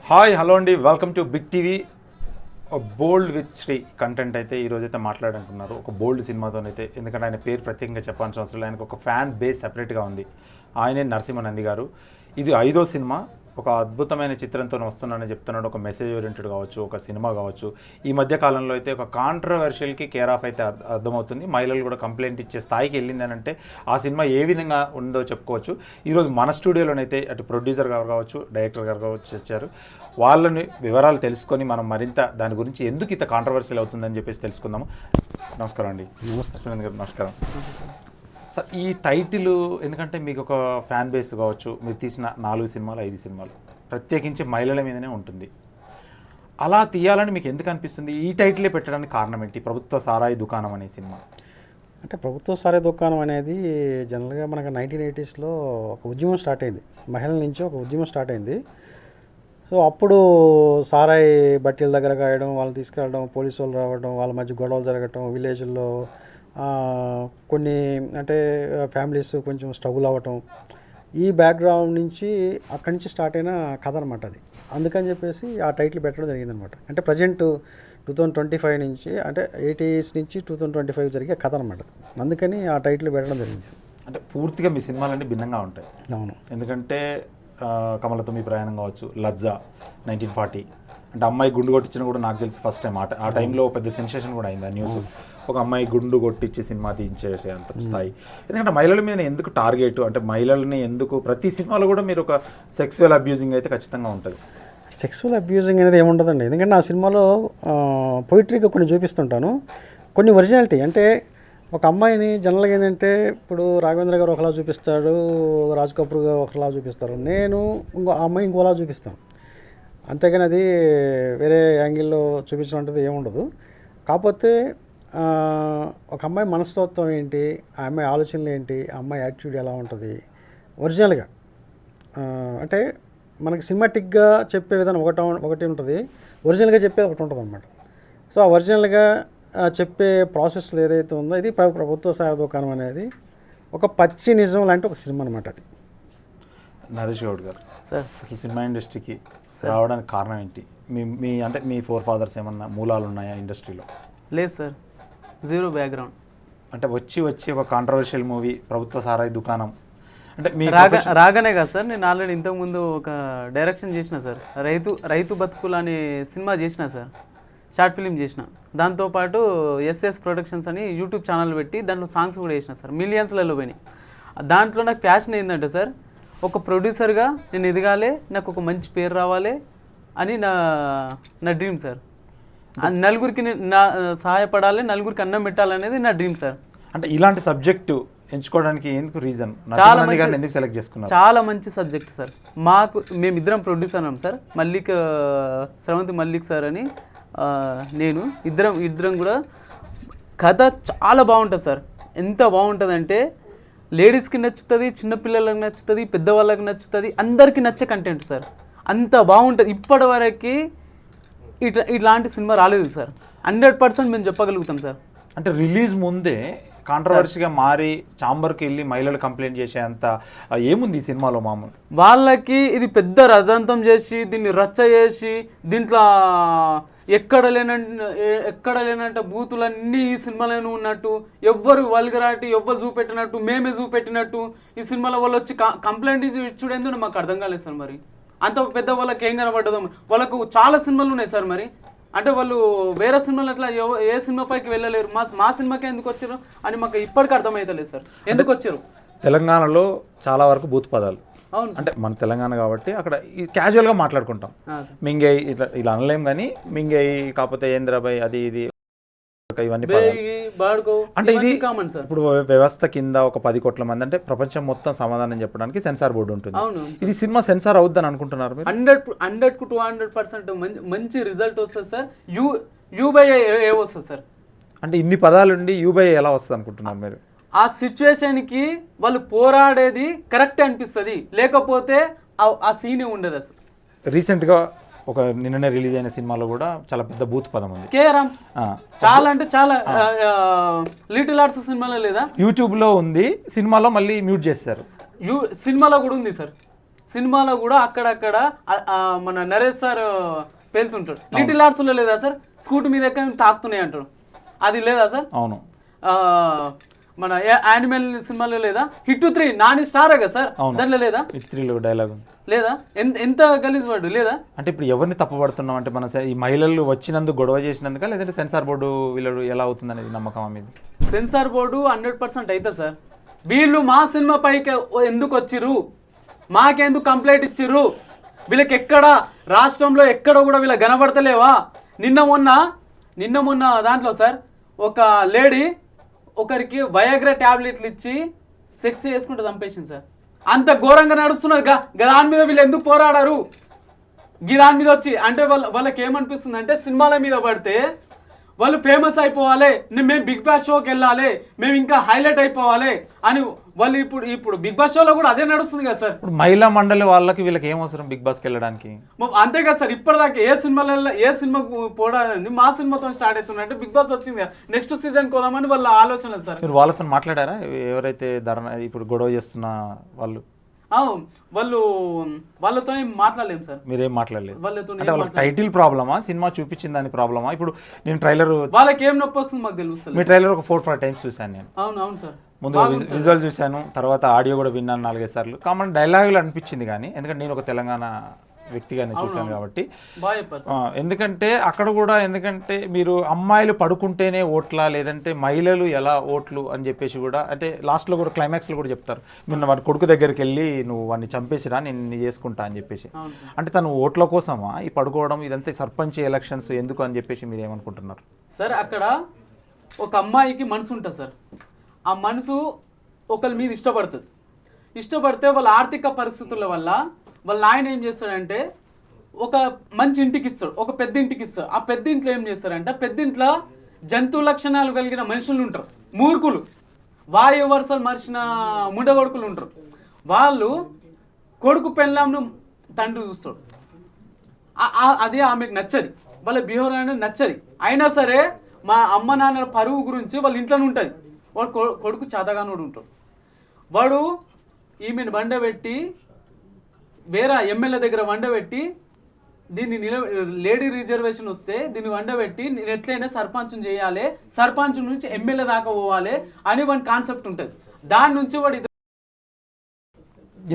Hi hello అండి, welcome to big TV. Bold with Sri content అయితే ఈరోజైతే మాట్లాడుకుంటున్నారు ఒక బోల్డ్ సినిమాతోనైతే. ఎందుకంటే ఆయన పేరు ప్రత్యేకంగా చెప్పాల్సిన అవసరం లేదు, ఆయనకు ఒక ఫ్యాన్ బేస్ సెపరేట్గా ఉంది. ఆయనే నరసింహనంది గారు. ఇది 5వ సినిమా. ఒక అద్భుతమైన చిత్రంతో వస్తున్నానని చెప్తున్నాడు. ఒక మెసేజ్ ఓరియంటెడ్ కావచ్చు, ఒక సినిమా కావచ్చు. ఈ మధ్య కాలంలో అయితే ఒక కాంట్రవర్షియల్కి కేర్ ఆఫ్ అయితే అర్థమవుతుంది. మహిళలు కూడా కంప్లైంట్ ఇచ్చే స్థాయికి వెళ్ళిందని అంటే ఆ సినిమా ఏ విధంగా ఉందో చెప్పుకోవచ్చు. ఈరోజు మన స్టూడియోలోనైతే అటు ప్రొడ్యూసర్ గారు కావచ్చు, డైరెక్టర్ గారు కావచ్చు వచ్చారు. వాళ్ళని వివరాలు తెలుసుకొని మనం మరింత దాని గురించి ఎందుకు ఇంత కాంట్రవర్షియల్ అవుతుందని చెప్పేసి తెలుసుకుందాము. నమస్కారం అండి. నమస్తే గారు. నమస్కారం సార్. ఈ టైటిల్ ఎందుకంటే మీకు ఒక ఫ్యాన్ బేస్ కావచ్చు, మీరు తీసిన 4 సినిమాలు 5 సినిమాలు ప్రత్యేకించి మహిళల మీదనే ఉంటుంది. అలా తీయాలని మీకు ఎందుకు అనిపిస్తుంది? ఈ టైటిలే పెట్టడానికి కారణం ఏంటి? ప్రభుత్వ సారాయి దుకాణం అనే సినిమా అంటే ప్రభుత్వ సారాయి దుకాణం అనేది జనరల్గా మనకు 1980sలో ఒక ఉద్యమం స్టార్ట్ అయింది. మహిళల నుంచి ఒక ఉద్యమం స్టార్ట్ అయింది. సో అప్పుడు సారాయి బట్టీల దగ్గర కాయడం, వాళ్ళని తీసుకెళ్ళడం, పోలీసు వాళ్ళు రావడం, వాళ్ళ మధ్య గొడవలు జరగటం, విలేజ్ల్లో కొన్ని అంటే ఫ్యామిలీస్ కొంచెం స్ట్రగుల్ అవ్వటం, ఈ బ్యాక్గ్రౌండ్ నుంచి అక్కడి నుంచి స్టార్ట్ అయిన కథ అనమాట అది. అందుకని చెప్పేసి ఆ టైటిల్ పెట్టడం జరిగిందనమాట. అంటే ప్రజెంట్ 2025 నుంచి అంటే 80s నుంచి 2025 జరిగే కథ అనమాట. అందుకని ఆ టైటిల్ పెట్టడం జరిగింది. అంటే పూర్తిగా మీ సినిమాలన్నీ భిన్నంగా ఉంటాయి. అవును. ఎందుకంటే కమలతో మీ ప్రయాణం కావచ్చు, లజ్జా 1940 అంటే అమ్మాయి గుండు కొట్టించిన కూడా నాకు తెలిసి ఫస్ట్ టైం. ఆ టైంలో పెద్ద సెన్సేషన్ కూడా అయింది ఆ న్యూస్. ఒక అమ్మాయి గుండు కొట్టించి సినిమా తీయించేసే అంత స్థాయి. ఎందుకంటే మహిళల మీద ఎందుకు టార్గెట్, అంటే మహిళల్ని ఎందుకు ప్రతి సినిమాలో కూడా మీరు ఒక సెక్సువల్ అబ్యూజింగ్ అయితే ఖచ్చితంగా ఉంటుంది. సెక్సువల్ అబ్యూజింగ్ అనేది ఏముండదండి. ఎందుకంటే ఆ సినిమాలో పొయిట్రీగా కొన్ని చూపిస్తుంటాను, కొన్ని ఒరిజినాలిటీ. అంటే ఒక అమ్మాయిని జనరల్గా ఏంటంటే ఇప్పుడు రాఘవేంద్ర గారు ఒకలా చూపిస్తాడు, రాజ్ కపూర్ గారు ఒకలా చూపిస్తారు, నేను ఆ అమ్మాయి ఇంకోలా చూపిస్తాను. అంతేగాని అది వేరే యాంగిల్లో చూపించడం ఏముండదు. కాకపోతే ఒక అమ్మాయి మనస్తత్వం ఏంటి, ఆ అమ్మాయి ఆలోచనలు ఏంటి, ఆ అమ్మాయి యాటిట్యూడ్ ఎలా ఉంటుంది ఒరిజినల్గా. అంటే మనకి సినిమాటిక్గా చెప్పే విధానం ఒకటి ఉంటుంది, ఒరిజినల్గా చెప్పేది ఒకటి ఉంటుంది అనమాట. సో ఆ ఒరిజినల్గా చెప్పే ప్రాసెస్లో ఏదైతే ఉందో ఇది ప్రభుత్వ సారాయి దుకాణం అనేది ఒక పచ్చి నిజం లాంటి ఒక సినిమా అనమాట. అది నరేష్ గౌడ్ గారు సార్, అసలు సినిమా ఇండస్ట్రీకి రావడానికి కారణం ఏంటి? మీ అంటే మీ ఫోర్ ఫాదర్స్ ఏమన్నా మూలాలు ఉన్నాయా ఇండస్ట్రీలో? లేదు సార్, జీరో బ్యాక్గ్రౌండ్. అంటే వచ్చి ఒక కాంట్రవర్షియల్ మూవీ ప్రభుత్వ సారాయి దుకాణం అంటే మీ రాగానే కదా సార్, నేను ఆల్రెడీ ఇంతకుముందు ఒక డైరెక్షన్ చేసిన సార్, రైతు బతుకులు అనే సినిమా చేసిన సార్, షార్ట్ ఫిలిం చేసిన. దాంతోపాటు ఎస్ఎస్ ప్రొడక్షన్స్ అని యూట్యూబ్ ఛానల్ పెట్టి దాంట్లో సాంగ్స్ కూడా చేసిన సార్, మిలియన్స్లలో పోయినాయి. దాంట్లో నాకు ప్యాషన్ ఏంటంటే సార్, ఒక ప్రొడ్యూసర్గా నేను ఎదగాలి, నాకు ఒక మంచి పేరు రావాలి అని నా డ్రీమ్ సార్. నలుగురికి నా సహాయపడాలి, నలుగురికి అన్నం పెట్టాలనేది నా డ్రీమ్ సార్. అంటే ఇలాంటి సబ్జెక్టు ఎంచుకోవడానికి ఎందుకు రీజన్? చాలా మంది ఎందుకు సెలెక్ట్ చేసుకున్నారు? చాలా మంచి సబ్జెక్ట్ సార్. మేమిద్దరం ప్రొడ్యూసర్ అన్నాం సార్, శ్రవంతి మల్లిక్ సార్ అని నేను ఇద్దరం కూడా. కథ చాలా బాగుంటుంది సార్. ఎంత బాగుంటుందంటే లేడీస్కి నచ్చుతుంది, చిన్నపిల్లలకు నచ్చుతుంది, పెద్దవాళ్ళకి నచ్చుతుంది, అందరికీ నచ్చే కంటెంట్ సార్. అంత బాగుంటుంది. ఇప్పటి వరకు ఇట్లాంటి సినిమా రాలేదు సార్. 100% మేము చెప్పగలుగుతాం సార్. అంటే రిలీజ్ ముందే కాంట్రవర్సీగా మారి చాంబర్కి వెళ్ళి మహిళలు కంప్లైంట్ చేసే అంత ఏముంది ఈ సినిమాలో? మామూలు వాళ్ళకి ఇది పెద్ద రథంతం చేసి దీన్ని రచ్చ చేసి దీంట్లో ఎక్కడ లేనంట బూతులన్నీ ఈ సినిమాలోనే ఉన్నట్టు, ఎవ్వరు వల్గరాటి ఎవ్వరు చూపెట్టినట్టు, మేమే చూపెట్టినట్టు ఈ సినిమాలో వాళ్ళు వచ్చి కంప్లైంట్ చూడేందుకు మాకు అర్థం కాలేదు సార్. మరి అంత పెద్ద వాళ్ళకి ఏం కనబడ్డదో. వాళ్ళకు చాలా సినిమాలు ఉన్నాయి సార్. మరి అంటే వాళ్ళు వేరే సినిమాలు అట్లా ఏ సినిమా పైకి వెళ్ళలేరు, మా సినిమాకే ఎందుకు వచ్చారు అని మాకు ఇప్పటికీ అర్థమవుతలేదు సార్. ఎందుకు వచ్చారు? తెలంగాణలో చాలా వరకు బూత్ పదాలు. అవును, అంటే మన తెలంగాణ కాబట్టి అక్కడ క్యాజువల్గా మాట్లాడుకుంటాం. మింగై ఇలా అనలేం, కానీ మింగై కాకపోతే ఏంద్రబాయ్ అది ఇది ఇవన్నీ అంటే ఇది కామన్ సార్. ఇప్పుడు వ్యవస్థ కింద ఒక 10 కోట్ల మంది అంటే ప్రపంచం మొత్తం సమాధానం చెప్పడానికి సెన్సార్ బోర్డు ఉంటుంది. ఇది సినిమా సెన్సార్ అవుద్దని అనుకుంటున్నారు మీరు? 100-200% మంచి రిజల్ట్ వస్తుంది సార్. యూ/ఏ వస్తుంది సార్. అంటే ఇన్ని పదాలుండి యూ/ఏ ఎలా వస్తుంది అనుకుంటున్నారు మీరు? ఆ సిచ్యువేషన్కి వాళ్ళు పోరాడేది కరెక్ట్ అనిపిస్తుంది, లేకపోతే ఆ సీనే ఉండదు అసలు. రీసెంట్గా ఒక నిన్ననే రిలీజ్ అయిన సినిమాలో కూడా చాలా పెద్ద బూత్ పదం ఉంది. కేఆర్ఎం చాలా అంటే చాలా లిటిల్ ఆర్ట్స్ సినిమాలో లేదా? యూట్యూబ్లో ఉంది, సినిమాలో మళ్ళీ మ్యూట్ చేస్తారు. సినిమాలో కూడా ఉంది సార్. సినిమాలో కూడా అక్కడక్కడ మన నరేష్ సార్ పేలుతుంటాడు. లిటిల్ ఆర్ట్స్లో లేదా సార్ స్కూటీ మీద ఎక్కడ తాకుతున్నాయి అంటాడు, అది లేదా సార్? అవును. మన యానిమల్ సినిమాలో లేదా? హిట్ 3 నాని స్టారే కదా సార్, దాంట్లో లేదా? హిట్ 3లో డైలాగ్ లేదా? ఎంత గలీజ్ వర్డ్ లేదా? అంటే ఇప్పుడు ఎవరిని తప్పుపడుతున్నాం అంటే మన ఈ మహిళలు వచ్చినందుకు గొడవ చేసినందుక, లేదంటే సెన్సార్ బోర్డు వీళ్ళు ఎలా అవుతుంది అనేది నమ్మకం మీద? సెన్సార్ బోర్డు 100% అయితే సార్, వీళ్ళు మా సినిమా పైకి ఎందుకు వచ్చిర్రు, మాకెందుకు కంప్లైంట్ ఇచ్చిర్రు, వీళ్ళకి ఎక్కడ రాష్ట్రంలో ఎక్కడ కూడా వీళ్ళకి కనబడతలేవా? నిన్న మొన్న దాంట్లో సార్ ఒక లేడీ ఒకరికి వయాగ్రా ట్యాబ్లెట్లు ఇచ్చి సెక్స్ చేసుకుంటే చంపేసింది సార్. అంత ఘోరంగా నడుస్తున్నది. దాని మీద వీళ్ళు ఎందుకు పోరాడారు? దాని మీద వచ్చి అంటే వాళ్ళకి ఏమనిపిస్తుంది అంటే సినిమాల మీద పడితే వాళ్ళు ఫేమస్ అయిపోవాలి, మేము బిగ్ బాస్ షోకి వెళ్ళాలి, మేము ఇంకా హైలైట్ అయిపోవాలి అని వాళ్ళు ఇప్పుడు బిగ్ బాస్ షోలో కూడా అదే నడుస్తుంది కదా సార్. ఇప్పుడు మహిళా మండలి వాళ్ళకి వీళ్ళకి ఏం అవసరం బిగ్ బాస్కి వెళ్ళడానికి? అంతే కదా సార్, ఇప్పటిదాకా ఏ సినిమాకు పోవడానికి మా సినిమాతో స్టార్ట్ అవుతుందంటే బిగ్ బాస్ వచ్చింది, నెక్స్ట్ సీజన్ కోదామని వాళ్ళ ఆలోచన సార్. మీరు వాళ్ళతో మాట్లాడారా? ఎవరైతే ఇప్పుడు గొడవ చేస్తున్న వాళ్ళు వాళ్ళతోనే మాట్లాడలేము సార్. మీరేం మాట్లాడలేదు? వాళ్ళతో అంటే వాళ్ళకి టైటిల్ ప్రాబ్లమా, సినిమా చూపించిన దాని ప్రాబ్లమా? ఇప్పుడు నేను ట్రైలర్ వాళ్ళకి ఏం నొప్పి వస్తుంది మాకు తెలుస్తుంది. మీ ట్రైలర్ ఒక 4-5 టైమ్స్ చూశాను నేను. అవును సార్, ముందు విజువల్ చూశాను, తర్వాత ఆడియో కూడా విన్నాను 4-5 సార్లు. కామన్ డైలాగులు అనిపించింది కానీ, ఎందుకంటే నేను ఒక తెలంగాణ వ్యక్తిగానే చూశాను కాబట్టి. ఎందుకంటే అక్కడ కూడా మీరు అమ్మాయిలు పడుకుంటేనే ఓట్లా, లేదంటే మహిళలు ఎలా ఓట్లు అని చెప్పేసి కూడా, అంటే లాస్ట్లో కూడా క్లైమాక్స్లో కూడా చెప్తారు, నిన్న వాడి కొడుకు దగ్గరికి వెళ్ళి నువ్వు వాడిని చంపేసిరా నేను చేసుకుంటా అని చెప్పేసి. అంటే తను ఓట్ల కోసమా ఈ పడుకోవడం ఇదంతా? సర్పంచ్ ఎలక్షన్స్ ఎందుకు అని చెప్పేసి మీరు ఏమనుకుంటున్నారు సార్? అక్కడ ఒక అమ్మాయికి మనసు ఉంటుంది సార్, ఆ మనసు ఒకరి మీద ఇష్టపడితే వాళ్ళ ఆర్థిక పరిస్థితుల వల్ల వాళ్ళ ఆయన ఏం చేస్తాడంటే ఒక మంచి ఇంటికి ఇస్తాడు, ఒక పెద్ద ఇంటికి ఇస్తాడు. ఆ పెద్ద ఇంట్లో ఏం చేస్తారంటే పెద్ద ఇంట్లో జంతు లక్షణాలు కలిగిన మనుషులు ఉంటారు, మూర్ఖులు, వాయు వరుసలు మరిచిన ముండగొడుకులు ఉంటారు. వాళ్ళు కొడుకు పెళ్ళాంను తండ్రి చూస్తాడు, అది ఆమెకు నచ్చది, వాళ్ళ బిహేవియర్ అనేది నచ్చది. అయినా సరే మా అమ్మ నాన్నల పరువు గురించి వాళ్ళ ఇంట్లోనే ఉంటుంది. వాడు కొడుకు చాతగానోడు ఉంటాడు. వాడు ఈమెను వండబెట్టి వేరే ఎమ్మెల్యే దగ్గర వండబెట్టి దీన్ని లేడీ రిజర్వేషన్ వస్తే దీన్ని వండబెట్టి నేను ఎట్లయినా సర్పంచ్ని చేయాలి, సర్పంచ్ నుంచి ఎమ్మెల్యే దాకా పోవాలి అని వాడి కాన్సెప్ట్ ఉంటుంది. దాని నుంచి వాడు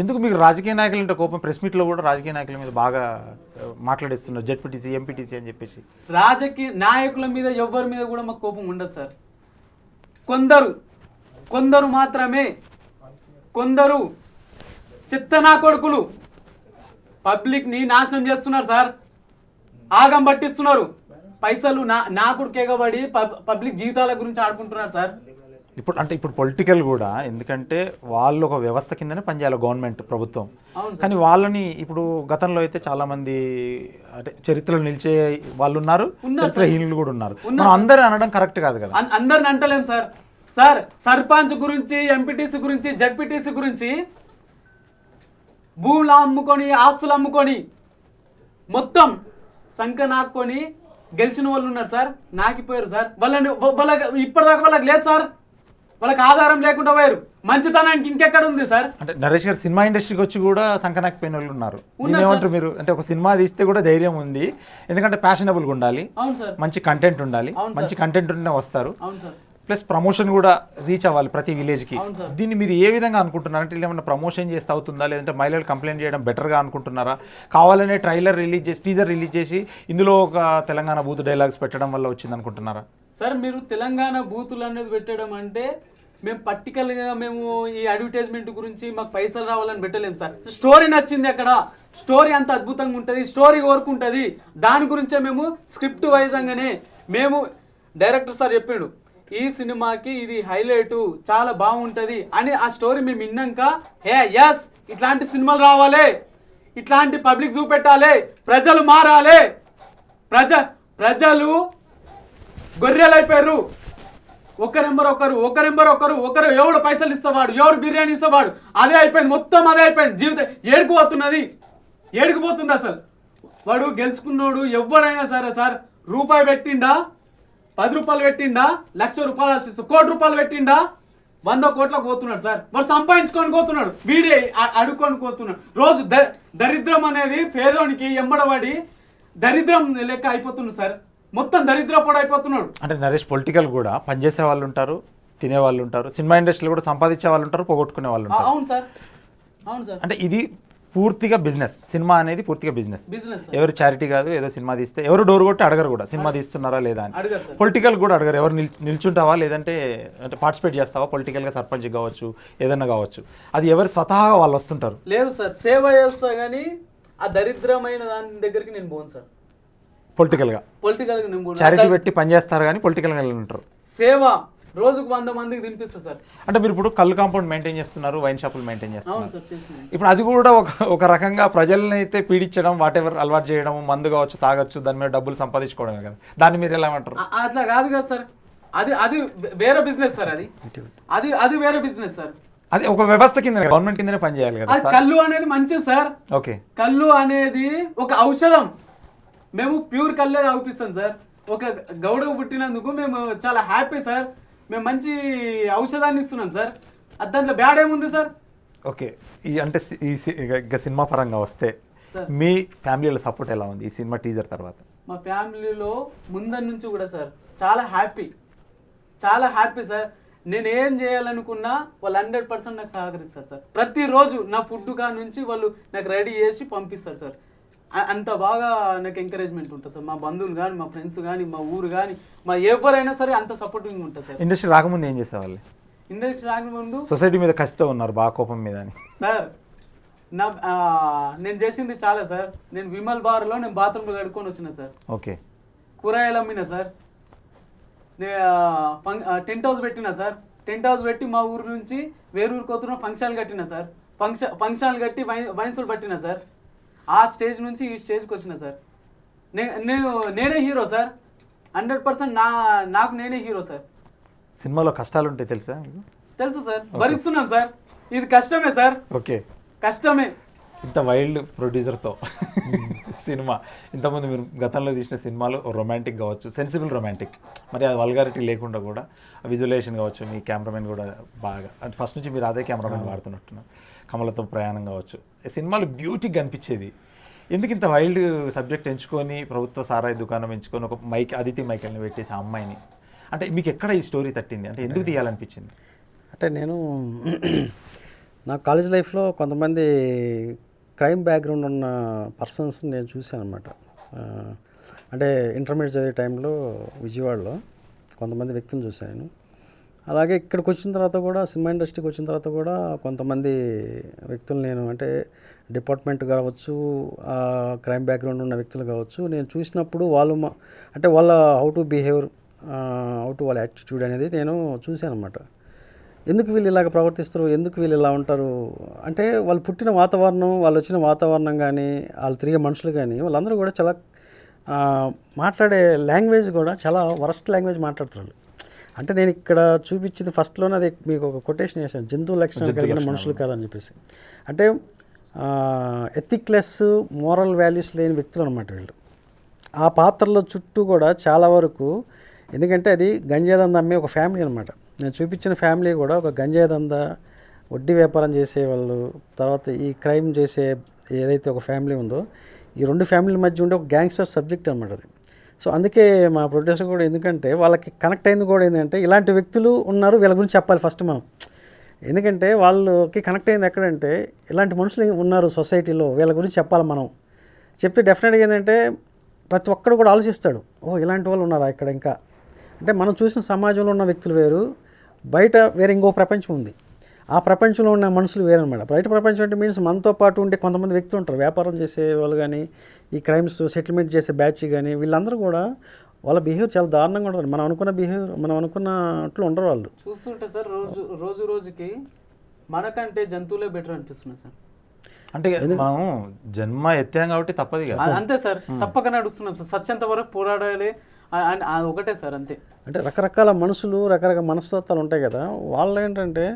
ఎందుకు మీకు రాజకీయ నాయకులు అంటే కోపం? ప్రెస్ మీట్లో కూడా రాజకీయ నాయకుల మీద బాగా మాట్లాడేస్తున్నారు, జెడ్పీటీసీ ఎంపీటీసీ అని చెప్పేసి. రాజకీయ నాయకుల మీద ఎవరి మీద కూడా మాకు కోపం ఉండదు సార్. కొందరు మాత్రమే, కొందరు చిత్తనా కొడుకులు పబ్లిక్ని నాశనం చేస్తున్నారు సార్, ఆగం పట్టిస్తున్నారు. పైసలు నా కొడుకు ఎగబడి పబ్లిక్ జీవితాల గురించి ఆడుకుంటున్నారు సార్. ఇప్పుడు పొలిటికల్ కూడా, ఎందుకంటే వాళ్ళు ఒక వ్యవస్థ కిందనే పనిచేయాలి గవర్నమెంట్, ప్రభుత్వం. కానీ వాళ్ళని ఇప్పుడు గతంలో అయితే చాలా మంది అంటే చరిత్రలో నిలిచే వాళ్ళు ఉన్నారు, చరిత్రహీనులు కూడా ఉన్నారు. మనం అందరూ అనడం కరెక్ట్ కాదు కదా. అందరిని అంటలేం సార్. సర్పంచ్ గురించి, ఎంపీటీసీ గురించి, జడ్పీటీసీ గురించి భూములు అమ్ముకొని, ఆస్తులు అమ్ముకొని, మొత్తం సంఖ నాక్కొని గెలిచిన వాళ్ళు ఉన్నారు సార్, నాకిపోయారు సార్. వాళ్ళకి ఇప్పటిదాకా వాళ్ళకి లేదు సార్, వాళ్ళకి ఆధారం లేకుండా పోయారు. మంచితనానికి ఇంకెక్కడ ఉంది సార్? అంటే నరేష్ గారు సినిమా ఇండస్ట్రీకి వచ్చి కూడా సంకనాకపోయిన వాళ్ళు ఉన్నారు. ఏమంటారు మీరు? అంటే ఒక సినిమా తీస్తే కూడా ధైర్యం ఉంది, ఎందుకంటే ప్యాషనబుల్గా ఉండాలి, మంచి కంటెంట్ ఉండాలి, మంచి కంటెంట్ ఉంటే వస్తారు, ప్లస్ ప్రమోషన్ కూడా రీచ్ అవ్వాలి ప్రతి విలేజ్కి. దీన్ని మీరు ఏ విధంగా అనుకుంటున్నారు? అంటే ఏమన్నా ప్రమోషన్ చేస్తే అవుతుందా, లేదంటే మహిళలు కంప్లైంట్ చేయడం బెటర్గా అనుకుంటున్నారా? కావాలనే టీజర్ రిలీజ్ చేసి ఇందులో ఒక తెలంగాణ బూత్ డైలాగ్స్ పెట్టడం వల్ల వచ్చింది అనుకుంటున్నారా? సార్ మీరు తెలంగాణ బూతులు అనేది పెట్టడం అంటే మేము పర్టికులర్గా మేము ఈ అడ్వర్టైజ్మెంట్ గురించి మాకు పైసలు రావాలని పెట్టలేము సార్. స్టోరీ నచ్చింది, అక్కడ స్టోరీ అంత అద్భుతంగా ఉంటుంది, స్టోరీ కోరుకుంటుంది, దాని గురించే మేము స్క్రిప్ట్ వైజ్గానే మేము డైరెక్టర్ సార్ చెప్పాడు ఈ సినిమాకి ఇది హైలైట్ చాలా బాగుంటుంది అని. ఆ స్టోరీ మేము విన్నాక ఎస్ ఇట్లాంటి సినిమాలు రావాలి, ఇట్లాంటి పబ్లిక్ చూపెట్టాలి, ప్రజలు మారాలి, ప్రజలు గొర్రెలు అయిపోయారు, ఒకరు ఎవడు పైసలు ఇస్తవాడు, ఎవరు బిర్యానీ ఇస్తవాడు, అదే అయిపోయింది, మొత్తం అదే అయిపోయింది. జీవితం ఏడుకుపోతుంది అసలు. వాడు గెలుచుకున్నాడు ఎవడైనా సరే సార్, రూపాయి పెట్టిండా, 10 రూపాయలు పెట్టిండా, 1,00,000 రూపాయలు ఆశిస్తా, 1,00,00,000 రూపాయలు పెట్టిండా, 100 కోట్లకు పోతున్నాడు సార్. మరి సంపాదించుకొని పోతున్నాడు, వీడే అడుక్కొని పోతున్నాడు. రోజు దరిద్రం అనేది పేదోనికి ఎంబడబడి దరిద్రం లెక్క అయిపోతున్నాడు సార్. మొత్తం దరిద్రపడు అయిపోతున్నాడు. అంటే నరేష్ పొలిటికల్ కూడా పనిచేసే వాళ్ళు ఉంటారు, తినే వాళ్ళు ఉంటారు, సినిమా ఇండస్ట్రీలో కూడా సంపాదించే వాళ్ళు ఉంటారు, పోగొట్టుకునే వాళ్ళు ఉంటారు. అవును సార్, అవును సార్. అంటే ఇది పూర్తిగా బిజినెస్, సినిమా అనేది పూర్తిగా బిజినెస్. ఎవరు చారిటీ కాదు, ఏదో సినిమా తీస్తే ఎవరు డోర్ కొట్టి అడగరు కూడా సినిమా తీస్తున్నారా లేదా అని. పొలిటికల్ కూడా అడగరు, ఎవరు నిల్చుంటావా లేదంటే అంటే పార్టిసిపేట్ చేస్తావా పొలిటికల్గా, సర్పంచ్ కావచ్చు ఏదన్నా కావచ్చు, అది ఎవరు స్వతహాగా వాళ్ళు వస్తుంటారు. లేదు సార్, సేవ చేస్తా కానీ ఆ దరిద్రమైన దాని దగ్గరికి నేను పోను సార్. పొలిటికల్గా నేను పోను. చారిటీ పెట్టి పని చేస్తారు కానీ పొలిటికల్గా ఉంటారు. సేవ రోజుకు 100 మందికి తినిపిస్తా సార్. అంటే మీరు ఇప్పుడు కళ్ళు కాంపౌండ్ మెయింటైన్ చేస్తున్నారు, వైన్ షాపులు మెయింటైన్ చేస్తున్నారు. చేస్తున్నాను. ఇప్పుడు అది కూడా ఒక రకంగా ప్రజల్ని అయితే పీడించడం, వాట్ ఎవర్ అలవాటు చేయడం, మందు కావచ్చు, తాగొచ్చు, దాని మీద డబ్బులు సంపాదించుకోవడమే కదా. దాన్ని మీరు ఎలా ఏమంటారు? అట్లా కాదు కదా సార్, అది వేరే బిజినెస్ సార్. అది వేరే బిజినెస్ సార్. అది ఒక వ్యవస్థ కింద, గవర్నమెంట్ కిందనే పనిచేయాలి కదా. కళ్ళు అనేది మంచిది సార్. ఓకే, కళ్ళు అనేది ఒక ఔషధం. మేము ప్యూర్ కళ్ళే తాగిపిస్తాం సార్. ఒక గౌడకు పుట్టినందుకు మేము చాలా హ్యాపీ సార్. మేము మంచి ఔషధాన్ని ఇస్తున్నాం సార్. దాంట్లో బ్యాడ్ ఏముంది సార్? ఓకే, అంటే ఇక సినిమా పరంగా వస్తే మీ ఫ్యామిలీలో సపోర్ట్ ఎలా ఉంది ఈ సినిమా టీజర్ తర్వాత? మా ఫ్యామిలీలో ముందరి నుంచి కూడా సార్ చాలా హ్యాపీ సార్. నేను ఏం చేయాలనుకున్నా వాళ్ళు 100% నాకు సహకరిస్తారు సార్. ప్రతిరోజు నా ఫుడ్ కా నుంచి వాళ్ళు నాకు రెడీ చేసి పంపిస్తారు సార్. అంత బాగా నాకు ఎంకరేజ్మెంట్ ఉంటుంది సార్. మా బంధువులు కానీ, మా ఫ్రెండ్స్ కానీ, మా ఊరు కానీ, మా ఎవరైనా సరే అంత సపోర్టింగ్ ఉంటుంది సార్. ఇండస్ట్రీ రాకముందు ఏం చేసేవాళ్ళు? ఇండస్ట్రీ రాకముందు సొసైటీ మీద కసితో ఉన్నారు, బాగా కోపం మీద అని సార్. నేను చేసింది చాలా సార్. నేను విమల్ బార్లో నేను బాత్రూమ్లో కడుక్కొని వచ్చిన సార్. ఓకే, కూరగాయలు అమ్మిన సార్. టెంట్ హౌస్ పెట్టినా సార్. టెంట్ హౌస్ పెట్టి మా ఊరు నుంచి వేరే ఊరికి వస్తున్న ఫంక్షన్లు కట్టినా సార్. ఫంక్షన్లు కట్టి వైన్సులు పట్టినా సార్. ఆ స్టేజ్ నుంచి ఈ స్టేజ్కి వచ్చిన సార్. నేనే హీరో సార్. 100% నాకు నేనే హీరో సార్. సినిమాలో కష్టాలు ఉంటాయి తెలుసా? తెలుసు సార్, భరిస్తున్నాం సార్. ఇది కష్టమే సార్. ఓకే, కష్టమే. ఇంత వైల్డ్ ప్రొడ్యూసర్తో సినిమా, ఇంతకుముందు మీరు గతంలో తీసిన సినిమాలు రొమాంటిక్ కావచ్చు, సెన్సిబుల్ రొమాంటిక్, మరి అది వల్గారిటీ లేకుండా కూడా విజువలైజేషన్ కావచ్చు, మీ కెమెరామెన్ కూడా బాగా, అంటే ఫస్ట్ నుంచి మీరు అదే కెమెరామెన్ వాడుతున్నట్టున్నారు, కమలతో ప్రయాణం కావచ్చు, సినిమాలు బ్యూటీగా అనిపించేది. ఎందుకు ఇంత వైల్డ్ సబ్జెక్ట్ ఎంచుకొని ప్రభుత్వ సారాయి దుకాణం ఎంచుకొని ఒక అదితి మైకల్ని పెట్టేసి ఆ అమ్మాయిని, అంటే మీకు ఎక్కడ ఈ స్టోరీ తట్టింది, అంటే ఎందుకు తీయాలనిపించింది? అంటే నేను నా కాలేజ్ లైఫ్లో కొంతమంది క్రైమ్ బ్యాక్గ్రౌండ్ ఉన్న పర్సన్స్ నేను చూశాను అనమాట. అంటే ఇంటర్మీడియట్ చదివే టైంలో విజయవాడలో కొంతమంది వ్యక్తులను చూశాను. అలాగే ఇక్కడికి వచ్చిన తర్వాత కూడా, సినిమా ఇండస్ట్రీకి వచ్చిన తర్వాత కూడా కొంతమంది వ్యక్తులు నేను, అంటే డిపార్ట్మెంట్ కావచ్చు, క్రైమ్ బ్యాక్గ్రౌండ్ ఉన్న వ్యక్తులు కావచ్చు, నేను చూసినప్పుడు వాళ్ళు అంటే వాళ్ళ హౌ టు బిహేవ్, వాళ్ళ యాటిట్యూడ్ అనేది నేను చూశాను అనమాట. ఎందుకు వీళ్ళు ఇలాగ ప్రవర్తిస్తారు, ఎందుకు వీళ్ళు ఇలా ఉంటారు అంటే, వాళ్ళు పుట్టిన వాతావరణం, వాళ్ళు వచ్చిన వాతావరణం కానీ, వాళ్ళు తిరిగే మనుషులు కానీ, వాళ్ళందరూ కూడా చాలా మాట్లాడే లాంగ్వేజ్ కూడా చాలా వరస్ట్ లాంగ్వేజ్ మాట్లాడుతున్నారు. అంటే నేను ఇక్కడ చూపించింది ఫస్ట్లోనే అది మీకు ఒక కొటేషన్ చేశాను, జంతువు లక్షణాలు కలిగిన మనుషులు కాదని చెప్పేసి. అంటే ఎథిక్లెస్, మోరల్ వాల్యూస్ లేని వ్యక్తులు అనమాట వీళ్ళు. ఆ పాత్రలో చుట్టూ కూడా చాలా వరకు, ఎందుకంటే అది గంజాదంద అమ్మే ఒక ఫ్యామిలీ అనమాట. నేను చూపించిన ఫ్యామిలీ కూడా ఒక గంజాదంద, వడ్డీ వ్యాపారం చేసేవాళ్ళు, తర్వాత ఈ క్రైమ్ చేసే ఏదైతే ఒక ఫ్యామిలీ ఉందో, ఈ రెండు ఫ్యామిలీల మధ్య ఉండే ఒక గ్యాంగ్స్టర్ సబ్జెక్ట్ అనమాట అది. సో అందుకే మా ప్రొడ్యూసర్ కూడా, ఎందుకంటే వాళ్ళకి కనెక్ట్ అయింది కూడా ఏంటంటే, ఇలాంటి వ్యక్తులు ఉన్నారు, వీళ్ళ గురించి చెప్పాలి ఫస్ట్ మనం. ఎందుకంటే వాళ్ళకి కనెక్ట్ అయింది ఎక్కడంటే, ఇలాంటి మనుషులు ఉన్నారు సొసైటీలో, వీళ్ళ గురించి చెప్పాలి మనం. చెప్తే డెఫినెట్గా ఏంటంటే ప్రతి ఒక్కడు కూడా ఆలోచిస్తాడు, ఓ ఇలాంటి వాళ్ళు ఉన్నారా ఇక్కడ. ఇంకా అంటే మనం చూసిన సమాజంలో ఉన్న వ్యక్తులు వేరు, బయట వేరే ఇంకో ప్రపంచం ఉంది. ఆ ప్రపంచంలో ఉన్న మనుషులు వేరు అనమాట. బయట ప్రపంచం అంటే మీన్స్ మనతో పాటు ఉండే కొంతమంది వ్యక్తులు ఉంటారు, వ్యాపారం చేసే వాళ్ళు కానీ, ఈ క్రైమ్స్ సెటిల్మెంట్ చేసే బ్యాచ్ కానీ, వీళ్ళందరూ కూడా వాళ్ళ బిహేవియర్ చాలా దారుణంగా ఉంటుంది. మనం అనుకున్న బిహేవియర్, మనం అనుకున్నట్లు ఉండరు వాళ్ళు. చూస్తుంటే సార్ రోజుకి మనకంటే జంతువులే బెటర్ అనిపిస్తుంది సార్. అంటే మనం జన్మ ఎత్తాం కాబట్టి తప్పదు కదా. అంతే సార్, తప్పక నడుస్తున్నాం సార్. సత్యంత వరకు పోరాడాలి, ఒకటే సార్, అంతే. అంటే రకరకాల మనుషులు, రకరకాల మనస్తత్వాలు ఉంటాయి కదా. వాళ్ళు ఏంటంటే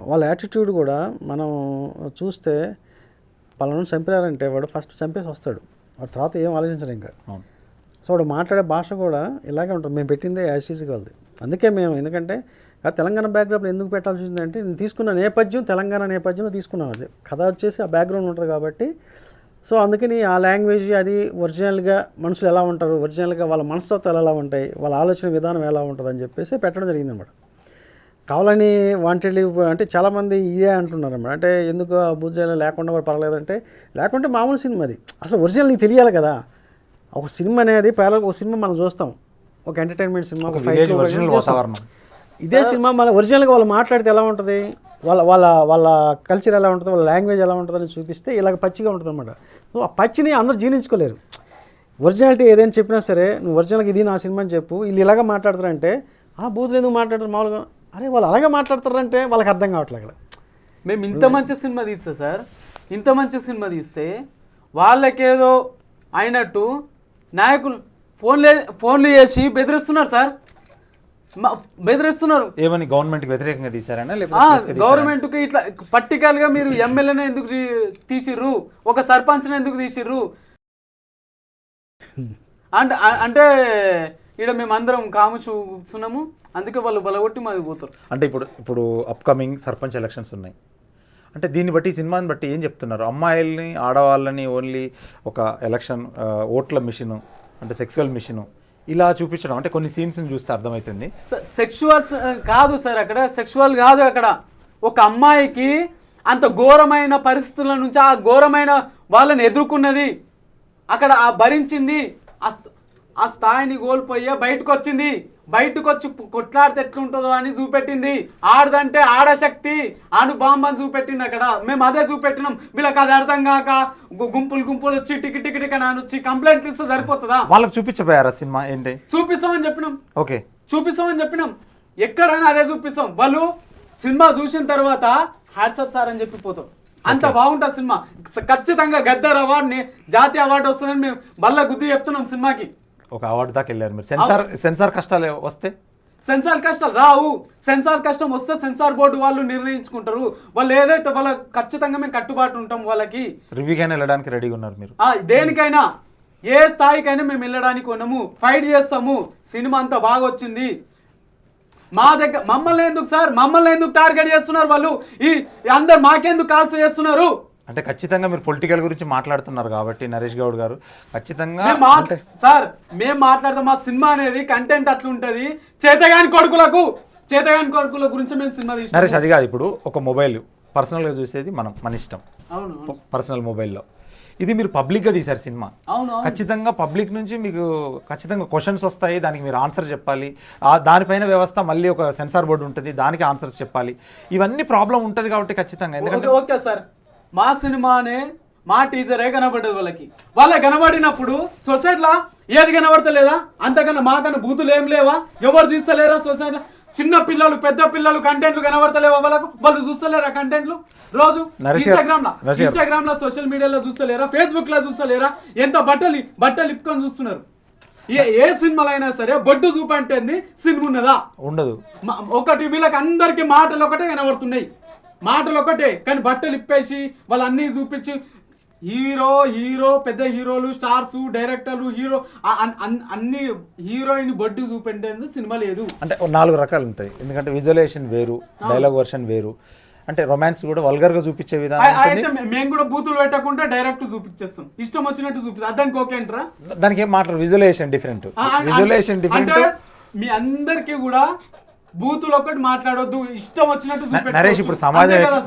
వాళ్ళ యాటిట్యూడ్ కూడా మనం చూస్తే, పలానా చంపారంటే వాడు ఫస్ట్ చంపేసి వస్తాడు, వాడు తర్వాత ఏం ఆలోచించడు ఇంకా. సో వాడు మాట్లాడే భాష కూడా ఇలాగే ఉంటుంది. మేము పెట్టిందే యాసిటీస్గా వాళ్ళది. అందుకే మేము, ఎందుకంటే ఆ తెలంగాణ బ్యాక్గ్రౌండ్ ఎందుకు పెట్టాల్సి వచ్చిందంటే నేను తీసుకున్న నేపథ్యం తెలంగాణ నేపథ్యంలో తీసుకున్నాను. అది కథ వచ్చేసి ఆ బ్యాక్గ్రౌండ్ ఉంటుంది కాబట్టి, సో అందుకని ఆ లాంగ్వేజ్ అది ఒరిజినల్గా మనుషులు ఎలా ఉంటారు, ఒరిజినల్గా వాళ్ళ మనస్తత్వాలు ఎలా ఉంటాయి, వాళ్ళ ఆలోచన విధానం ఎలా ఉంటుంది అని చెప్పేసి పెట్టడం జరిగింది అనమాట. కావాలని వాంటెడ్లీ అంటే చాలామంది ఇదే అంటున్నారు అన్నమాట. అంటే ఎందుకు ఆ బూజాలు లేకుండా కూడా పర్లేదంటే, లేకుంటే మామూలు సినిమా అది అసలు ఒరిజినల్ నీకు తెలియాలి కదా. ఒక సినిమా అనేది ఒక సినిమా మనం చూస్తాం, ఒక ఎంటర్టైన్మెంట్ సినిమా, ఒక ఫైట్ వాతావరణం. ఇదే సినిమా మన ఒరిజినల్గా వాళ్ళు మాట్లాడితే ఎలా ఉంటుంది, వాళ్ళ వాళ్ళ వాళ్ళ కల్చర్ ఎలా ఉంటుంది, వాళ్ళ లాంగ్వేజ్ ఎలా ఉంటుందని చూపిస్తే ఇలాగ పచ్చిగా ఉంటుంది అనమాట. సో ఆ పచ్చిని అందరూ జీర్ణించుకోలేరు. ఒరిజినాలిటీ ఏదైనా చెప్పినా సరే నువ్వు ఒరిజినల్గా ఇది నా సినిమా అని చెప్పు, వీళ్ళు ఇలాగ మాట్లాడతారంటే బూతులు ఎందుకు మాట్లాడతారు మామూలుగా, అరే వాళ్ళు అలాగే మాట్లాడతారంటే వాళ్ళకి అర్థం కావట్లేదు. అక్కడ మేము ఇంత మంచి సినిమా తీస్తే సార్, ఇంత మంచి సినిమా తీస్తే వాళ్ళకేదో అయినట్టు నాయకులు ఫోన్లు చేసి బెదిరిస్తున్నారు సార్, బెదిరిస్తున్నారు. ఏమని గవర్నమెంట్కి వ్యతిరేకంగా తీశారనా లేకపోతే గవర్నమెంట్కి ఇట్లా పర్టికల్గా మీరు ఎమ్మెల్యేనే ఎందుకు తీసిర్రు, ఒక సర్పంచ్ని ఎందుకు తీసిర్రు అంటే ఇక్కడ మేము అందరం కాముచున్నాము, అందుకే వాళ్ళు బలగొట్టి మాది పోతారు. అంటే ఇప్పుడు అప్కమింగ్ సర్పంచ్ ఎలక్షన్స్ ఉన్నాయి అంటే దీన్ని బట్టి సినిమాని బట్టి ఏం చెప్తున్నారు, అమ్మాయిల్ని ఆడవాళ్ళని ఓన్లీ ఒక ఎలక్షన్ ఓట్ల మిషను అంటే సెక్సువల్ మిషను ఇలా చూపించడం అంటే కొన్ని సీన్స్ని చూస్తే అర్థమవుతుంది. సెక్షువల్ కాదు సార్, అక్కడ సెక్షువల్ కాదు, అక్కడ ఒక అమ్మాయికి అంత ఘోరమైన పరిస్థితుల నుంచి ఆ ఘోరమైన వాళ్ళని ఎదుర్కొన్నది, అక్కడ ఆ భరించింది, ఆ స్థాయిని కోల్పోయే బయటకు వచ్చింది, బయటకు వచ్చి కొట్లాడితే ఎట్లుంటుందో అని చూపెట్టింది. ఆడదంటే ఆడశక్తి బాంబని చూపెట్టింది అక్కడ. మేము అదే చూపెట్టినాం. వీళ్ళకి అది అర్థం కాక గుంపులు వచ్చి టికెట్ అని వచ్చి కంప్లైంట్లు ఇస్తే సరిపోతుందా? వాళ్ళకి చూపించబోయారా సినిమా ఏంటి? చూపిస్తామని చెప్పినాం. ఓకే, చూపిస్తామని చెప్పినాం, ఎక్కడైనా అదే చూపిస్తాం. వాళ్ళు సినిమా చూసిన తర్వాత హ్యాట్సప్ సార్ అని చెప్పిపోతాం. అంత బాగుంటుంది సినిమా. ఖచ్చితంగా గద్దర్ అవార్డుని జాతీయ అవార్డు వస్తుందని మేము బల్ల గుద్ది చెప్తున్నాం సినిమాకి. ఒక అవార్డు దాకా వెళ్ళారు మీరు. సెన్సార్ కష్టాలు వస్తే సెన్సార్ కష్టాలు రావు. సెన్సార్ కష్టం వస్తే సెన్సార్ బోర్డు వాళ్ళు నిర్ణయించుకుంటారు. వాళ్ళు ఏదైతే వాళ్ళ ఖచ్చితంగా మేము కట్టుబాటు ఉంటాం. వాళ్ళకి రివ్యూకైనా వెళ్ళడానికి రెడీగా ఉన్నారు మీరు? దేనికైనా ఏ స్థాయికైనా మేము వెళ్ళడానికి ఉన్నాము, ఫైట్ చేస్తాము. సినిమా అంతా బాగా వచ్చింది. మా దగ్గర మమ్మల్ని ఎందుకు సార్, మమ్మల్ని ఎందుకు టార్గెట్ చేస్తున్నారు వాళ్ళు? ఈ అందరు మాకెందుకు కాల్స్ చేస్తున్నారు? అంటే ఖచ్చితంగా మీరు పొలిటికల్ గురించి మాట్లాడుతున్నారు కాబట్టి నరేష్ గౌడ్ గారు ఖచ్చితంగా సార్ మేము మాట్లాడతాం. మా సినిమా అనేది కంటెంట్ అట్లుంటది. చేతగాని కొడుకుల గురించి మేము సినిమా తీసాం. నరేష్ అది కాదు, ఇప్పుడు ఒక మొబైల్ పర్సనల్గా చూసేది మన ఇష్టం. అవును, పర్సనల్ మొబైల్లో ఇది మీరు పబ్లిక్గా తీశారు సినిమా. ఖచ్చితంగా పబ్లిక్ నుంచి మీకు ఖచ్చితంగా క్వశ్చన్స్ వస్తాయి, దానికి మీరు ఆన్సర్ చెప్పాలి. దానిపైన వ్యవస్థ మళ్ళీ ఒక సెన్సార్ బోర్డు ఉంటుంది, దానికి ఆన్సర్స్ చెప్పాలి. ఇవన్నీ ప్రాబ్లం ఉంటుంది కాబట్టి ఖచ్చితంగా. ఎందుకంటే ఓకే సార్, మా సినిమానే మా టీజరే కనబడ్డది వాళ్ళకి కనబడినప్పుడు సొసైటీలో ఏది కనబడతలేదా? అంతకన్నా మాకన్నా బూతులు ఏం లేవా? ఎవరు తీస్తలేరా సొసైటీలో? చిన్న పిల్లలు పెద్ద పిల్లలు కంటెంట్లు కనబడతలేవా? వాళ్ళు చూస్తలేరా కంటెంట్లు? రోజు ఇన్స్టాగ్రామ్ లో సోషల్ మీడియాలో చూస్తలేరా? ఫేస్బుక్ లో చూస్తలేరా? ఎంత బట్టలు ఇప్పుకొని చూస్తున్నారు. ఏ సినిమాలో అయినా సరే బొడ్డు చూపంటేంది సినిమా ఉన్నదా? ఉండదు. ఒకటి వీళ్ళకి అందరికి మాటలు ఒకటే కనబడుతున్నాయి, మాటలు ఒకటే, కానీ బట్టలు ఇప్పేసి వాళ్ళు అన్ని చూపించి హీరో పెద్ద హీరోలు, స్టార్స్, డైరెక్టర్లు, హీరో అన్ని హీరోయిన్ బొడ్డు చూపెట్టేందుకు సినిమా లేదు. అంటే 4 రకాలు ఉంటాయి. ఎందుకంటే విజువలైజేషన్ వేరు, డైలాగ్ వర్షన్ వేరు, అంటే రొమాన్స్ కూడా వల్గర్ గా చూపించే విధానం. అయితే మేము కూడా బూతులు పెట్టకుండా డైరెక్ట్ చూపించేస్తాం, ఇష్టం వచ్చినట్టు చూపిస్తాం. దానికి ఓకే అంటారా? దానికి ఏం మాట్లాడు, విజువలైజేషన్ డిఫరెంట్. అంటే మీ అందరికి కూడా బూతులు ఒకటి మాట్లాడొద్దు, ఇష్టం వచ్చినట్టు చూపెట్టు. నరేష్, ఇప్పుడు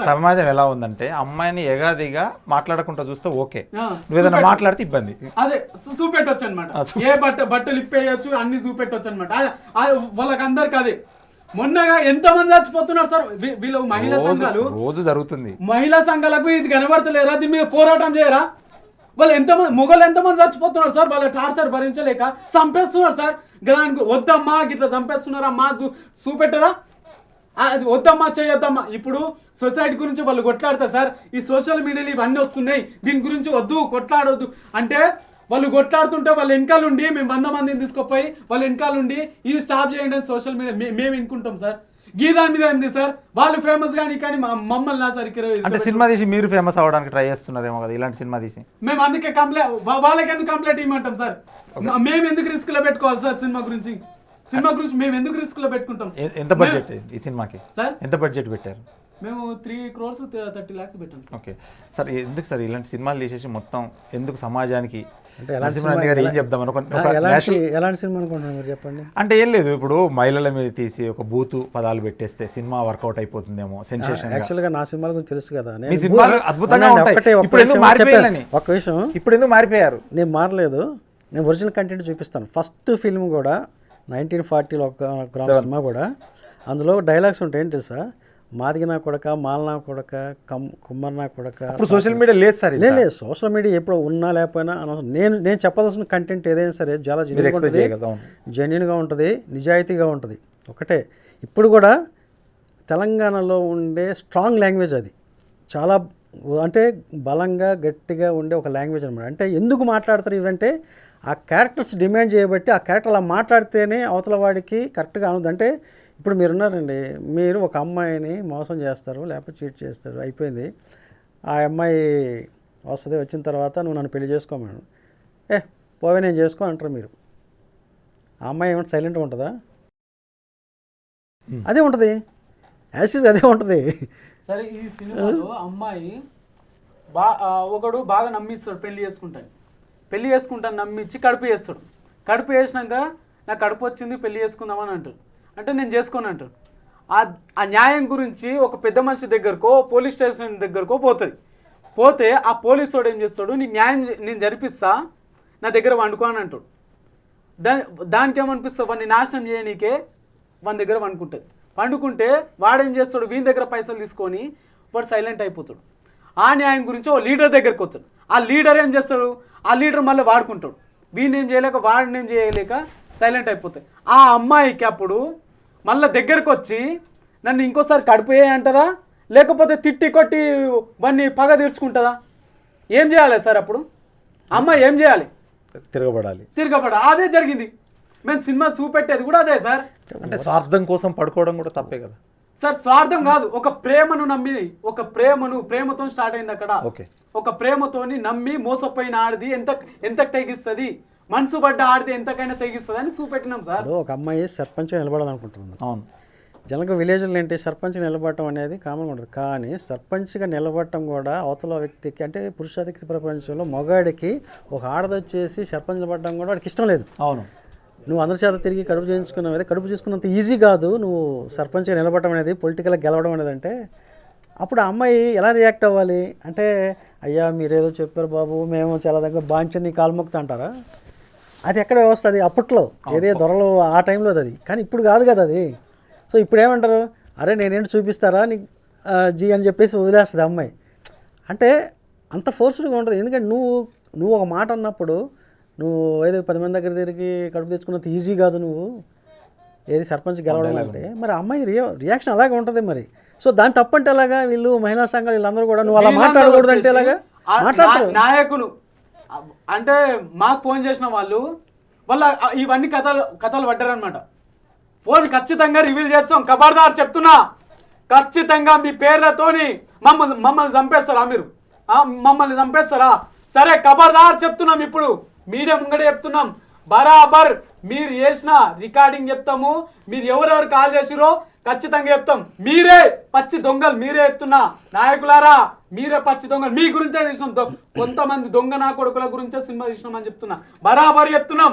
సమాజం ఎలా ఉందంటే అమ్మాయిని ఎగాదిగా మాట్లాడకుండా చూస్తే ఓకే, నువ్వు ఏదైనా మాట్లాడితే ఇబ్బంది. అదే చూపెట్టొచ్చు అనమాట. ఏ బట్టలు ఇప్పేయచ్చు, అన్ని చూపెట్టొచ్చు అనమాట. వాళ్ళకి అందరికి అదే. మొన్నగా ఎంతమంది చచ్చిపోతున్నారు సార్ వీళ్ళు మహిళా సంఘాలు. రోజు జరుగుతుంది. మహిళా సంఘాలకు ఇది కనబడతలేరా? దీని మీద పోరాటం చేయరా? వాళ్ళు మొగలు ఎంతమంది చచ్చిపోతున్నారు సార్? వాళ్ళ టార్చర్ భరించలేక చంపేస్తున్నారు సార్. దానికి వద్దమ్మా గిట్లా చంపేస్తున్నారమ్మా చూపెట్టరా? అది వద్దమ్మా చేయొద్దమ్మా. ఇప్పుడు సొసైటీ గురించి వాళ్ళు కొట్లాడతారు సార్. ఈ సోషల్ మీడియాలో ఇవన్నీ వస్తున్నాయి, దీని గురించి వద్దు, కొట్లాడొద్దు అంటే వాళ్ళు కొట్లాడుతుంటే వాళ్ళ వెనకాలండి మేము 100 మందిని తీసుకుపోయి వాళ్ళ వెనకాలండి ఇది స్టాప్ చేయండి అని సోషల్ మీడియా మేము వినుకుంటాం సార్. గీదాని మీద ఏంది సార్? వాళ్ళు ఫేమస్ కానీ మమ్మల్ని నా సరికి అంటే సినిమా తీసి మీరు ఫేమస్ అవ్వడానికి ట్రై చేస్తున్నారేమో కదా ఇలాంటి సినిమా తీసి. మేము అందుకే వాళ్ళకి ఎందుకు కంప్లైంట్ ఇవ్వమంటాం సార్? మేము ఎందుకు రిస్క్ లో పెట్టుకోవాలి సార్ సినిమా గురించి? సినిమా గురించి మేము ఎందుకు రిస్క్ లో పెట్టుకుంటాం ఎంత బడ్జెట్ ఈ సినిమాకి? సార్ ఎంత బడ్జెట్ పెట్టారు? మేము 3 crores 30 lakhs పెట్టాం సార్. ఓకే సార్, ఎందుకు సార్ ఇలాంటి సినిమాలు తీసేసి మొత్తం ఎందుకు సమాజానికి అంటే ఎలాంటి నరసింహరాజు గారు ఏం చెప్దాం ఎలాంటి సినిమా అనుకుంటున్నారు మీరు చెప్పండి? అంటే ఏం లేదు, ఇప్పుడు మహిళల మీద తీసి ఒక బూతు పదాలు పెట్టేస్తే సినిమా వర్కౌట్ అయిపోతుందేమో సెన్సేషన్. యాక్చువల్గా నా సినిమాల గురించి తెలుసు కదా, మీ సినిమాలు అద్భుతంగా ఉంటాయి. ఇప్పుడు ఎందుకు మారిపోయారని? ఒక విషయం, ఇప్పుడు ఎందుకు మారిపోయారు? నేను మారలేదు, నేను ఒరిజినల్ కంటెంట్ చూపిస్తాను. ఫస్ట్ ఫిల్మ్ కూడా 1940లో ఒక గ్రామ సినిమా కూడా, అందులో డైలాగ్స్ ఉంటాయి ఏంటి తెలుసా? మాదిగి నా కొడక, మాలనా కొడక, కుమ్మర్ నా కొడక. సోషల్ మీడియా లేదు సార్. లేదు, సోషల్ మీడియా ఎప్పుడు ఉన్నా లేకపోయినా అనవసరం. నేను చెప్పదలసిన కంటెంట్ ఏదైనా సరే చాలా జెన్యున్గా ఉంటుంది, నిజాయితీగా ఉంటుంది. ఒకటే ఇప్పుడు కూడా తెలంగాణలో ఉండే స్ట్రాంగ్ లాంగ్వేజ్ అది, చాలా అంటే బలంగా గట్టిగా ఉండే ఒక లాంగ్వేజ్ అనమాట. అంటే ఎందుకు మాట్లాడతారు ఇవంటే ఆ క్యారెక్టర్స్ డిమాండ్ చేయబట్టి, ఆ క్యారెక్టర్ అలా మాట్లాడితేనే అవతల వాడికి కరెక్ట్గా అనుంది. అంటే ఇప్పుడు మీరున్నారండి, మీరు ఒక అమ్మాయిని మోసం చేస్తారు, లేకపోతే చీట్ చేస్తారు, అయిపోయింది. ఆ అమ్మాయి వస్తుంది, వచ్చిన తర్వాత నువ్వు నన్ను పెళ్లి చేసుకోమను, పోవే నేను చేసుకో అంటారు మీరు. ఆ అమ్మాయి ఏమంటే సైలెంట్గా ఉంటుందా? అదే ఉంటుంది, యాసిస్ అదే ఉంటుంది. సరే, ఈ సినిమాలో అమ్మాయి ఒకడు బాగా నమ్మిస్తాడు, పెళ్లి చేసుకుంటాను నమ్మించి కడుపు చేస్తాడు. కడుపు చేసినాక నాకు కడుపు వచ్చింది, పెళ్లి చేసుకుందామని అంటాడు. అంటే నేను చేసుకోను అంటాడు. ఆ న్యాయం గురించి ఒక పెద్ద మనిషి దగ్గరకో పోలీస్ స్టేషన్ దగ్గరకో పోతే ఆ పోలీసు వాడు ఏం చేస్తాడు, నీ న్యాయం నేను జరిపిస్తా, నా దగ్గర వండుకో అని అంటాడు. దానికి ఏమనిపిస్తుంది, వాడిని నాశనం చేయనీకే వాని దగ్గర వండుకుంటే వాడేం చేస్తాడు, వీని దగ్గర పైసలు తీసుకొని వాడు సైలెంట్ అయిపోతాడు. ఆ న్యాయం గురించి ఓ లీడర్ దగ్గరికి వస్తాడు. ఆ లీడర్ ఏం చేస్తాడు, ఆ లీడర్ మళ్ళీ వాడుకుంటాడు. వీడిని ఏం చేయలేక వాడిని ఏం చేయలేక సైలెంట్ అయిపోతాయి. ఆ అమ్మాయికి అప్పుడు మళ్ళీ దగ్గరకు వచ్చి నన్ను ఇంకోసారి కడిపోయే అంటదా, లేకపోతే తిట్టి కొట్టి వాడిని పగ తీర్చుకుంటుందా? ఏం చేయాలి సార్? అప్పుడు అమ్మాయి ఏం చేయాలి? తిరగబడాలి. అదే జరిగింది. మేము సినిమా చూపెట్టేది కూడా అదే సార్. అంటే స్వార్థం కోసం పడుకోవడం కూడా తప్పే కదా సార్? స్వార్థం కాదు, ఒక ప్రేమను నమ్మి, ప్రేమతో స్టార్ట్ అయింది అక్కడ. ఒక ప్రేమతోని నమ్మి మోసపోయిన ఆడిది ఎంత తెగిస్తుంది, మనసు పడ్డ ఆడితే ఎంతకైనా తెగిస్తుంది అని చూపెట్టినాం సార్. ఒక అమ్మాయి సర్పంచ్ నిలబడాలనుకుంటుంది. అవును, జనరల్గా విలేజ్లో ఏంటి, సర్పంచ్ నిలబడటం అనేది కామన్గా ఉంటుంది. కానీ సర్పంచ్గా నిలబడటం కూడా అవతల వ్యక్తికి, అంటే పురుషాధిక్య ప్రపంచంలో మగాడికి ఒక ఆడదొచ్చేసి సర్పంచ్ నిలబడడం కూడా వాడికి ఇష్టం లేదు. అవును, నువ్వు అందరి చేత తిరిగి కడుపు చేయించుకున్నావు అయితే కడుపు చేసుకున్నంత ఈజీ కాదు నువ్వు సర్పంచ్గా నిలబడటం అనేది, పొలిటికల్గా గెలవడం అనేది. అంటే అప్పుడు ఆ అమ్మాయి ఎలా రియాక్ట్ అవ్వాలి అంటే, అయ్యా మీరేదో చెప్పారు బాబు, మేము చాలా దగ్గర బాంచని కాల్మొక్త అంటారా? అది ఎక్కడ వ్యవస్థ అది అప్పట్లో, ఏదే దొరలు ఆ టైంలో అది. కానీ ఇప్పుడు కాదు కదా అది. సో ఇప్పుడు ఏమంటారు, అరే నేనేంటి చూపిస్తారా నీ జీ అని చెప్పేసి వదిలేస్తుంది అమ్మాయి. అంటే అంత ఫోర్స్డ్గా ఉంటుంది. ఎందుకంటే నువ్వు ఒక మాట అన్నప్పుడు నువ్వు ఏదో 10 మంది దగ్గర తిరిగి కడుపు తెచ్చుకున్నంత ఈజీ కాదు నువ్వు ఏది సర్పంచ్ గెలవడం అంటే. మరి అమ్మాయి రియాక్షన్ అలాగే ఉంటుంది మరి. సో దాని తప్పంటే ఎలాగా? వీళ్ళు మహిళా సంఘాలు వీళ్ళందరూ కూడా నువ్వు అలా మాట్లాడకూడదు అంటే ఎలాగా మాట్లాడతారు? నాయకులు అంటే మాకు ఫోన్ చేసిన వాళ్ళు ఇవన్నీ కథలు పడ్డారనమాట. ఫోన్ ఖచ్చితంగా రివీల్ చేస్తాం, ఖబర్దార్ చెప్తున్నా, ఖచ్చితంగా మీ పేర్లతోని మమ్మల్ని చంపేస్తారా మీరు? మమ్మల్ని చంపేస్తారా? సరే ఖబర్దార్ చెప్తున్నాం, ఇప్పుడు మీడియా ముంగడే చెప్తున్నాం, బరాబర్ మీరు చేసిన రికార్డింగ్ చెప్తాము, మీరు ఎవరెవరు కాల్ చేసిరో ఖచ్చితంగా చెప్తాం. మీరే పచ్చి దొంగలు, మీరే చెప్తున్నా నాయకులారా, మీరే పచ్చి దొంగలు. మీ గురించే తీసినాం, కొంతమంది దొంగ నా కొడుకుల గురించే సినిమా తీసినామని చెప్తున్నా, బరాబర్ చెప్తున్నాం.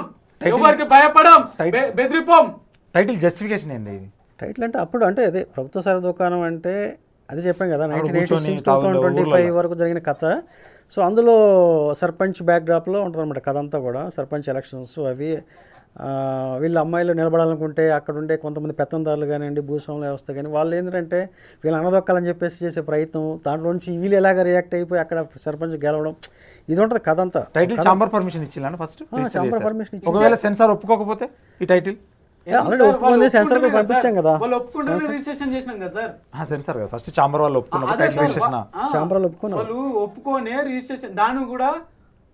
ఎవరికి భయపడం, బెదిరిపోం. టైటిల్ జస్టిఫికేషన్ ఏంది? టైటిల్ అంటే అప్పుడు అంటే అదే ప్రభుత్వ సర దుకాణం అంటే అది చెప్పాం కదా, 1986 2025 వరకు జరిగిన కథ. సో అందులో సర్పంచ్ బ్యాక్డ్రాప్లో ఉంటుంది అనమాట కథ అంతా కూడా. సర్పంచ్ ఎలక్షన్స్ అవి, వీళ్ళు అమ్మాయిలు నిలబడాలనుకుంటే అక్కడ ఉండే కొంతమంది పెత్తందారులు కానివ్వండి, భూస్వాముల వ్యవస్థ కానీ, వాళ్ళు ఏంటంటే వీళ్ళు అనదొక్కాలని చెప్పేసి చేసే ప్రయత్నం, దాంట్లో నుంచి వీళ్ళు ఎలాగ రియాక్ట్ అయిపోయి అక్కడ సర్పంచ్ గెలవడం, ఇది ఉంటుంది కథ అంతా. టైటిల్ చాంబర్ పర్మిషన్ ఇచ్చిందని ఫస్ట్, చాంబర్ పర్మిషన్ ఒకవేళ సెన్సార్ ఒప్పుకోకపోతే ఈ టైటిల్ ఆల్రెడీ ఒప్పుకుంది, సెన్సార్ కి పంపించాం కదా. సెన్సార్ కదా ఫస్ట్ చాంబర్ వాళ్ళు ఒప్పుకున్నారు, టైటిల్ రిజిస్ట్రేషన్ చాంబర్ వాళ్ళు ఒప్పుకున్నారు, వాళ్ళు ఒప్పుకొని రిజిస్ట్రేషన్ దాన్ని కూడా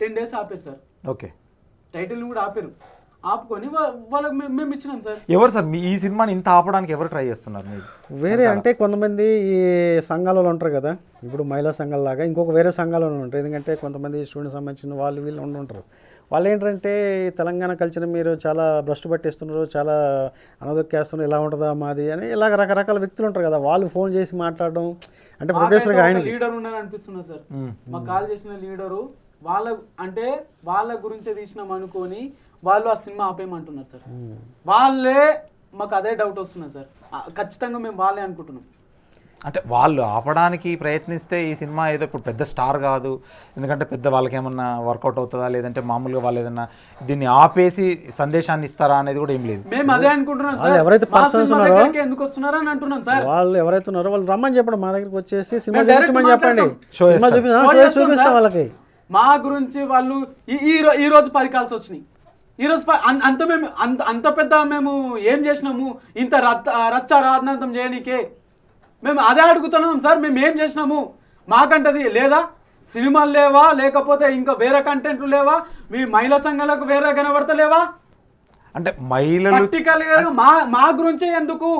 10 days ఆపారు సార్. ఓకే, టైటిల్ కూడా ఆపారు. ఆపుకొని వాళ్ళకి మేము ఇచ్చినాం సార్. ఎవరు సార్ మీ ఈ సినిమాని ఇంత ఆపడానికి ఎవరు ట్రై చేస్తున్నారు మీరు? వేరే అంటే కొంతమంది ఈ సంఘాలలో ఉంటారు కదా, ఇప్పుడు మహిళా సంఘాలలాగా ఇంకొక వేరే సంఘాలలో ఉంటారు. ఎందుకంటే కొంతమంది స్టూడెంట్స్ సంబంధించిన వాళ్ళు వీళ్ళు ఉంటారు. వాళ్ళు ఏంటంటే తెలంగాణ కల్చర్ మీరు చాలా భ్రష్టు పట్టిస్తున్నారు, చాలా అనదొక్కేస్తున్నారు, ఇలా ఉంటుందా మాది అని ఇలాగ రకరకాల వ్యక్తులు ఉంటారు కదా, వాళ్ళు ఫోన్ చేసి మాట్లాడడం అంటే ప్రొఫెసర్గా ఆయన లీడర్ ఉన్నారని అనిపిస్తున్నా సార్. మాకు కాల్ చేసిన లీడరు వాళ్ళ గురించే తీసినాం అనుకొని వాళ్ళు ఆ సినిమా ఆపేయమంటున్నారు సార్. వాళ్ళే మాకు అదే డౌట్ వస్తున్నది సార్. ఖచ్చితంగా మేము వాళ్ళే అనుకుంటున్నాం. అంటే వాళ్ళు ఆపడానికి ప్రయత్నిస్తే ఈ సినిమా ఏదో ఇప్పుడు పెద్ద స్టార్ కాదు, ఎందుకంటే పెద్ద వాళ్ళకి ఏమన్నా వర్కౌట్ అవుతుందా, లేదంటే మామూలుగా వాళ్ళు ఏదన్నా దీన్ని ఆపేసి సందేశాన్ని ఇస్తారా అనేది కూడా ఏం లేదు. మేము అదే అనుకుంటున్నాం సార్. వాళ్ళు ఎవరైతే పర్సన్స్ ఉన్నారో ఎందుకు వస్తున్నారో అని అంటున్నాం సార్. వాళ్ళు ఎవరైతే ఉన్నారో వాళ్ళు రమ్మని చెప్పండి, మా దగ్గరికి వచ్చేసి సినిమా చూపించమని చెప్పండి, సినిమా చూపిస్తాం వాళ్ళకి. మా గురించి వాళ్ళు ఈ రోజు 10 కాల్స్ వచ్చినాయి. ఈ రోజు అంత పెద్ద మేము ఏం చేసినాము ఇంత రచ్చ రాద్ధాంతం చేయడానికే? మేము అదే అడుగుతున్నాం సార్. మేము ఏం చేసినాము? మాకంటది లేదా? సినిమాలు లేవా, లేకపోతే ఇంకా వేరే కంటెంట్లు లేవా? మీ మహిళా సంఘాలకు వేరే కనబడతలేవా? అంటే మహిళలు పర్టికులర్గా మా గురించే ఎందుకు?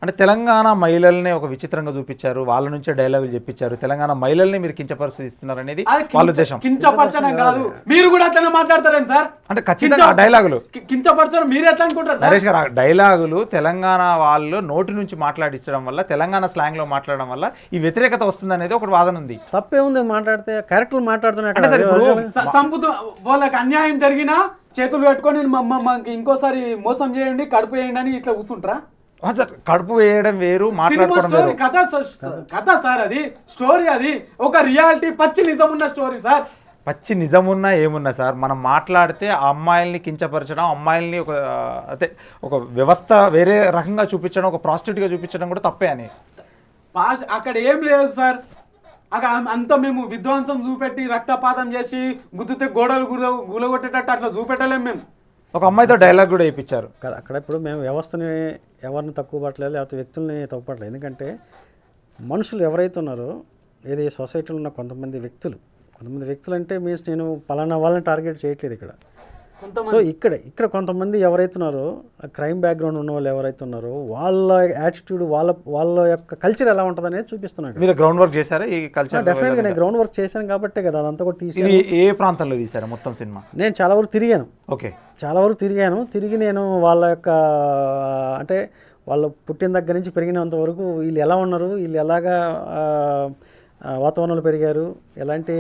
అంటే తెలంగాణ మహిళల్ని ఒక విచిత్రంగా చూపించారు, వాళ్ళ నుంచే డైలాగులు చెప్పించారు, తెలంగాణ మహిళల్ని మీరు కించపరుస్తున్నారు అనేది వాళ్ళ ఉద్దేశం. కించపరచడం కాదు, మీరు కూడా అట్లనే మాట్లాడతారేం సార్? అంటే ఖచ్చితంగా డైలాగులు కించపరచడం మీరు ఎట్లా అనుకుంటారు నరేష్ గారు? డైలాగులు తెలంగాణ వాళ్ళు నోటి నుంచి మాట్లాడించడం వల్ల, తెలంగాణ స్లాంగ్ లో మాట్లాడడం వల్ల ఈ వ్యతిరేకత వస్తుంది అనేది ఒక వాదన ఉంది. తప్పే ఉంది మాట్లాడితే, కరెక్టులు మాట్లాడుతున్నట్టు సంపుతూ వాళ్ళకి అన్యాయం జరిగినా చేతులు పెట్టుకొని ఇంకోసారి మోసం చేయండి, కడుపు చేయండి అని ఇట్లా కూర్చుంటారా సార్? కడుపు వేయడం వేరు, మాట్లాడుకోవడం వేరు. కథ సార్, అది స్టోరీ, అది ఒక రియాలిటీ పచ్చి నిజం ఉన్న స్టోరీ సార్. పచ్చి నిజమున్నా ఏమున్నా సార్, మనం మాట్లాడితే ఆ అమ్మాయిల్ని కించపరచడం, అమ్మాయిల్ని ఒక వ్యవస్థ వేరే రకంగా చూపించడం, ఒక ప్రాస్టిట్యూట్గా చూపించడం కూడా తప్పే అని. అక్కడ ఏం లేదు సార్. అక్కడ అంతా మేము విధ్వంసం చూపెట్టి రక్తపాతం చేసి గుద్దుతే గోడలు గులగొట్టేటట్టు అట్లా చూపెట్టలేము మేము. ఒక అమ్మాయితో డైలాగ్ కూడా వేయించారు అక్కడ. ఇప్పుడు మేము వ్యవస్థని ఎవరిని తక్కువ పట్టలేదు, లేకపోతే వ్యక్తుల్ని తక్కువ పట్టలేదు. ఎందుకంటే మనుషులు ఎవరైతే ఉన్నారో, ఏది సొసైటీలో ఉన్న కొంతమంది వ్యక్తులు అంటే మీన్స్ నేను పలానా వాళ్ళని టార్గెట్ చేయట్లేదు ఇక్కడ. సో ఇక్కడ కొంతమంది ఎవరైతే ఉన్నారో, క్రైమ్ బ్యాక్గ్రౌండ్ ఉన్న వాళ్ళు ఎవరైతే ఉన్నారో, వాళ్ళ యాటిట్యూడ్, వాళ్ళ యొక్క కల్చర్ ఎలా ఉంటుంది అనేది చూపిస్తున్నాడు. మీరు గ్రౌండ్ వర్క్ చేశారా ఈ కల్చర్? డెఫినెట్గా నేను గ్రౌండ్ వర్క్ చేశాను కాబట్టే కదా అదంతా కూడా తీసి. ఏ ప్రాంతంలో తీశారా మొత్తం సినిమా? నేను చాలా వరకు తిరిగాను. ఓకే, చాలా వరకు తిరిగి నేను వాళ్ళ యొక్క అంటే వాళ్ళు పుట్టిన దగ్గర నుంచి పెరిగినంత వరకు వీళ్ళు ఎలా ఉన్నారు, వీళ్ళు ఎలాగా వాతావరణంలో పెరిగారు, ఎలాంటి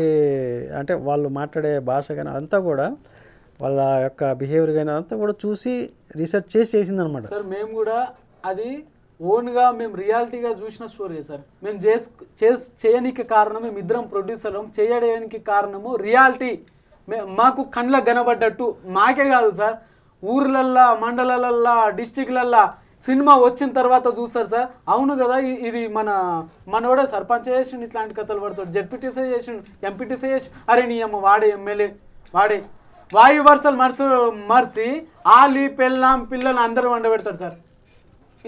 అంటే వాళ్ళు మాట్లాడే భాష కానీ అంతా కూడా, వాళ్ళ యొక్క బిహేవియర్ కానీ అంతా కూడా చూసి రీసెర్చ్ చేసిందనమాట సార్. మేము కూడా అది ఓన్గా మేము రియాలిటీగా చూసిన స్టోరీ సార్. మేము చేయడానికి కారణం, మేము ఇద్దరం ప్రొడ్యూసర్లం, చేయడానికి కారణము రియాలిటీ. మాకు కళ్ళకు కనబడ్డట్టు, మాకే కాదు సార్, ఊర్లల్లా, మండలాలల్లా, డిస్టిక్లల్లా సినిమా వచ్చిన తర్వాత చూస్తారు సార్. అవును కదా, ఇది మనోడే సర్పంచ్ చేసిండు, ఇట్లాంటి కథలు పడతాడు, జెడ్పీటీసీ చేసిండు, ఎంపీటీసీ చేసి, అరే నీ అమ్మ వాడే ఎమ్మెల్యే, వాడే వాయు వరుసలు మర్చి ఆలి పిల్లలు అందరూ వండబెడతారు సార్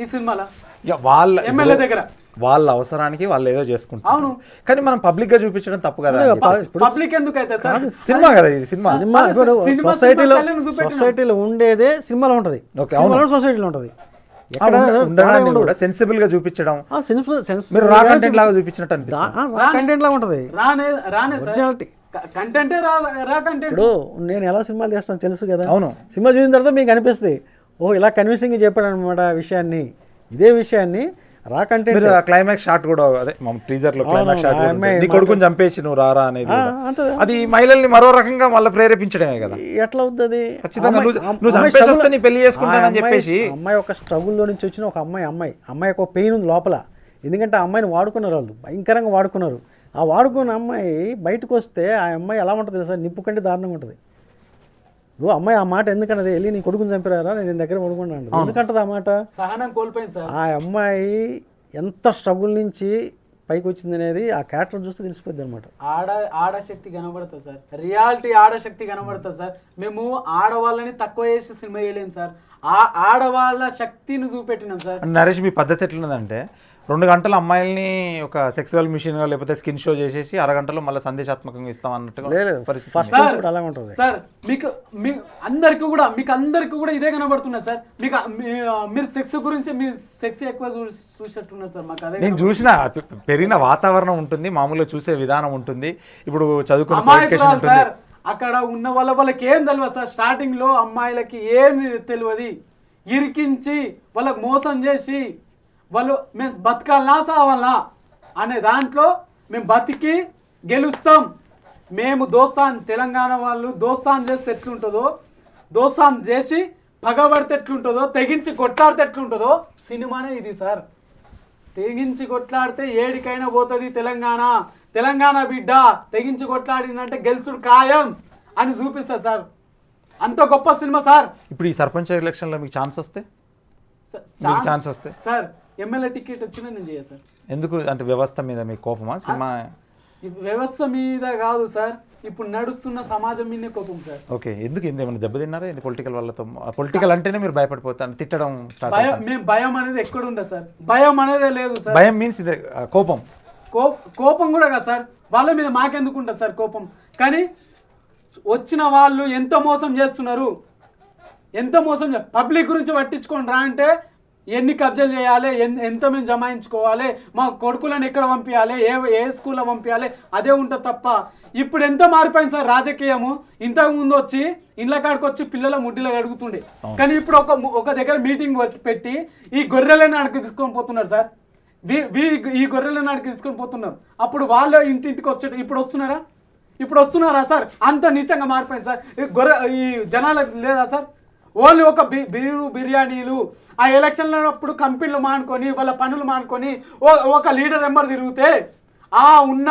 ఈ సినిమాలో. వాళ్ళ ఎమ్మెల్యే దగ్గర వాళ్ళ అవసరానికి వాళ్ళు ఏదో చేసుకుంటారు. అవును, కానీ మనం పబ్లిక్ గా చూపించడం తప్పు కదా. పబ్లిక్ ఎందుకు అయితే సార్? సినిమా కదా ఇది, సినిమా సొసైటీలో ఉండేదే సినిమాలో ఉంటది, సొసైటీలో ఉంటది. సెన్సిబుల్ గా చూపించడం, కంటెంట్ లాగా చూపించినట్టు ఉంటది. ఒరిజినాలిటీ కంటెంటే రా కంటెంట్. ఇప్పుడు నేను ఎలా సినిమాలు చేస్తాను తెలుసు కదా. అవును, సినిమా చూసిన తర్వాత మీకు అనిపిస్తుంది, ఓ ఇలా కన్విన్సింగ్ చెప్పాడు అనమాట విషయాన్ని. ఇదే విషయాన్ని రా కంటెంట్ క్లైమాక్స్ షాట్ కూడా, అదే టీజర్ లో క్లైమాక్స్ షాట్, నీ కొడుకుని చంపేసి నువ్వు రారా అనేది, అది మహిళల్ని మరో రకంగా మళ్ళీ ప్రేరేపించడమే కదా. ఎట్లా అవుతుంది? పెళ్లి చేసుకుంటానని చెప్పేసి అమ్మాయి ఒక స్ట్రగుల్లో నుంచి వచ్చిన ఒక అమ్మాయి ఒక పెయిన్ ఉంది లోపల. ఎందుకంటే ఆ అమ్మాయిని వాడుకున్నారు, వాళ్ళు భయంకరంగా వాడుకున్నారు. ఆ వాడుకున్న అమ్మాయి బయటకు వస్తే ఆ అమ్మాయి ఎలా ఉంటుంది తెలుసా? నిప్పు కంటే దారుణంగా ఉంటుంది. నువ్వు అమ్మాయి ఆ మాట ఎందుకంటది, వెళ్ళి నీ కొడుకుని చంపారా, నేను దగ్గర పడుకున్నాను ఎందుకంటది ఆ మాట? సహనం కోల్పోయింది సార్. ఆ అమ్మాయి ఎంత స్ట్రగుల్ నుంచి పైకి వచ్చింది అనేది ఆ క్యారెక్టర్ చూస్తే తెలిసిపోద్ది అనమాట. ఆడశక్తి కనబడుతుంది సార్, రియాలిటీ ఆడశక్తి కనబడుతుంది సార్. మేము ఆడవాళ్ళని తక్కువ చేసి సినిమా వేయలేము సార్, ఆడవాళ్ళ శక్తిని చూపెట్టినాం సార్. నరేష్, మీ పద్ధతి ఎట్లున్నదంటే 2 గంటలు అమ్మాయిల్ని ఒక సెక్సువల్ మిషన్గా లేకపోతే స్కిన్ షో చేసేసి అరగంటలో మళ్ళీ సందేశాత్మకంగా ఇస్తాం అన్నట్టుగా లేదు పరిస్థితి ఫస్ట్ ఉంది. నుంచి కూడా అలాగే ఉంటుంది. సార్ మీకు మీకు అందరికీ కూడా ఇదే కనబడుతున్నది సార్. మీరు సెక్స్ గురించి మీ సెక్స్ ఎక్కువ చూసేట్టున్నారు సార్. మాకు అదే నేను చూసిన పెరిగిన వాతావరణం ఉంటుంది, మామూలుగా చూసే విధానం ఉంటుంది. ఇప్పుడు చదువుకున్న అమాయకురాలు qualification ఉంటుంది. సార్. అక్కడ ఉన్న వాళ్ళకి ఏం తెలియదు సార్. స్టార్టింగ్ లో అమ్మాయిలకి ఏమి తెలియదు, ఇరికించి వాళ్ళకి మోసం చేసి వాళ్ళు మేము బతకాలనా సావాలనా అనే దాంట్లో మేము బతికి గెలుస్తాం. మేము దోస్తాన్ తెలంగాణ వాళ్ళు దోస్తాన్ చేసి ఎట్లుంటుందో, దోస్తాన్ చేసి పగబడితే ఎట్లుంటుందో, తెగించి కొట్లాడితే ఎట్లుంటుందో సినిమానే ఇది సార్. తెగించి కొట్లాడితే ఏడికైనా పోతుంది తెలంగాణ. తెలంగాణ బిడ్డ తెగించి కొట్లాడిందంటే గెలుచుడు ఖాయం అని చూపిస్తారు సార్. అంత గొప్ప సినిమా సార్. ఇప్పుడు ఈ సర్పంచ్ ఎలక్షన్లో మీకు ఛాన్స్ వస్తే ఛాన్స్ వస్తే సార్ ఎమ్మెల్యే టికెట్ వచ్చినా నేను చేయ సార్. ఎందుకు అంటే వ్యవస్థ మీద మీకు కోపమా? సినిమా ఈ వ్యవస్థ మీద కాదు సార్, ఇప్పుడు నడుస్తున్న సమాజం మీదనే కోపం సార్. ఓకే, ఎందుకు ఏమైనా దెబ్బతిన్నారా ఏంటి పొలిటికల్ వాళ్ళతో? పొలిటికల్ అంటేనే మీరు భయపడిపోతారు, తిట్టడం స్టార్ట్ భయం, మేము భయం అనేది ఎక్కడ ఉండదు సార్. భయం అనేదే లేదు సార్. భయం మీన్స్ ఇదే కోపం. కోపం కూడా కదా సార్. వాళ్ళ మీద మాకెందుకు ఉంటుంది సార్ కోపం? కానీ వచ్చిన వాళ్ళు ఎంత మోసం చేస్తున్నారు, ఎంత మోసం పబ్లిక్ గురించి పట్టించుకొని రా అంటే ఎన్ని కబ్జాలు చేయాలి, ఎంత మేము జమాయించుకోవాలి, మా కొడుకులను ఎక్కడ పంపించాలి, ఏ స్కూల్లో పంపించాలి, అదే ఉంటుంది తప్ప. ఇప్పుడు ఎంత మారిపోయింది సార్ రాజకీయము. ఇంతకు ముందు వచ్చి ఇండ్ల కాడికి వచ్చి పిల్లల ముడ్డిలో అడుగుతుండే, కానీ ఇప్పుడు ఒక దగ్గర మీటింగ్ పెట్టి ఈ గొర్రెలను అడిగి తీసుకొని పోతున్నారు సార్. ఈ గొర్రెలను అడిగి తీసుకొని పోతున్నారు. అప్పుడు వాళ్ళు ఇంటింటికి వచ్చే ఇప్పుడు వస్తున్నారా సార్? అంత నీచంగా మారిపోయింది సార్. ఈ జనాలకు లేదా సార్? ఓన్లీ ఒక బిర్యానీలు ఆ ఎలక్షన్లో అప్పుడు కంపెనీలు మానుకొని వాళ్ళ పనులు మానుకొని ఒక లీడర్ నెంబర్ తిరిగితే ఉన్న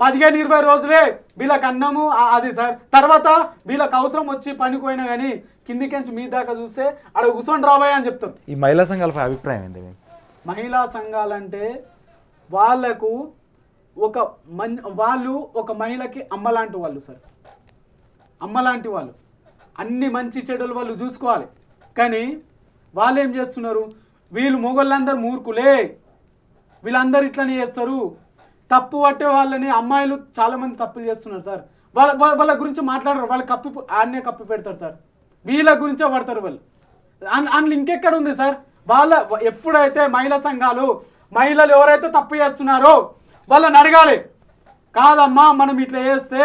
15-20 రోజులే వీళ్ళకి అన్నము అది సార్. తర్వాత వీళ్ళకి అవసరం వచ్చి పనికి పోయినా కానీ కిందికించి మీ దాకా చూస్తే అక్కడ కూర్చొని రాబోయే అని చెప్తారు. ఈ మహిళా సంఘాలపై అభిప్రాయం ఏంటి? మహిళా సంఘాలంటే వాళ్ళకు వాళ్ళు ఒక మహిళకి అమ్మలాంటి వాళ్ళు సార్. అమ్మలాంటి వాళ్ళు, అన్ని మంచి చెడులు వాళ్ళు చూసుకోవాలి. కానీ వాళ్ళు ఏం చేస్తున్నారు? వీళ్ళు మొగోళ్ళందరూ మూర్ఖులే, వీళ్ళందరూ ఇట్లనే చేస్తారు. తప్పు పట్టే వాళ్ళని అమ్మాయిలు చాలామంది తప్పులు చేస్తున్నారు సార్. వాళ్ళ గురించి మాట్లాడరు, వాళ్ళు ఆడనే కప్పి పెడతారు సార్. వీళ్ళ గురించే పడతారు వాళ్ళు. అందులో ఇంకెక్కడ ఉంది సార్? ఎప్పుడైతే మహిళా సంఘాలు మహిళలు ఎవరైతే తప్పు చేస్తున్నారో వాళ్ళని అడగాలి, కాదమ్మా మనం ఇట్లా చేస్తే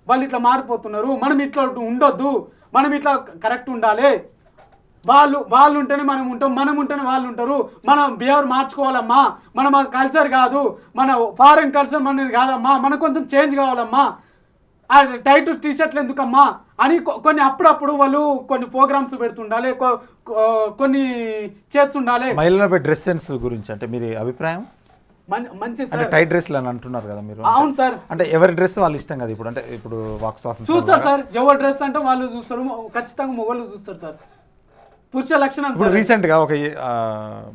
వాళ్ళు ఇట్లా మారిపోతున్నారు, మనం ఇట్లా ఉండొద్దు, మనం ఇట్లా కరెక్ట్ ఉండాలి, వాళ్ళు ఉంటేనే మనం ఉంటాం, మనం ఉంటేనే వాళ్ళు ఉంటారు, మనం బిహేవియర్ మార్చుకోవాలమ్మా, మనం ఆ కల్చర్ కాదు, మన ఫారిన్ కల్చర్ మనది కాదమ్మా, మనకు కొంచెం చేంజ్ కావాలమ్మా, ఆ టైట్ టీషర్ట్లు ఎందుకమ్మా అని కొన్ని అప్పుడప్పుడు వాళ్ళు కొన్ని ప్రోగ్రామ్స్ పెడుతుండాలి, కొన్ని చేస్తుండాలి. మహిళలపై డ్రెస్ సెన్స్ గురించి అంటే మీరు అభిప్రాయం? మంచి అంటే టైట్ డ్రెస్లు అని అంటున్నారు కదా మీరు. అవును సార్, అంటే ఎవరి డ్రెస్ వాళ్ళు ఇష్టం కదా. ఇప్పుడు అంటే ఇప్పుడు వాక్స్వాసం చూస్తారు సార్, ఎవరి డ్రెస్ అంటే వాళ్ళు చూస్తారు, ఖచ్చితంగా మొగోళ్ళు చూస్తారు సార్. పురుష లక్షణం. ఇప్పుడు రీసెంట్ గా ఒక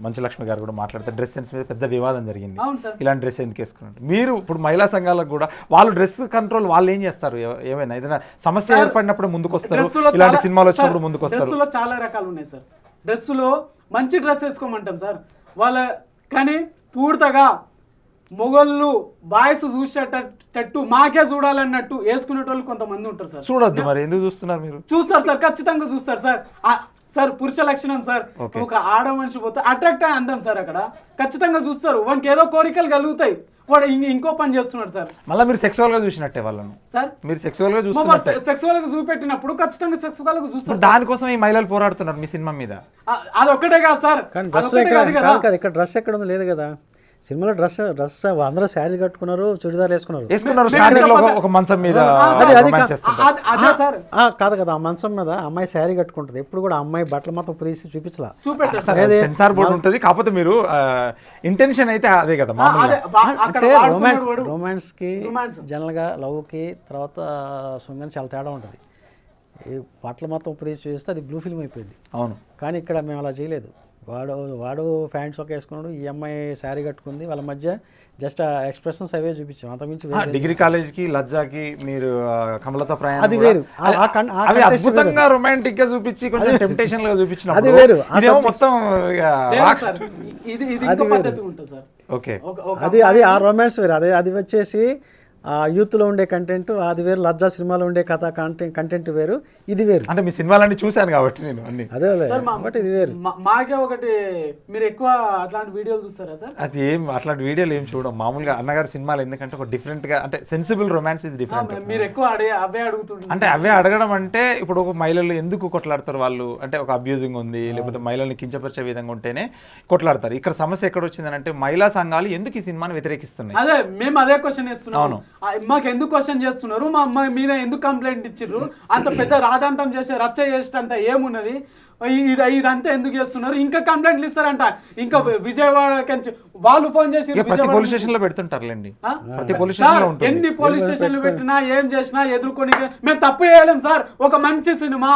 మంచు లక్ష్మి గారు కూడా మాట్లాడితే డ్రెస్ సెన్స్ మీద పెద్ద వివాదం జరిగింది. అవును సార్. ఇలాంటి డ్రెస్ ఎందుకు వేసుకున్నారు మీరు? ఇప్పుడు మహిళా సంఘాలకు కూడా వాళ్ళు డ్రెస్ కంట్రోల్ వాళ్ళు ఏం చేస్తారు? ఏమైనా ఏదైనా సమస్య ఏర్పడినప్పుడు ముందుకు వస్తారు, ఇలాంటి సినిమాలు వచ్చినప్పుడు ముందుకు వస్తారు. డ్రెస్సులో చాలా రకాలు ఉన్నాయి సార్. డ్రెస్సులో మంచి డ్రెస్ వేసుకోమంటాం సార్ వాళ్ళ, కానీ పూర్తిగా మొగళ్ళు బాయ్స్ చూసేటట్టు మాకే చూడాలన్నట్టు వేసుకునేటోళ్ళు కొంతమంది ఉంటారు సార్. చూడొద్దు మరి, ఎందుకు చూస్తున్నారు మీరు? చూస్తారు సార్, ఖచ్చితంగా చూస్తారు సార్. సార్ పురుష లక్షణం సార్. ఒక ఆడ మనిషి పోతే అట్రాక్ట్ అయ్యి అందం సార్, అక్కడ ఖచ్చితంగా చూస్తారు. వానికి ఏదో కోరికలు కలుగుతాయి, వాడు ఇంకో పని చేస్తున్నాడు సార్. మళ్ళీ మీరు సెక్సువల్ గా చూసినట్టే వాళ్ళను సార్, మీరు సెక్సువల్ గా చూస్తున్నట్టే. సెక్సువల్ గా చూపెట్టినప్పుడు ఖచ్చితంగా సెక్సువల్ గా చూస్తారు. దానికోసం ఈ మహిళలు పోరాడుతున్నారు మీ సినిమా మీద. అది ఒక్కటే కాదు సార్. కానీ డ్రెస్ ఇక్కడ డ్రెస్ ఎక్కడ ఉంది? లేదు కదా సినిమాలో. డ్రెస్ అందరూ శారీ కట్టుకున్నారు, చుడిదార్ వేసుకున్నారు స్టార్టింగ్ లో ఒక మంచం మీద. కాదు కదా, ఆ మంచం మీద అమ్మాయి శారీ కట్టుకుంటది. ఎప్పుడు కూడా అమ్మాయి బట్టలు మాత్రం తీసి చూపించలా. సెన్సార్ బోర్డు ఉంటుంది, కాకపోతే మీరు ఇంటెన్షన్ అయితే అదే కదా. అంటే రొమాన్స్ కి జనరల్ గా లవ్ కి తర్వాత సొంగని చాలా తేడా ఉంటుంది. ఈ బట్టలు మొత్తం తీసి చూపిస్తే అది బ్లూ ఫిల్మ్ అయిపోయింది. అవును, కానీ ఇక్కడ మేము అలా చేయలేదు. వాడు ప్యాంట్స్ ఒక వేసుకున్నాడు, ఈ అమ్మాయి శారీ కట్టుకుంది, వాళ్ళ మధ్య జస్ట్ ఎక్స్ప్రెషన్స్ అవే చూపించాం, అంతకుమించి. డిగ్రీ కాలేజ్కి లజ్జాకి మీరు కమలతో ప్రయాణం అది వేరు, అవి అద్భుతంగా రొమాంటిక్ గా చూపించి కొంచెం టెంప్టేషన్ గా చూపించిన అది వేరు. మొత్తం ఇది ఇంకో పద్ధతి ఉంటుంది సార్. ఓకే. అది అది ఆ రొమాన్స్ వేరు, అది వచ్చేసి ఆ యూత్లో ఉండే కంటెంట్ అది వేరు, లజ్జా సినిమాలో ఉండే కథ కంటెంట్ వేరు, ఇది వేరు. అంటే మీ సినిమాలన్నీ చూశాను కాబట్టి నేను అన్ని. అదే బట్ ఇది వేరు. మాకే ఒకటి, మీరు ఎక్కువ అట్లాంటి వీడియోలు చూస్తారా సార్? అది ఏం అట్లాంటి వీడియోలు ఏం చూడం మామూలుగా అన్నగారి సినిమాలు, ఎందుకంటే ఒక డిఫరెంట్ గా అంటే సెన్సిబుల్ రొమాన్స్ ఇస్ డిఫరెంట్. మీరు ఎక్కువ అవే అడుగుతుంటారు. అంటే అవే అడగడం అంటే ఇప్పుడు ఒక మహిళలు ఎందుకు కొట్లాడతారు వాళ్ళు అంటే ఒక అబ్యూజింగ్ ఉంది, లేకపోతే మహిళల్ని కించపరిచే విధంగా ఉంటేనే కొట్లాడతారు. ఇక్కడ సమస్య ఎక్కడ వచ్చిందని అంటే మహిళా సంఘాలు ఎందుకు ఈ సినిమాని వ్యతిరేకిస్తున్నాయి. అదే మేము అదే క్వశ్చన్ చేస్తున్నాం, మాకు ఎందుకు క్వశ్చన్ చేస్తున్నారు, మా అమ్మాయి మీద ఎందుకు కంప్లైంట్ ఇచ్చిర్రు, అంత పెద్ద రాధాంతం చేసే రచ్చ చేసేటంత ఏమున్నది, ఇదంతా ఎందుకు చేస్తున్నారు, ఇంకా కంప్లైంట్లు ఇస్తారంట, ఇంకా విజయవాడ వాళ్ళు ఫోన్ చేసి ప్రతి పోలీస్ స్టేషన్ లో పెడుతుంటారులేండి. ప్రతి పోలీస్ స్టేషన్ లో ఉంటుంది. ఎన్ని పోలీస్ స్టేషన్లు పెట్టినా ఏం చేసినా ఎదుర్కొని మేము తప్పు చేయలేం సార్. ఒక మంచి సినిమా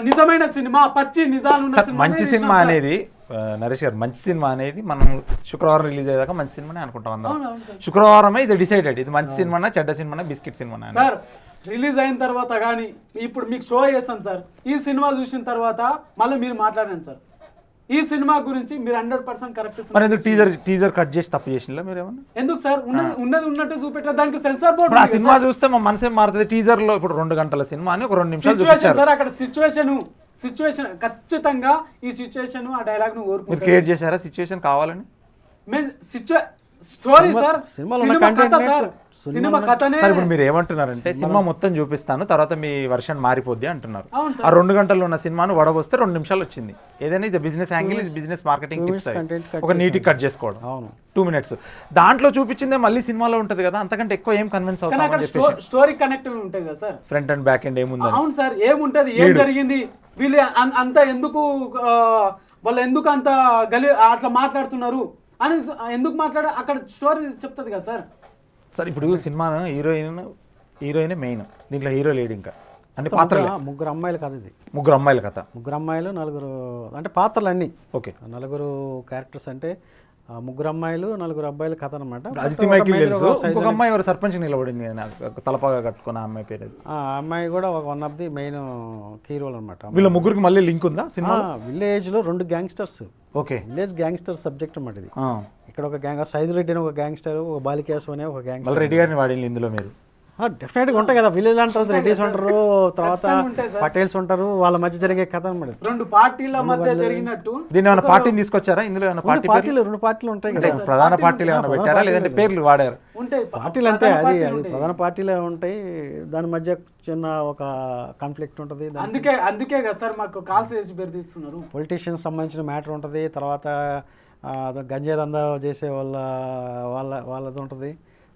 నిజమైన సినిమా, పచ్చి నిజాలు మంచి సినిమా అనేది నరేష్ గారు, మంచి సినిమా అనేది మనం శుక్రవారం రిలీజ్ అయ్యాక మంచి సినిమానే అనుకుంటాం అందరం. శుక్రవారమే ఇది డిసైడెడ్, ఇది మంచి సినిమానా చెడ్డ సినిమానా బిస్కెట్ సినిమానా సార్. రిలీజ్ అయిన తర్వాత కానీ ఇప్పుడు మీకు షో చేస్తాం సార్, ఈ సినిమా చూసిన తర్వాత మళ్ళీ మీరు మాట్లాడండి సార్, ఈ సినిమా గురించి మీరు 100% కరెక్ట్. మరి ఎందుకు టీజర్ కట్ చేసి తప్పు చేసినా మీరు ఏమన్నా? ఎందుకు సార్ ఉన్నది ఉన్నట్టు చూపెట్టారు, దానికి సెన్సార్ బోర్డు. ఆ సినిమా చూస్తే మా మనసే మారుతుంది. టీజర్ లో ఇప్పుడు 2 గంటల సినిమా అని ఒక 2 నిమిషాలు చూపించారు సార్. అక్కడ సిచ్యువేషన్ ఖచ్చితంగా ఈ సిచ్యువేషన్ ఆ డైలాగ్ ను మీరు క్రియేట్ చేశారా సిచ్యువేషన్ కావాలని? స్టోరీ సార్, సినిమా కథనే. ఇప్పుడు మీరు ఏమంటున్నారంటే సినిమా మొత్తం చూపిస్తాను తర్వాత మీ వర్షన్ మారిపోద్ది అంటున్నారు. ఆ 2 గంటల్లో ఉన్న సినిమాను వడబోస్తే 2 నిమిషాలు వచ్చింది. ఏదైనా ఇది బిజినెస్ యాంగిల్, ఇది బిజినెస్ మార్కెటింగ్ టిప్స్, ఒక నీటి కట్ చేసుకోవడం 2 minutes. దాంట్లో చూపించిందే మళ్ళీ సినిమాలో ఉంటది కదా, అంతకంటే ఎక్కువ ఏం కన్విన్స్ అవుతాం. స్టోరీ కనెక్ట్ ఉంటుంది కదా sir, front and back end ఏముంది. అవును సార్, ఏముంటది, ఏం జరిగింది, వీళ్ళు అంత ఎందుకు, వాళ్ళు ఎందుకు అంత అట్లా మాట్లాడుతున్నారు అని ఎందుకు అక్కడ స్టోరీ చెప్తుంది కదా సార్. సార్ ఇప్పుడు సినిమా హీరోయిన్ మెయిన్, దీంట్లో హీరో లేడు ఇంకా అంటే పాత్రలు. 3 అమ్మాయిల కథ ఇది, 3 అమ్మాయిల కథ. 3 అమ్మాయిలు 4 అంటే పాత్రలు అన్నీ. ఓకే, 4 క్యారెక్టర్స్ అంటే 3 అమ్మాయిలు 4 అబ్బాయిల కథ అనమాట. అదితి మైకి తెలుసు. ఇంకొక అమ్మాయి ఎవరు సర్పంచ్ నిలబడింది తలపాగా కట్టుకున్న అమ్మాయి పేరు. ఆ అమ్మాయి కూడా one of the main key role అనమాట. వీళ్ళ ముగ్గురికి మళ్ళీ లింక్ ఉందా సినిమా? విలేజ్ లో 2 gangsters. Okay, village gangster subject అన్నమాట ఇది. ఇక్కడ ఒక గ్యాంగ్, సైజు రెడ్డి అని ఒక గ్యాంగ్స్టర్, ఒక బాలికేశ్ అనే ఒక గ్యాంగ్స్టర్. రెడ్డి గారిని వాడింది ఇందులో మీరు. డెఫినెట్గా ఉంటాయి కదా, విలేజ్ అంటారు, రెడ్డీస్ ఉంటారు, తర్వాత పటేల్స్ ఉంటారు, వాళ్ళ మధ్య జరిగే కథ అనమాట. 2 పార్టీల మధ్య జరిగినట్టు. దీన్ని ఏమైనా పార్టీని తీసుకొచ్చారా ఇందులో? ఏమైనా పార్టీలు 2 పార్టీలు ఉంటాయి కదా. ప్రధాన పార్టీలు ఏమైనా పెట్టారా లేదంటే పేర్లు వాడారు? పార్టీలు అంతే, అది ప్రధాన పార్టీలే ఉంటాయి, దాని మధ్య చిన్న ఒక కాన్ఫ్లిక్ట్ ఉంటుంది. అందుకే కదా సార్ మాకు కాల్స్ చేసి పేరు తీస్తున్నారు. పొలిటీషియన్స్ సంబంధించిన మ్యాటర్ ఉంటుంది, తర్వాత గంజాయి దందా చేసే వాళ్ళది ఉంటుంది,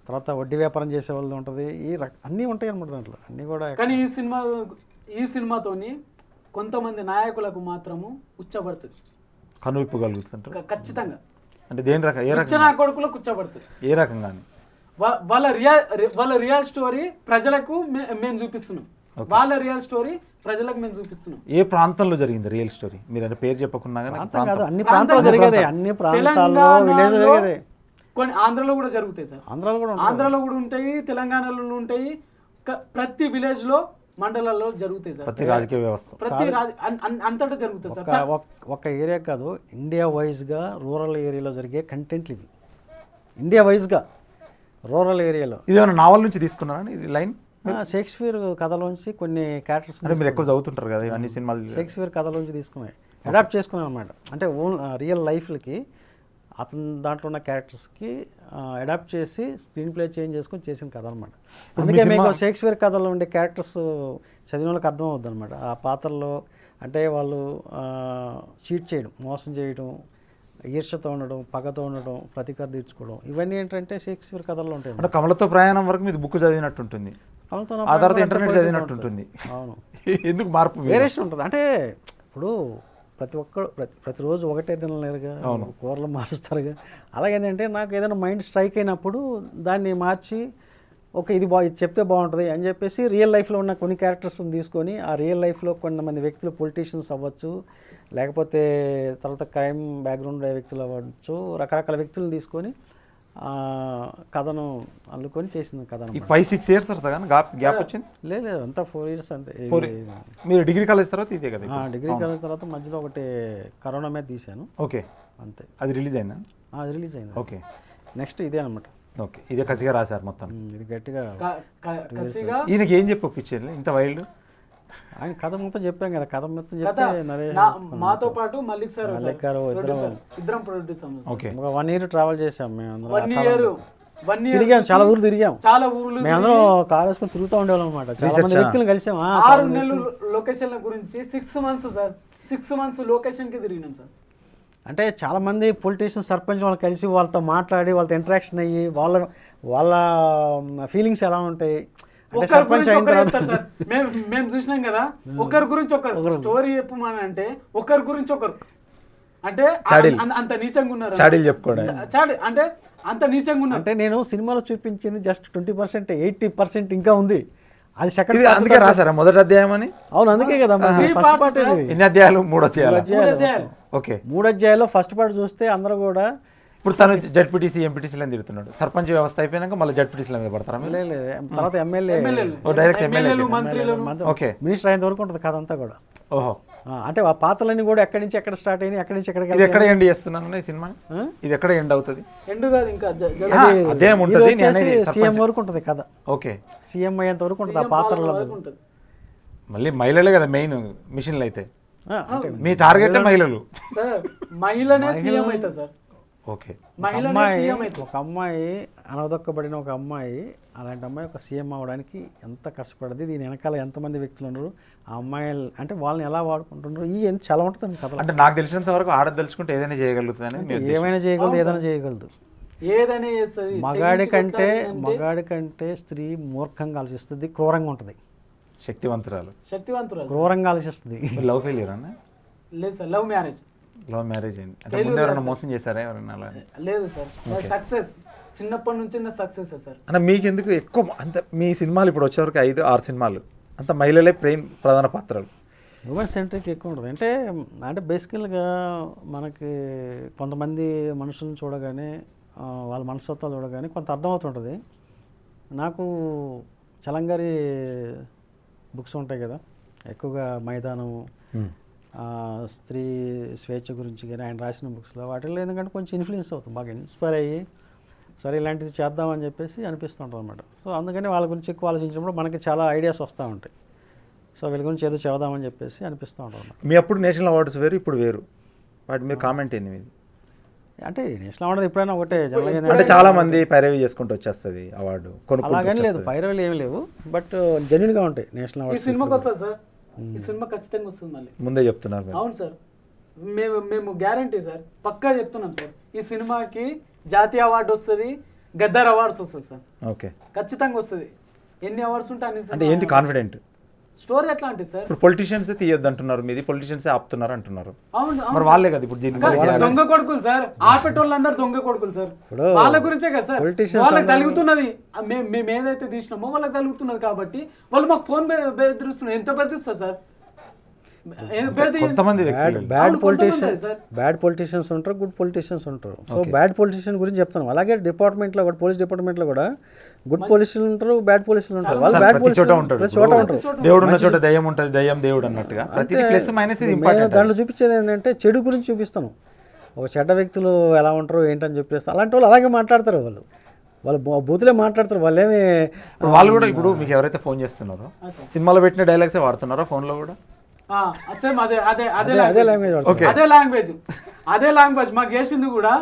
తర్వాత వడ్డీ వ్యాపారం చేసే వాళ్ళది ఉంటుంది, అన్నీ ఉంటాయి అనమాట దాంట్లో అన్నీ కూడా. కానీ ఈ సినిమాతోని కొంతమంది నాయకులకు మాత్రము ఉచ్చబడుతుంది, కనువిప్పు కలుగుతుంది ఖచ్చితంగా. అంటే దేని రకం, ఏ రకం కొడుకులకు ఉచ్చబడుతుంది, ఏ రకంగా? వాళ్ళ రియల్ స్టోరీ ప్రజలకు మేము చూపిస్తున్నాం, వాళ్ళ రియల్ స్టోరీ ప్రజలకు మేము చూపిస్తున్నాం. ఏ ప్రాంతంలో జరిగింది రియల్ స్టోరీ? మీరు అంటే పేరు చెప్పకుండా అన్ని ప్రాంతాల్లో జరిగేది, అన్ని ప్రాంతాల్లో విలేజ్ జరిగేది. కొన్ని ఆంధ్రలో కూడా జరుగుతాయి సార్, ఆంధ్రలో కూడా ఉంటాయి, తెలంగాణలో ఉంటాయి, ప్రతి విలేజ్ లో మండలాల్లో జరుగుతాయి సార్, ప్రతి రాజకీయ వ్యవస్థ అంతటా జరుగుతాయి సార్. ఒక ఏరియా కాదు, ఇండియా వైజ్గా రూరల్ ఏరియాలో జరిగే కంటెంట్లు ఇవి. ఇండియా వైజ్గా రూరల్ ఏరియాలో. ఇది ఏమైనా నావల్ నుంచి తీసుకున్నారా ఈ లైన్? షేక్స్పియర్ కథలోంచి కొన్ని క్యారెక్టర్స్, అంటే మీరు ఎక్కువ చదువుతుంటారు కదా అన్ని సినిమాలు, షేక్స్పియర్ కథలోంచి తీసుకున్నాయి, అడాప్ట్ చేసుకున్నాయి అనమాట. అంటే ఓన్ రియల్ లైఫ్లకి అతని దాంట్లో ఉన్న క్యారెక్టర్స్కి అడాప్ట్ చేసి స్క్రీన్ ప్లే చేంజ్ చేసుకొని చేసిన కథ అనమాట. అందుకే మీకు షేక్స్పియర్ కథలో ఉండే క్యారెక్టర్స్ చదివిన వాళ్ళకి అర్థం అవుద్ది అనమాట. ఆ పాత్రలో అంటే వాళ్ళు చీట్ చేయడం, మోసం చేయడం, ఈర్ష్యతో ఉండడం, పగతో ఉండడం, ప్రతీకారం తీర్చుకోవడం, ఇవన్నీ ఏంటంటే షేక్స్పియర్ కథల్లో ఉంటాయి. అంటే కమలతో ప్రయాణం వరకు మీరు బుక్ చదివినట్టుంటుంది, ఆ తర్వాత ఇంటర్నెట్ చదివినట్టుంటుంది. అవును, ఎందుకు మార్పు వేరియేషన్ ఉంటుంది. అంటే ఇప్పుడు ప్రతి ఒక్కరు ప్రతిరోజు ఒకటే తినలేరుగా, కూరలు మారుస్తారుగా. అలాగేంటంటే నాకు ఏదైనా మైండ్ స్ట్రైక్ అయినప్పుడు దాన్ని మార్చి ఇది చెప్తే బాగుంటుంది అని చెప్పేసి రియల్ లైఫ్లో ఉన్న కొన్ని క్యారెక్టర్స్ని తీసుకొని ఆ రియల్ లైఫ్లో కొంతమంది వ్యక్తులు పొలిటీషియన్స్ అవ్వచ్చు, లేకపోతే తర్వాత క్రైమ్ బ్యాక్గ్రౌండ్ వ్యక్తులు అవ్వచ్చు, రకరకాల వ్యక్తులను తీసుకొని కథను అల్లుకొని చేసిన కథ. 5-6 years గ్యాప్ వచ్చింది? లేదు, అంతా 4 years అంతే. మీరు డిగ్రీ కాలేజ్ తర్వాత ఇదే కదా? డిగ్రీ కాలేజ్ తర్వాత మధ్యలో ఒకటి కరోనా మీద తీశాను. ఓకే, అంతే. అది రిలీజ్ అయిందా? అది రిలీజ్ అయింది. ఓకే నెక్స్ట్ ఇదే అనమాట. ఓకే, ఇదే కసిగా రాశారు మొత్తం. ఇది గట్టిగా కసిగా ఈయనకి ఏం చెప్పి ఒప్పించారు ఇంత వైల్డ్? ఆయన కథ మొత్తం చెప్పాం కదా, కథ మొత్తం కథ చెప్తే నరేష్ మాతో పాటు మల్లిక్ సార్ గారు ఇద్దరం ప్రొడ్యూసర్. ఓకే, ఒక 1 year ట్రావెల్ చేసాం మేము. 1 year తిరిగాం, చాలా ఊరు తిరిగాం. చాలా ఊర్లు మేమందరం కార్ వేసుకొని తిరుగుతూ ఉండేవాళ్ళం అనమాట. చాలా మంది వ్యక్తులను కలిసాం. 6 నెలలు లొకేషన్ల గురించి 6 months సార్, 6 months లొకేషన్ కి తిరిగినాం సార్. అంటే చాలా మంది పొలిటీషియన్ సర్పంచ్ వాళ్ళు కలిసి వాళ్ళతో మాట్లాడి వాళ్ళతో ఇంటరాక్షన్ అయ్యి వాళ్ళ ఫీలింగ్స్ ఎలా ఉంటాయి అంటే సర్పంచ్ అయిన తర్వాత మేము చూసినాం కదా, ఒకరి గురించి ఒకరు స్టోరీ చెప్పమని అంటే ఒకరి గురించి ఒకరు అంటే అంత నీచంగా ఉన్నారు. చాడీలు చెప్పుకోవడం అంటే అంత నీచంగా ఉన్నారు. అంటే నేను సినిమాలో చూపించింది జస్ట్ 20%, 80% ఇంకా ఉంది. అది సెకండ్ అందుకే రాసారా మొదటి అధ్యాయం అని? అవును, అందుకే కదా ఫస్ట్ పార్ట్. ఎన్ని అధ్యాయాలు? 3 అధ్యాయాలు. ఓకే, 3 అధ్యాయాల్లో ఫస్ట్ పార్ట్ చూస్తే అందరూ కూడా ఇప్పుడు తను జడ్పీటీసీ ఎంపీటీసీలను తిరుగుతున్నాడు. సర్పంచ్ వ్యవస్థ అయిపోయినాక మళ్ళీ జడ్పీటీసీల మీద పడతారా? తర్వాత MLA direct MLA okay, minister అయిన వరకు ఉంటుంది కథ అంతా కూడా. ఓహో, అంటే ఆ పాత్రలన్నీ కూడా ఎక్కడి నుంచి ఎక్కడ స్టార్ట్ అయినాయి, ఎక్కడి నుంచి ఎక్కడికి ఇది ఎక్కడ ఎండ్ చేస్తున్నాను ఈ సినిమా? ఇది ఎక్కడ ఎండ్ అవుతుంది? ఎండ్ కాదు, ఇంకా అధ్యాయం ఉంటుంది, సీఎం వరకు ఉంటుంది కథ. ఓకే, సీఎం అయ్యేంత వరకు ఉంటుంది ఆ పాత్రలో. మళ్ళీ మహిళలే కదా మెయిన్ మిషన్లు అయితే. మీ టార్గెట్ మహిళలు సార్, మహిళనే సీఎం అవుతా సార్. ఓకే, ఒక అమ్మాయి అనదొక్కబడిన ఒక అమ్మాయి, అలాంటి అమ్మాయి ఒక సీఎం అవ్వడానికి ఎంత కష్టపడింది, దీని వెనకాల ఎంతమంది వ్యక్తులు ఉన్నారు, ఆ అమ్మాయిలు అంటే వాళ్ళని ఎలా వాడుకుంటున్నారు, ఈ చాలా ఉంటుంది కథ. అంటే నాకు తెలిసినంత వరకు ఆడది తెలుసుకుంటే ఏదైనా చేయగలుగుతుంది, ఏమైనా చేయగలదు, ఏదైనా చేయగలదు. ఏదైనా చేస్తుంది. మగాడి కంటే స్త్రీ మూర్ఖంగా ఆలోచిస్తుంది, క్రూరంగా ఉంటుంది. శక్తివంతురాలు, క్రూరంగా ఆలోచిస్తుంది. లవ్ ఫెయిలియర్ అన్న? లేదు సార్, లవ్ మ్యారేజ్ అయింది అంటే ముందు ఎవరైనా మోసం చేశారా ఎవరైనా? అలా లేదు సార్, సక్సెస్ చిన్నప్పటి నుంచి సక్సెస్ సార్. అన్న మీకెందుకు ఎక్కువ అంత మీ సినిమాలు ఇప్పుడు వచ్చేవరకు 5-6 సినిమాలు అంత మహిళలే ప్రధాన పాత్రలు, ఉమెన్ సెంట్రిక్ ఎక్కువ ఉంటుంది. అంటే బేసికల్గా మనకి కొంతమంది మనుషులను చూడగానే వాళ్ళ మనస్తత్వాలు చూడగానే కొంత అర్థమవుతుంటుంది. నాకు చలంగారి బుక్స్ ఉంటాయి కదా, ఎక్కువగా మైదానము, స్త్రీ స్వేచ్ఛ గురించి కానీ ఆయన రాసిన బుక్స్లో వాటిల్లో ఎందుకంటే కొంచెం ఇన్ఫ్లుయెన్స్ అవుతుంది, బాగా ఇన్స్పైర్ అయ్యి సరే ఇలాంటిది చేద్దామని చెప్పేసి అనిపిస్తుంటుంది అనమాట. సో అందుకని వాళ్ళ గురించి ఎక్కువ ఆలోచించినప్పుడు మనకి చాలా ఐడియాస్ వస్తూ ఉంటాయి. సో వీళ్ళ గురించి ఏదో చేద్దామని చెప్పేసి అనిపిస్తూ ఉంటుంది. మీ అప్పుడు నేషనల్ అవార్డ్స్ వేరు, ఇప్పుడు వేరు, వాటి మీద కామెంట్ ఏంది మీది? అంటే నేషనల్ అవార్డు ఎప్పుడైనా ఒకటే, అంటే చాలా మంది పైరవి చేసుకుంటూ వచ్చేస్తుంది అవార్డు, అలాగని లేదు, పైరవీలు ఏమి లేవు, బట్ జెన్యున్గా ఉంటాయి నేషనల్ అవార్డు. సినిమాకి వస్తుంది సార్, ఈ సినిమా ఖచ్చితంగా వస్తుంది మళ్ళీ, ముందే చెప్తున్నారు. అవును సార్, మేము గ్యారంటీ సార్, పక్కా చెప్తున్నాం సార్, ఈ సినిమాకి జాతీయ అవార్డు వస్తుంది, గద్దర్ అవార్డ్స్ వస్తుంది సార్. ఓకే, ఖచ్చితంగా వస్తుంది. ఎన్ని అవార్డ్స్ ఉంటాయి అన్ని. అంటే ఏంటి కాన్ఫిడెంట్? స్టోరీ ఎట్లా అంటే సార్, ఇప్పుడు పొలిటీషియన్స్ తీయొద్దు అంటున్నారు, మీది పొలిటీషియన్స్ ఆపుతున్నారు అంటున్నారు. అవును, మరి వాళ్ళే కదా ఇప్పుడు దీన్ని దొంగ కొడుకులు సార్, ఆపేటోళ్ళందరూ దొంగ కొడుకులు సార్, వాళ్ళ గురించే కదా సార్ వాళ్ళకి తలుగుతున్నది. మేము ఏదైతే తీసినామో వాళ్ళకి తలుగుతున్నది కాబట్టి వాళ్ళు మాకు ఫోన్ బెదిరిస్తున్నారు. ఎంత బెదిరిస్తారు సార్? కొంతమంది బ్యాడ్ పొలిటీషియన్స్ ఉంటారు, గుడ్ పొలిటీషియన్స్ ఉంటారు. సో బ్యాడ్ పొలిటీషియన్ గురించి చెప్తాను. అలాగే డిపార్ట్మెంట్లో కూడా, పోలీస్ డిపార్ట్మెంట్లో కూడా గుడ్ పోలీసులు ఉంటారు, బ్యాడ్ పోలీసులు ఉంటారు. వాళ్ళు బ్యాడ్ పోలీసులు చోట ఉంటారు. దేవుడు ఉన్న చోట దయ్యం ఉంటుంది, దయ్యం దేవుడు అన్నట్టుగా. దాంట్లో చూపించేది ఏంటంటే చెడు గురించి చూపిస్తాను. ఒక చెడ్డ వ్యక్తులు ఎలా ఉంటారు ఏంటని చెప్పేస్తాను. అలాంటి వాళ్ళు అలాగే మాట్లాడతారు, వాళ్ళు బూతులే మాట్లాడతారు. వాళ్ళు కూడా ఇప్పుడు మీకు ఎవరైతే ఫోన్ చేస్తున్నారో సినిమాలో పెట్టిన డైలాగ్సే వాడుతున్నారో ఫోన్లో కూడా? సేమ్ అదే లాంగ్వేజ్ మాకు చేసింది కూడా.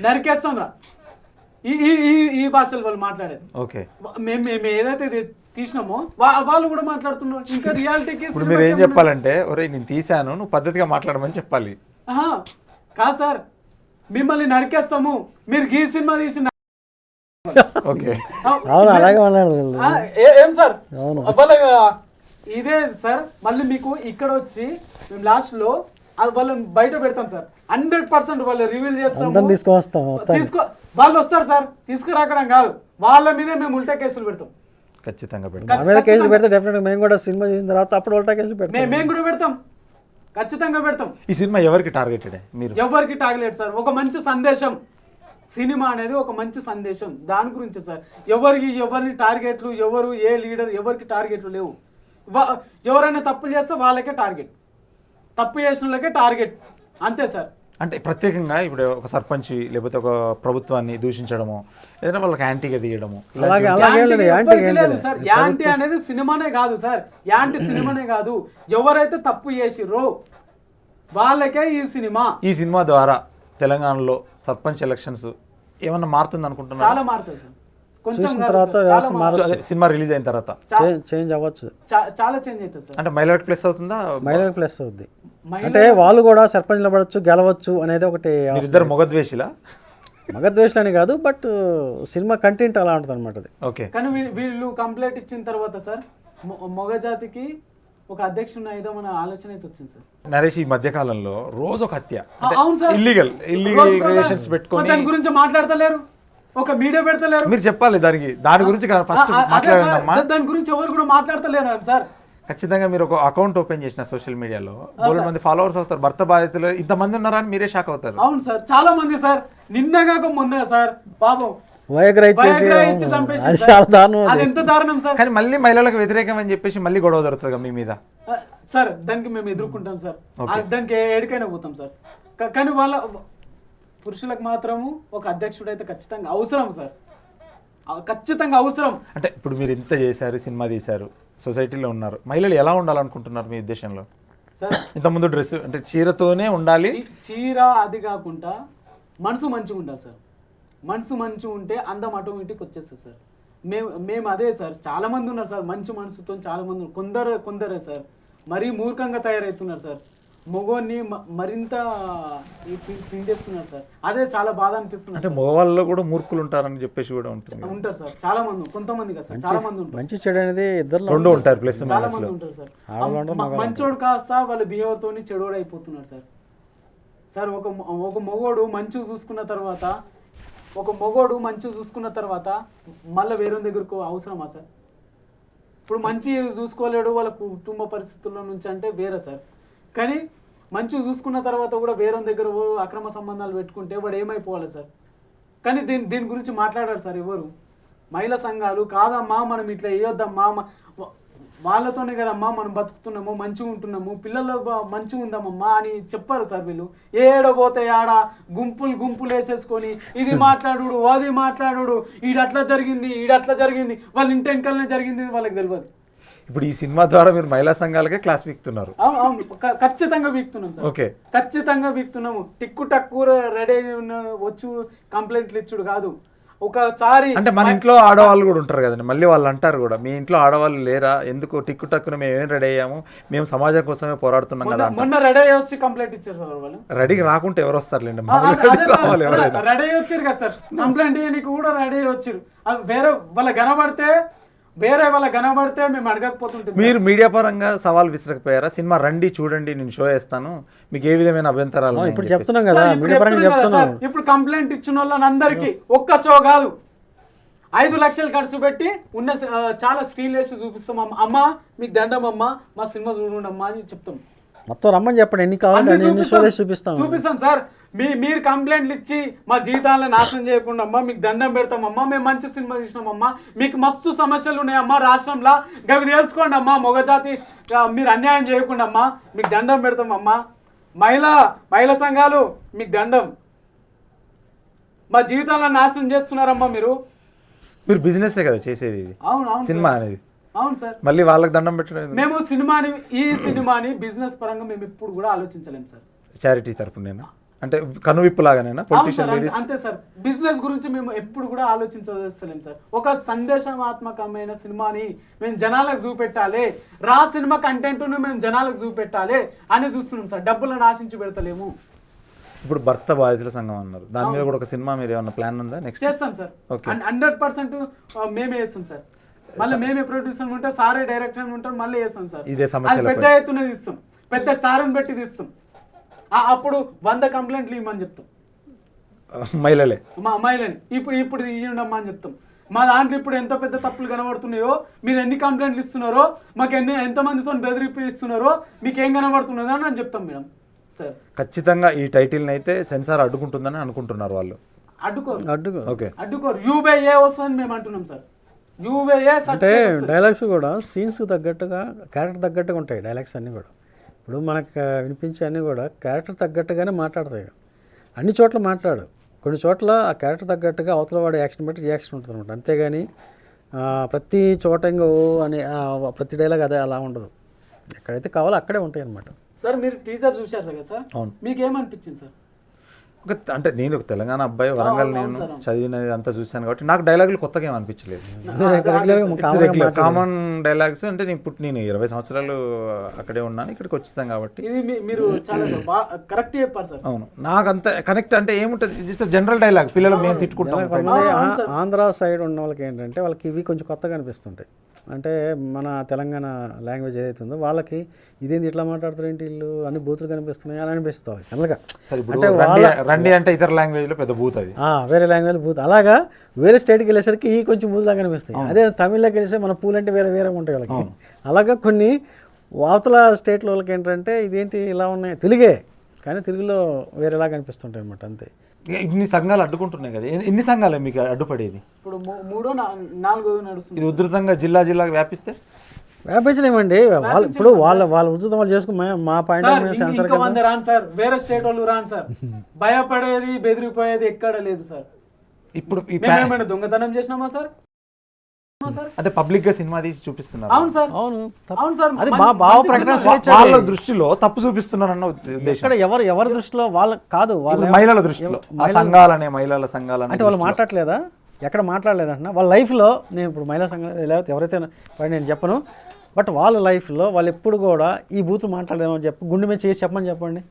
నరికేస్తాం రా, ఈ భాషలు వాళ్ళు మాట్లాడేది. ఓకే, మేము ఏదైతే తీసినామో వాళ్ళు కూడా మాట్లాడుతున్నారు. ఇంకా రియాలిటీకి ఇప్పుడు మీరు ఏం చెప్పాలంటే, ఒరేయ్ నేను తీసాను, నువ్వు పద్ధతిగా మాట్లాడమని చెప్పాలి. కాదు సార్, మిమ్మల్ని నరికేస్తాము, మీరు ఈ సినిమా తీసిన అలాగే ఏం సార్ ఇదే సార్. మళ్ళీ మీకు ఇక్కడ వచ్చి మేము లాస్ట్ లో వాళ్ళని బయట పెడతాం సార్, 100% వాళ్ళు రివీల్ చేస్తాం, వాళ్ళు వస్తారు సార్. తీసుకురాకడం కాదు, వాళ్ళ మీద మేము ఉల్టా కేసులు పెడతాం. ఖచ్చితంగా కేసులు పెడితే డెఫినెట్గా మేము కూడా సినిమా చూసిన తర్వాత అప్పుడు ఉల్టా కేసులు పెడతాం. మేము కూడా పెడతాం, ఖచ్చితంగా పెడతాం. ఈ సినిమా ఎవరికి టార్గెటెడ్? ఎవరికి టార్గెట్ సార్, ఒక మంచి సందేశం. సినిమా అనేది ఒక మంచి సందేశం, దాని గురించి సార్. ఎవరిని టార్గెట్లు, ఎవరు ఏ లీడర్, ఎవరికి టార్గెట్లు లేవు. ఎవరైనా తప్పులు చేస్తే వాళ్ళకే టార్గెట్, తప్పు చేసిన వాళ్ళకే టార్గెట్. అంతే సార్. అంటే ప్రత్యేకంగా ఇప్పుడు ఒక సర్పంచ్ లేకపోతే ఒక ప్రభుత్వాన్ని దూషించడమో ఏదైనా వాళ్ళకి యాంటీగా తీయడము అలాగే లేదు, యాంటీ యాంటీ ఎవ్వరికీ లేదు సార్. యాంటీ అనేది సినిమానే కాదు సార్, యాంటీ సినిమానే కాదు, ఎవరైతే తప్పు చేసిర్రో వాళ్ళకే ఈ సినిమా. ఈ సినిమా ద్వారా తెలంగాణలో సర్పంచ్ ఎలక్షన్స్ ఏమన్నా మారుతుంది అనుకుంటున్నారు? చాలా మారుతుంది సార్. కొంచెం చూసిన కాదు తర్వాత సార్, చాలా వ్యవస్థ మారుతుంది. మారచ్చు, సినిమా రిలీజ్ అయిన తర్వాత చేంజ్ అవ్వచ్చు, చాలా చేంజ్ అవుతుంది సార్. అంటే మహిళలకు ప్లస్ అవుతుందా? మహిళలకు ప్లస్ అవుద్ది. అంటే వాళ్ళు కూడా సర్పంచ్ నిలబడచ్చు, గెలవచ్చు అనేది ఒకటి. ఇద్దరు మొగద్వేషిలా? మగద్వేషాలని కాదు, బట్ సినిమా కంటెంట్ అలా ఉంటుంది అనమాట అది. ఓకే. కానీ వీళ్ళు కంప్లైంట్ ఇచ్చిన తర్వాత సార్ మొగ జాతికి ఒక అధ్యక్షుని అయిదామన్న ఆలోచన అయితే వచ్చింది సార్. నరేష్, ఈ మధ్య కాలంలో రోజు ఒక హత్య, అవును సార్, ఇల్లీగల్ రిలేషన్స్ పెట్టుకొని దాని గురించి మాట్లాడతలేరు, ఒక మీడియా పెడతలేరు. మీరు చెప్పాలి దాని గురించి ఫస్ట్ మాట్లాడండి. దాని గురించి ఎవరు కూడా మాట్లాడతలేరు సార్. ఖచ్చితంగా మీరు ఒక అకౌంట్ ఓపెన్ చేసిన సోషల్ మీడియాలో బోలెడు మంది ఫాలోవర్స్ అవుతారు, భర్త బాధితులు ఇంతమంది ఉన్నారా అని మీరే షాక్ అవుతారు. అవును సార్, చాలా మంది సార్. నిన్నగాక మొన్న సార్ పాపం వయగ్రా ఇచ్చేసి ఇచ్చి చంపేసి అది చాలా దారుణం. అది ఎంత దారుణం సార్. కానీ మళ్ళీ మహిళలకు వ్యతిరేకం అని చెప్పేసి మళ్ళీ గొడవ జరుగుతుంది మీ మీద. సార్ దానికి మేము ఎదుర్కొంటాం సార్, దానికి ఏడికైనా పోతాం సార్. కానీ వాళ్ళ పురుషులకు మాత్రము ఒక అధ్యక్షుడు అయితే ఖచ్చితంగా అవసరం సార్, ఖచ్చితంగా అవసరం. అంటే ఇప్పుడు మీరు ఇంత చేశారు, సినిమా తీశారు, సొసైటీలో ఉన్నారు, మహిళలు ఎలా ఉండాలనుకుంటున్నారు మీ ఉద్దేశంలో? సార్ ఇంతకుముందు డ్రెస్ అంటే చీరతోనే ఉండాలి, చీర అది కాకుండా మనసు మంచిగా ఉండాలి సార్. మనసు మంచిగా ఉంటే అందం ఆటోమేటిక్ వచ్చేస్తుంది సార్. మేము అదే సార్, చాలా మంది ఉన్నారు సార్ మంచి మనసుతో, చాలా మంది కొందరే సార్ మరీ మూర్ఖంగా తయారవుతున్నారు సార్. మగోన్ని మరింత పిండేస్తున్నారు సార్. అదే చాలా బాధ అనిపిస్తుంది. అంటే మగవాళ్ళలో కూడా మూర్ఖులు ఉంటారని చెప్పేసి కూడా ఉంటుంది. ఉంటారు సార్, చాలా మంది, కొంతమంది కదా సార్, చాలా మంది ఉంటారు. మంచి చెడు అనేది ఇద్దరు రెండు ఉంటారు, ప్లస్ చాలా మంది ఉంటారు సార్. మంచోడు కాస్త వాళ్ళ బిహేవియర్ తోని చెడోడు అయిపోతున్నారు సార్. సార్ ఒక మొగోడు మంచి చూసుకున్న తర్వాత మళ్ళీ వేరే దగ్గరకు అవసరమా సార్? ఇప్పుడు మంచి చూసుకోలేడు వాళ్ళ కుటుంబ పరిస్థితుల్లో నుంచి అంటే వేరే సార్. కానీ మంచి చూసుకున్న తర్వాత కూడా వేరే దగ్గర అక్రమ సంబంధాలు పెట్టుకుంటే వాడు ఏమైపోవాలి సార్? కానీ దీని గురించి మాట్లాడారు సార్ ఎవరు? మహిళా సంఘాలు కాదమ్మా మనం ఇట్లా వేయొద్దమ్మా, వాళ్ళతోనే కదమ్మా మనం బతుకుతున్నాము, మంచిగా ఉంటున్నాము, పిల్లలు మంచిగా ఉందామమ్మా అని చెప్పారు సార్. వీళ్ళు ఏడబోతే ఆడ గుంపులు వేసేసుకొని ఇది మాట్లాడు అది మాట్లాడు, ఈడట్లా జరిగింది వాళ్ళ ఇంటి వెనకాలనే జరిగింది వాళ్ళకి తెలియదు. ఇప్పుడు ఈ సినిమా ద్వారా మీరు మహిళా సంఘాలకే క్లాస్ వీక్తున్నారు. అవును, ఖచ్చితంగా వీక్తున్నాం సార్. ఓకే, ఖచ్చితంగా వీక్తున్నాము. టిక్కు టక్కు రెడీ వచ్చు కంప్లైంట్లు ఇచ్చుడు కాదు. ఒకసారి అంటే మన ఇంట్లో ఆడవాళ్ళు కూడా ఉంటారు కదండి, మళ్ళీ వాళ్ళు అంటారు కూడా మీ ఇంట్లో ఆడవాళ్ళు లేరా, ఎందుకు టిక్కు టక్కున మేము ఏం రెడీ అయ్యాము, మేము సమాజం కోసమే పోరాడుతున్నాం కదా. మొన్న రెడీ అయ్యి వచ్చి కంప్లైంట్ ఇచ్చారు సార్ వాళ్ళు. రెడీకి రాకుంటే ఎవరు వస్తారులేండి, రెడీ అయ్యి వచ్చారు కదా సార్, కంప్లైంట్ ఇవ్వడానికి కూడా రెడీ అయ్యి వచ్చారు. వేరే వాళ్ళ కనబడితే మేము అడగకపోతుంటాం. మీరు మీడియా పరంగా సవాల్ విసరకపోయారా? సినిమా రండి చూడండి, నేను షో చేస్తాను, మీకు ఏ విధమైన అభ్యంతరాలు? ఇప్పుడు చెప్తున్నాం కదా, మీడియా పరంగా చెప్తున్నాం. ఇప్పుడు కంప్లైంట్ ఇచ్చిన వాళ్ళందరికీ ఒక్క షో కాదు 5 లక్షలు ఖర్చు పెట్టి ఉన్న చాలా స్క్రీన్ వేసి చూపిస్తాం. అమ్మ మీకు దండం అమ్మ, మా సినిమా చూడండి అమ్మా అని చెప్తాం. మొత్తం రమ్మని చెప్పండి, ఎన్ని కావాలంటే ఎన్ని షోలు చూపిస్తాం సార్. మీరు కంప్లైంట్లు ఇచ్చి మా జీవితాలను నాశనం చేయకుండా అమ్మా మీకు దండం పెడతామమ్మా, మేము మంచి సినిమా తీసినామమ్మా, మీకు మస్తు సమస్యలు ఉన్నాయమ్మా రాష్ట్రంలో, గవి తెలుసుకోండి అమ్మా, మొగజాతి మీరు అన్యాయం చేయకుండా అమ్మా మీకు దండం పెడతామమ్మా, మహిళా సంఘాలు మీకు దండం, మా జీవితాలను నాశనం చేస్తున్నారమ్మా మీరు బిజినెస్ కదా చేసేది, అవును సినిమా అనేది. అవును సార్, మళ్ళీ వాళ్ళకి దండం పెట్టడం. మేము ఈ సినిమాని బిజినెస్ పరంగా మేము ఇప్పుడు కూడా ఆలోచించలేము సార్. చారిటీ తరపునేనా, అంటే కనువిప్పు లాగానేనా? అంతే సార్, బిజినెస్ గురించి మేము ఎప్పుడు కూడా ఆలోచించలేం సార్. ఒక సందేశాత్మకమైన సినిమాని మేము జనాలకు చూపెట్టాలి, సినిమా కంటెంట్ మేము జనాలకు చూపెట్టాలి అని చూస్తున్నాం సార్. డబ్బులను ఆశించి పెడతలేము. ఇప్పుడు భర్త బాధితుల సంఘం అన్నారు, దాని మీద కూడా ఒక సినిమా మీరు ఏమన్నా ప్లాన్ ఉందా? నెక్స్ట్ చేస్తాం సార్, 100% మేమే చేస్తాం సార్. మళ్ళీ మేమే ప్రొడ్యూసర్ ఉంటాం, సారే డైరెక్టర్ ఉంటాం, మళ్ళీ చేస్తాం సార్. ఇదే సమస్య పెద్ద ఎత్తున తీస్తాం, పెద్ద స్టార్ని పెట్టి తీస్తాం. అప్పుడు 100 కంప్లైంట్లు ఇవ్వమని చెప్తాం మహిళని. ఇప్పుడు ఇవ్వండమ్మా అని చెప్తాం. మా దాంట్లో ఇప్పుడు ఎంత పెద్ద తప్పులు కనబడుతున్నాయో, మీరు ఎన్ని కంప్లైంట్లు ఇస్తున్నారో, మాకు ఎంతమందితో బెదిరిస్తున్నారో, మీకు ఏం కనబడుతున్నదో అని చెప్తాం మేడం సార్. ఖచ్చితంగా ఈ టైటిల్ని అయితే సెన్సార్ అడ్డుకుంటుందని అనుకుంటున్నారు వాళ్ళు. అడ్డుకోరు. యూబీఏ వస్తుందని మేము అంటున్నాం సార్. యూబీఏ అంటే డైలాగ్స్ కూడా సీన్స్ తగ్గట్టుగా, క్యారెక్టర్ తగ్గట్టుగా ఉంటాయి డైలాగ్స్ అన్నీ కూడా. ఇప్పుడు మనకు వినిపించే అన్నీ కూడా క్యారెక్టర్ తగ్గట్టుగానే మాట్లాడతాయి. అన్ని చోట్ల మాట్లాడు, కొన్ని చోట్ల ఆ క్యారెక్టర్ తగ్గట్టుగా అవతల వాడి యాక్షన్ బట్టి రియాక్షన్ ఉంటుంది అనమాట. అంతేగాని ప్రతి చోట ఇంకో అని ప్రతి డైలాగ్ అదే అలా ఉండదు. ఎక్కడైతే కావాలో అక్కడే ఉంటాయి అన్నమాట. సార్ మీరు టీజర్ చూశారు కదా సార్, అవును. మీకు ఏమనిపించింది సార్? అంటే నేను ఒక తెలంగాణ అబ్బాయి, వరంగల్ నేను చదివినది అంతా చూశాను కాబట్టి నాకు డైలాగులు కొత్తగా ఏం అనిపించలేదు. Common dialogues. అంటే నేను 20 సంవత్సరాలు అక్కడే ఉన్నాను, ఇక్కడికి వచ్చేసాను కాబట్టి. ఇది మీరు చాలా కరెక్ట్ చెప్పారు సార్. అవును, నాకు అంత కనెక్ట్ అంటే ఏముంటుంది, జస్ట్ జనరల్ డైలాగ్. పిల్లలు మేము తిట్టుకుంటాం. ఆంధ్ర సైడ్ ఉన్న వాళ్ళకి ఏంటంటే వాళ్ళకి ఇవి కొంచెం కొత్తగా అనిపిస్తుంటాయి. అంటే మన తెలంగాణ లాంగ్వేజ్ ఏదైతే ఉందో వాళ్ళకి ఇదేంటి ఇట్లా మాట్లాడుతారు ఏంటి వీళ్ళు, అన్ని బూతులు కనిపిస్తున్నాయి అని అనిపిస్తుంది జనరల్గా. అంటే రండి అంటే ఇతర లాంగ్వేజ్లో పెద్ద బూత్, అది వేరే లాంగ్వేజ్ బూత్. అలాగా వేరే స్టేట్కి వెళ్ళేసరికి ఈ కొంచెం బూత్లాగా కనిపిస్తాయి. అదే తమిళ్లోకి వెళ్ళేసి మన పూలు అంటే వేరే వేరే ఉంటాయి వాళ్ళకి. అలాగా కొన్ని అవతల స్టేట్లో వాళ్ళకి ఏంటంటే ఇదేంటి ఇలా ఉన్నాయి, తెలుగే కానీ తెలుగులో వేరేలాగా కనిపిస్తుంటాయి అన్నమాట. అంతే. ఇన్ని సంఘాలు అడ్డుకుంటున్నాయి కదా, ఎన్ని సంఘాలు మీకు అడ్డుపడేది? ఇప్పుడు 3-4 నడుస్తుంది. ఇది ఉధృతంగా జిల్లాకు వ్యాపిస్తే వ్యాపించలేమండి. వాళ్ళు ఇప్పుడు వాళ్ళ ఉచితం వాళ్ళు చేసుకుని మా పాయింట్ సెన్సర్ రాను సార్, వేరే స్టేట్ వాళ్ళు రాను సార్. భయపడేది బెదిరిపోయేది ఎక్కడ లేదు సార్. ఇప్పుడు మేమేమైనా దొంగతనం చేసినామా సార్? అంటే పబ్లిక్ గా సినిమా తీసి చూపిస్తున్నారు. అవును సార్, అవును అవును సార్. అది భావ ప్రకటన స్వేచ్ఛ. వాళ్ళ దృష్టిలో తప్పు చూపిస్తున్నారన్న ఉద్దేశం. ఇక్కడ ఎవరి దృష్టిలో వాళ్ళ కాదు, వాళ్ళ మహిళల దృష్టిలో సంఘాలనే మహిళల సంఘాలు అంటే వాళ్ళు మాట్లాడలేదా, ఎక్కడ మాట్లాడలేదంటున్నా. వాళ్ళ లైఫ్లో నేను ఇప్పుడు మహిళా సంఘాలు లేకపోతే ఎవరైతే నేను చెప్పను, బట్ వాళ్ళ లైఫ్లో వాళ్ళు ఎప్పుడు కూడా ఈ బూతులు మాట్లాడలేమని చెప్పి గుండె మీద చేసి చెప్పమని చెప్పండి.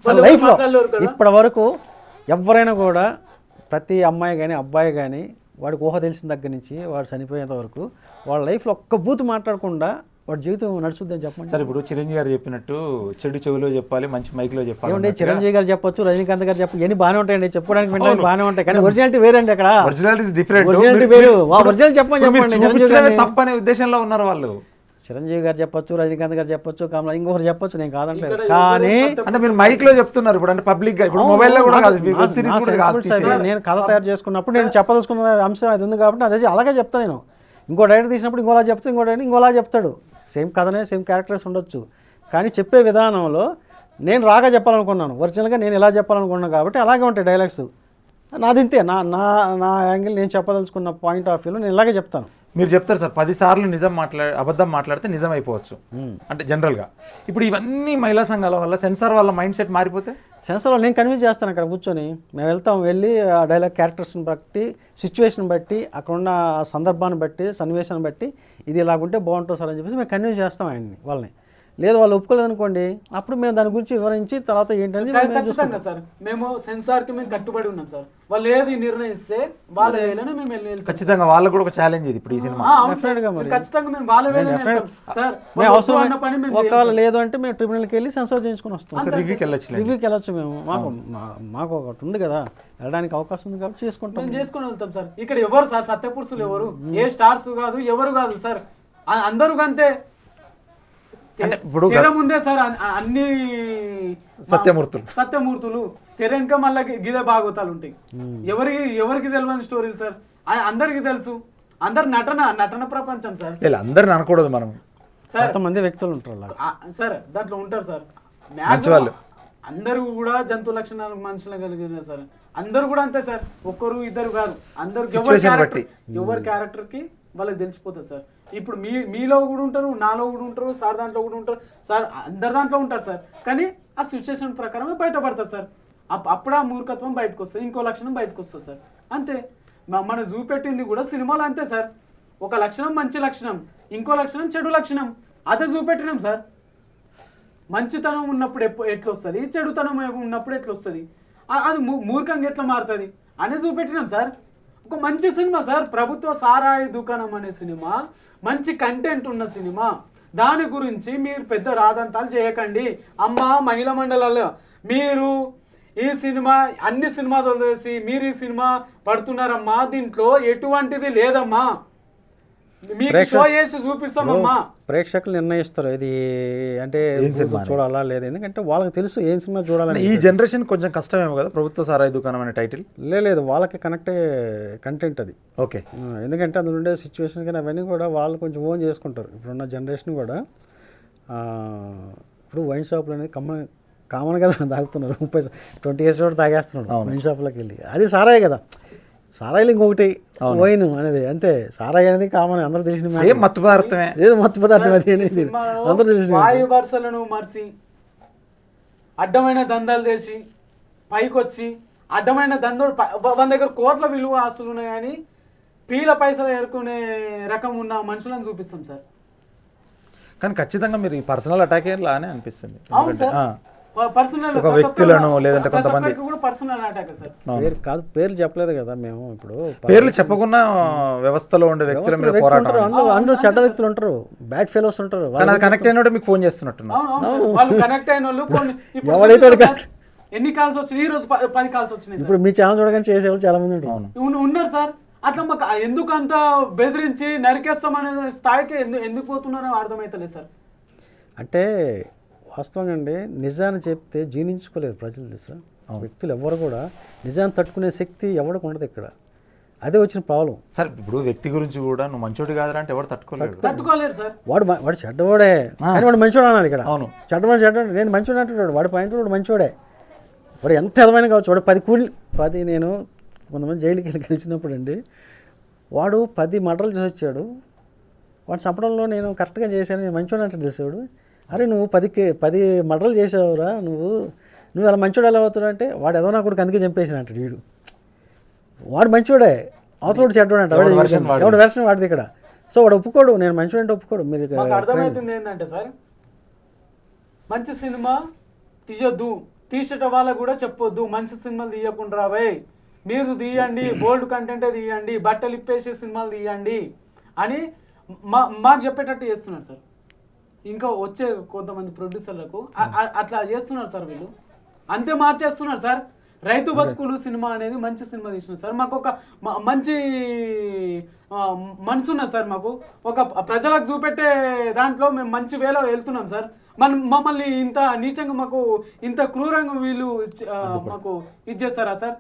వాళ్ళ లైఫ్లో ఇప్పటి వరకు ఎవరైనా కూడా ప్రతి అమ్మాయి కానీ అబ్బాయి కానీ వాడికి ఊహ తెలిసిన దగ్గర నుంచి వాడు చనిపోయేంత వరకు వాళ్ళ లైఫ్లో ఒక్క బూత్ మాట్లాడకుండా వాడి జీవితం నడుచుద్దని చెప్పండి. సార్ ఇప్పుడు చిరంజీవి గారు చెప్పినట్టు చెడు చెవిలో చెప్పాలి, మంచి మైక్లో చెప్పాలి. ఏమంటే చిరంజీవి గారు చెప్పొచ్చు, రజనీకాంత్ గారు చెప్పచ్చు, ఇవన్నీ బాగానే ఉంటాయండి, చెప్పుకోవడానికి వినడానికి బాగానే ఉంటాయి. కానీ ఒరిజినాలిటీ వేరండి. అక్కడ ఒరిజినాలిటీ డిఫరెంట్, ఒరిజినాలిటీ వేరు. ఒరిజినల్ చెప్పమని చెప్పండి. చిరంజీవి గారు తప్పనే ఉద్దేశంలో ఉన్నారు వాళ్ళు. చిరంజీవి గారు చెప్పొచ్చు, రజనీకాంత్ గారు చెప్పొచ్చు, కమలా ఇంకొకరు చెప్పొచ్చు, నేను కాదంటలేదు. కానీ అంటే మీరు మైక్ లో చెప్తున్నారు ఇప్పుడు, అంటే పబ్లిక్ గా, ఇప్పుడు మొబైల్ లో కూడా కాదు, నేను కథ తయారు చేసుకున్నప్పుడు నేను చెప్పదలుచుకున్న అంశం అది ఉంది కాబట్టి అదే అలాగే చెప్తాను. నేను ఇంకో డైరెక్టర్ తీసినప్పుడు ఇంకోలా చెప్తాను, ఇంకో డైరెక్టర్ ఇంకోలా చెప్తాడు. సేమ్ కథనే సేమ్ క్యారెక్టర్స్ ఉండొచ్చు, కానీ చెప్పే విధానంలో నేను రాగా చెప్పాలనుకున్నాను, ఒరిజినల్గా నేను ఇలా చెప్పాలనుకున్నాను కాబట్టి అలాగే ఉంటాయి డైలాగ్స్. నాది ఇంతే, నా యాంగిల్ నేను చెప్పదలుచుకున్న పాయింట్ ఆఫ్ వ్యూలో నేను ఇలాగే చెప్తాను. మీరు చెప్తారు సార్ 10 సార్లు అబద్ధం మాట్లాడితే నిజం అయిపోవచ్చు అంటే జనరల్గా. ఇప్పుడు ఇవన్నీ మహిళా సంఘాల వల్ల సెన్సార్ వాళ్ళ మైండ్ సెట్ మారిపోతే సెన్సార్ వాళ్ళు నేను కన్విన్స్ చేస్తాను. అక్కడ కూర్చొని మేము వెళ్ళి ఆ డైలాగ్ క్యారెక్టర్స్ని బట్టి, సిచ్యువేషన్ బట్టి, అక్కడున్న సందర్భాన్ని బట్టి, సన్నివేశాన్ని బట్టి ఇది ఇలాగుంటే బాగుంటుంది సార్ అని చెప్పేసి మేము కన్విన్స్ చేస్తాం ఆయన్ని. వాళ్ళని లేదు వాళ్ళు ఒప్పుకోలేదు అనుకోండి, అప్పుడు మేము దాని గురించి వివరించి తర్వాత ఏంటనేది ఖచ్చితంగా సార్ మేము సెన్సార్కి మేము కట్టుబడి ఉన్నాం సార్. వాళ్ళు ఏది నిర్ణయిస్తే వాళ్ళ వేళనే మేము వెళ్ళి ఖచ్చితంగా వాళ్ళకు కూడా ఒక ఛాలెంజ్ ఇది ఇప్పుడు ఈ సినిమా. ఖచ్చితంగా మేము వాళ్ళ వేళనే సార్. ఒకవేళ లేదు అంటే మేము ట్రిబ్యునల్కి వెళ్ళి సెన్సార్ చేయించుకుని వస్తాం. రివ్యూకి వెళ్ళొచ్చు మేము. మాకు ఒకటి ఉంది కదా, వెళ్ళడానికి అవకాశం ఉంది కాబట్టి చేసుకుంటాం. మేము చేసుకుని వెళ్తాం సార్. ఇక్కడ ఎవరు సార్ సత్యపురుషులు, ఎవరు ఏ స్టార్స్ కాదు, ఎవరు కాదు సార్, అందరూ అంతే. తెర ముందే సార్ అన్ని సత్యమూర్తులు, తెర వెనుక మళ్ళీ గిదే భాగవతాలు ఉంటాయి. ఎవరికి తెలియని స్టోరీలు సార్, అందరికి తెలుసు. అందరు నటన ప్రపంచం సార్. అందరిని అనకూడదు మనం సార్, కొంతమంది వ్యక్తులు ఉంటారు సార్, దాంట్లో ఉంటారు సార్. అందరూ కూడా జంతు లక్షణాలు మనుషులు కలిగిన సార్, అందరూ కూడా అంతే సార్. ఒక్కరు ఇద్దరు కాదు, అందరు ఎవరి క్యారెక్టర్ కి వాళ్ళకి తెలిసిపోతుంది సార్. ఇప్పుడు మీలో కూడా ఉంటారు, నాలో కూడా ఉంటారు, సార్ దాంట్లో కూడా ఉంటారు సార్, అందరి దాంట్లో ఉంటారు సార్. కానీ ఆ సిచ్యువేషన్ ప్రకారమే బయటపడతారు సార్. అప్పుడు ఆ మూర్ఖత్వం బయటకు వస్తుంది, ఇంకో లక్షణం బయటకు వస్తుంది సార్. అంతే. మనం చూపెట్టింది కూడా సినిమాలో అంతే సార్. ఒక లక్షణం మంచి లక్షణం, ఇంకో లక్షణం చెడు లక్షణం, అదే చూపెట్టినాం సార్. మంచితనం ఉన్నప్పుడు ఎట్లొస్తుంది, చెడుతనం ఉన్నప్పుడు ఎట్లొస్తుంది, అది మూర్ఖంగా ఎట్లా మారుతుంది అనేది చూపెట్టినాం సార్. ఒక మంచి సినిమా సార్, ప్రభుత్వ సారాయి దుకాణం అనే సినిమా, మంచి కంటెంట్ ఉన్న సినిమా. దాని గురించి మీరు పెద్ద రాదంతాలు చేయకండి అమ్మా. మహిళా మండలాల్లో మీరు ఈ సినిమా అన్ని సినిమాలు వదిలేసి మీరు ఈ సినిమా పడుతున్నారమ్మా. దీంట్లో ఎటువంటిది లేదమ్మా, మీకు షో చేసి చూపిస్తామమ్మా. ప్రేక్షకులు నిర్ణయిస్తారు ఇది అంటే చూడాలా లేదా, ఎందుకంటే వాళ్ళకి తెలుసు ఏం సినిమా చూడాలని. ఈ జనరేషన్ కొంచెం కష్టమేమో కదా ప్రభుత్వ సారాయి దుకాణం అనే టైటిల్. లేదు వాళ్ళకి కనెక్ట్ అయ్యే కంటెంట్ అది. ఓకే. ఎందుకంటే అందులో ఉండే సిచ్యువేషన్స్ కానీ అవన్నీ కూడా వాళ్ళు కొంచెం ఓన్ చేసుకుంటారు. ఇప్పుడున్న జనరేషన్ కూడా ఇప్పుడు వైన్ షాపులు అనేది కామన్ కదా తాగుతున్నారు 20 years కూడా తాగేస్తున్నాడు వైన్ షాప్లోకి వెళ్ళి. అది సారాయి కదా, సారాయిలు ఇంకొకటి వైన్ అనేది అంతే. సారాయి అనేది కామన్, అందరూ తెలిసిన మత్తు పదార్థమే, ఏదో మత్తు పదార్థం అది అనేది అందరూ తెలిసిన. వాయు వరుసలను మరిసి అడ్డమైన దందాలు చేసి పైకి వచ్చి అడ్డమైన దందోడు మన దగ్గర కోట్ల విలువ ఆస్తులు ఉన్నాయి కానీ పీల పైసలు ఏరుకునే రకం ఉన్న మనుషులను చూపిస్తాం సార్. కానీ ఖచ్చితంగా మీరు ఈ పర్సనల్ అటాక్ లానే అనిపిస్తుంది. అవును సార్, పర్సనల్ ఒక వ్యక్తులను లేదంటే కొంతమంది కూడా పర్సనల్ అటాక్ సార్. పేరు కాదు, పేర్లు చెప్పలేదు కదా మేము. ఇప్పుడు పేర్లు చెప్పకుండా వ్యవస్థలో ఉండే వ్యక్తుల మీద పోరాటం, అందరూ చెడ్డ వ్యక్తులు ఉంటారు, బ్యాడ్ ఫెలోస్ ఉంటారు. కనెక్ట్ అయిన మీకు ఫోన్ చేస్తున్నట్టున్నారు. వాళ్ళు కనెక్ట్ అయిన వాళ్ళు ఫోన్ ఎన్ని కాల్స్ వచ్చినాయి ఈ రోజు 10 కాల్స్ వచ్చినాయి. ఇప్పుడు మీ ఛానల్ చూడగానే చేసేవాళ్ళు చాలా మంది ఉంటారు ఉన్నారు సార్. అట్లా మాకు ఎందుకు అంత బెదిరించి నరికేస్తాం అనే స్థాయికి ఎందుకు పోతున్నారో అర్థమైతలేదు సార్. అంటే వాస్తవంగా అండి, నిజాన్ని చెప్తే జీర్ణించుకోలేరు ప్రజలు సార్. వ్యక్తులు ఎవరు కూడా నిజాన్ని తట్టుకునే శక్తి ఎవరికి ఉండదు ఇక్కడ. అదే వచ్చిన ప్రాబ్లం సార్. ఇప్పుడు వ్యక్తి గురించి కూడా నువ్వు మంచోటి కాదురా అంటే ఎవరు తట్టుకోలేరు సార్. వాడు చెడ్డవాడే కానీ వాడు మంచివాడు అన్నాడు ఇక్కడ. అవును, చెడ్డవాడు నేను మంచివాడు అంటున్నాడు. వాడి పాయింట్ వాడు మంచివాడే. వాడు ఎంత ఎదమైన కావచ్చు. వాడు 10 నేను కొంతమంది జైలుకి వెళ్ళి కలిసినప్పుడు అండి, వాడు 10 మర్డర్లు చేసి వచ్చాడు. వాడు చంపడంలో నేను కరెక్ట్గా చేశాను, నేను మంచివాడు అంటే తెలిసేవాడు. అరే నువ్వు 10 మర్డర్లు చేసావురా, నువ్వు అలా మంచివాడు ఎలా అవుతాడు అంటే వాడు ఏదో నా కొడుకు అందుకే చంపేసాను అంటాడు వీడు. వాడు మంచివాడే, అవతల చెడ్డవాడు అంట. ఎవడు వెర్షన్ వాడిది ఇక్కడ. సో వాడు ఒప్పుకోడు, నేను మంచివాడు అంటే ఒప్పుకోడు. మీరు అర్థమవుతుంది ఏంటంటే సార్, మంచి సినిమా తీయొద్దు, తీసేట వాళ్ళకు కూడా చెప్పొద్దు మంచి సినిమాలు తీయకుండా రావే, మీరు తీయండి, బోల్డ్ కంటెంటే తీయండి, బట్టలు ఇప్పేసి సినిమాలు తీయండి అని మాకు చెప్పేటట్టు చేస్తున్నారు సార్. ఇంకా వచ్చే కొంతమంది ప్రొడ్యూసర్లకు అట్లా చేస్తున్నారు సార్ వీళ్ళు. అంతే మార్చేస్తున్నారు సార్. రైతు బతుకులు సినిమా అనేది మంచి సినిమా తీసినారు సార్. మాకు ఒక మంచి మనసు ఉన్నది సార్. మాకు ఒక ప్రజలకు చూపెట్టే దాంట్లో మేము మంచి వేలో వెళ్తున్నాం సార్. మమ్మల్ని ఇంత నీచంగా మాకు ఇంత క్రూరంగా వీళ్ళు మాకు ఇది చేస్తారా సార్?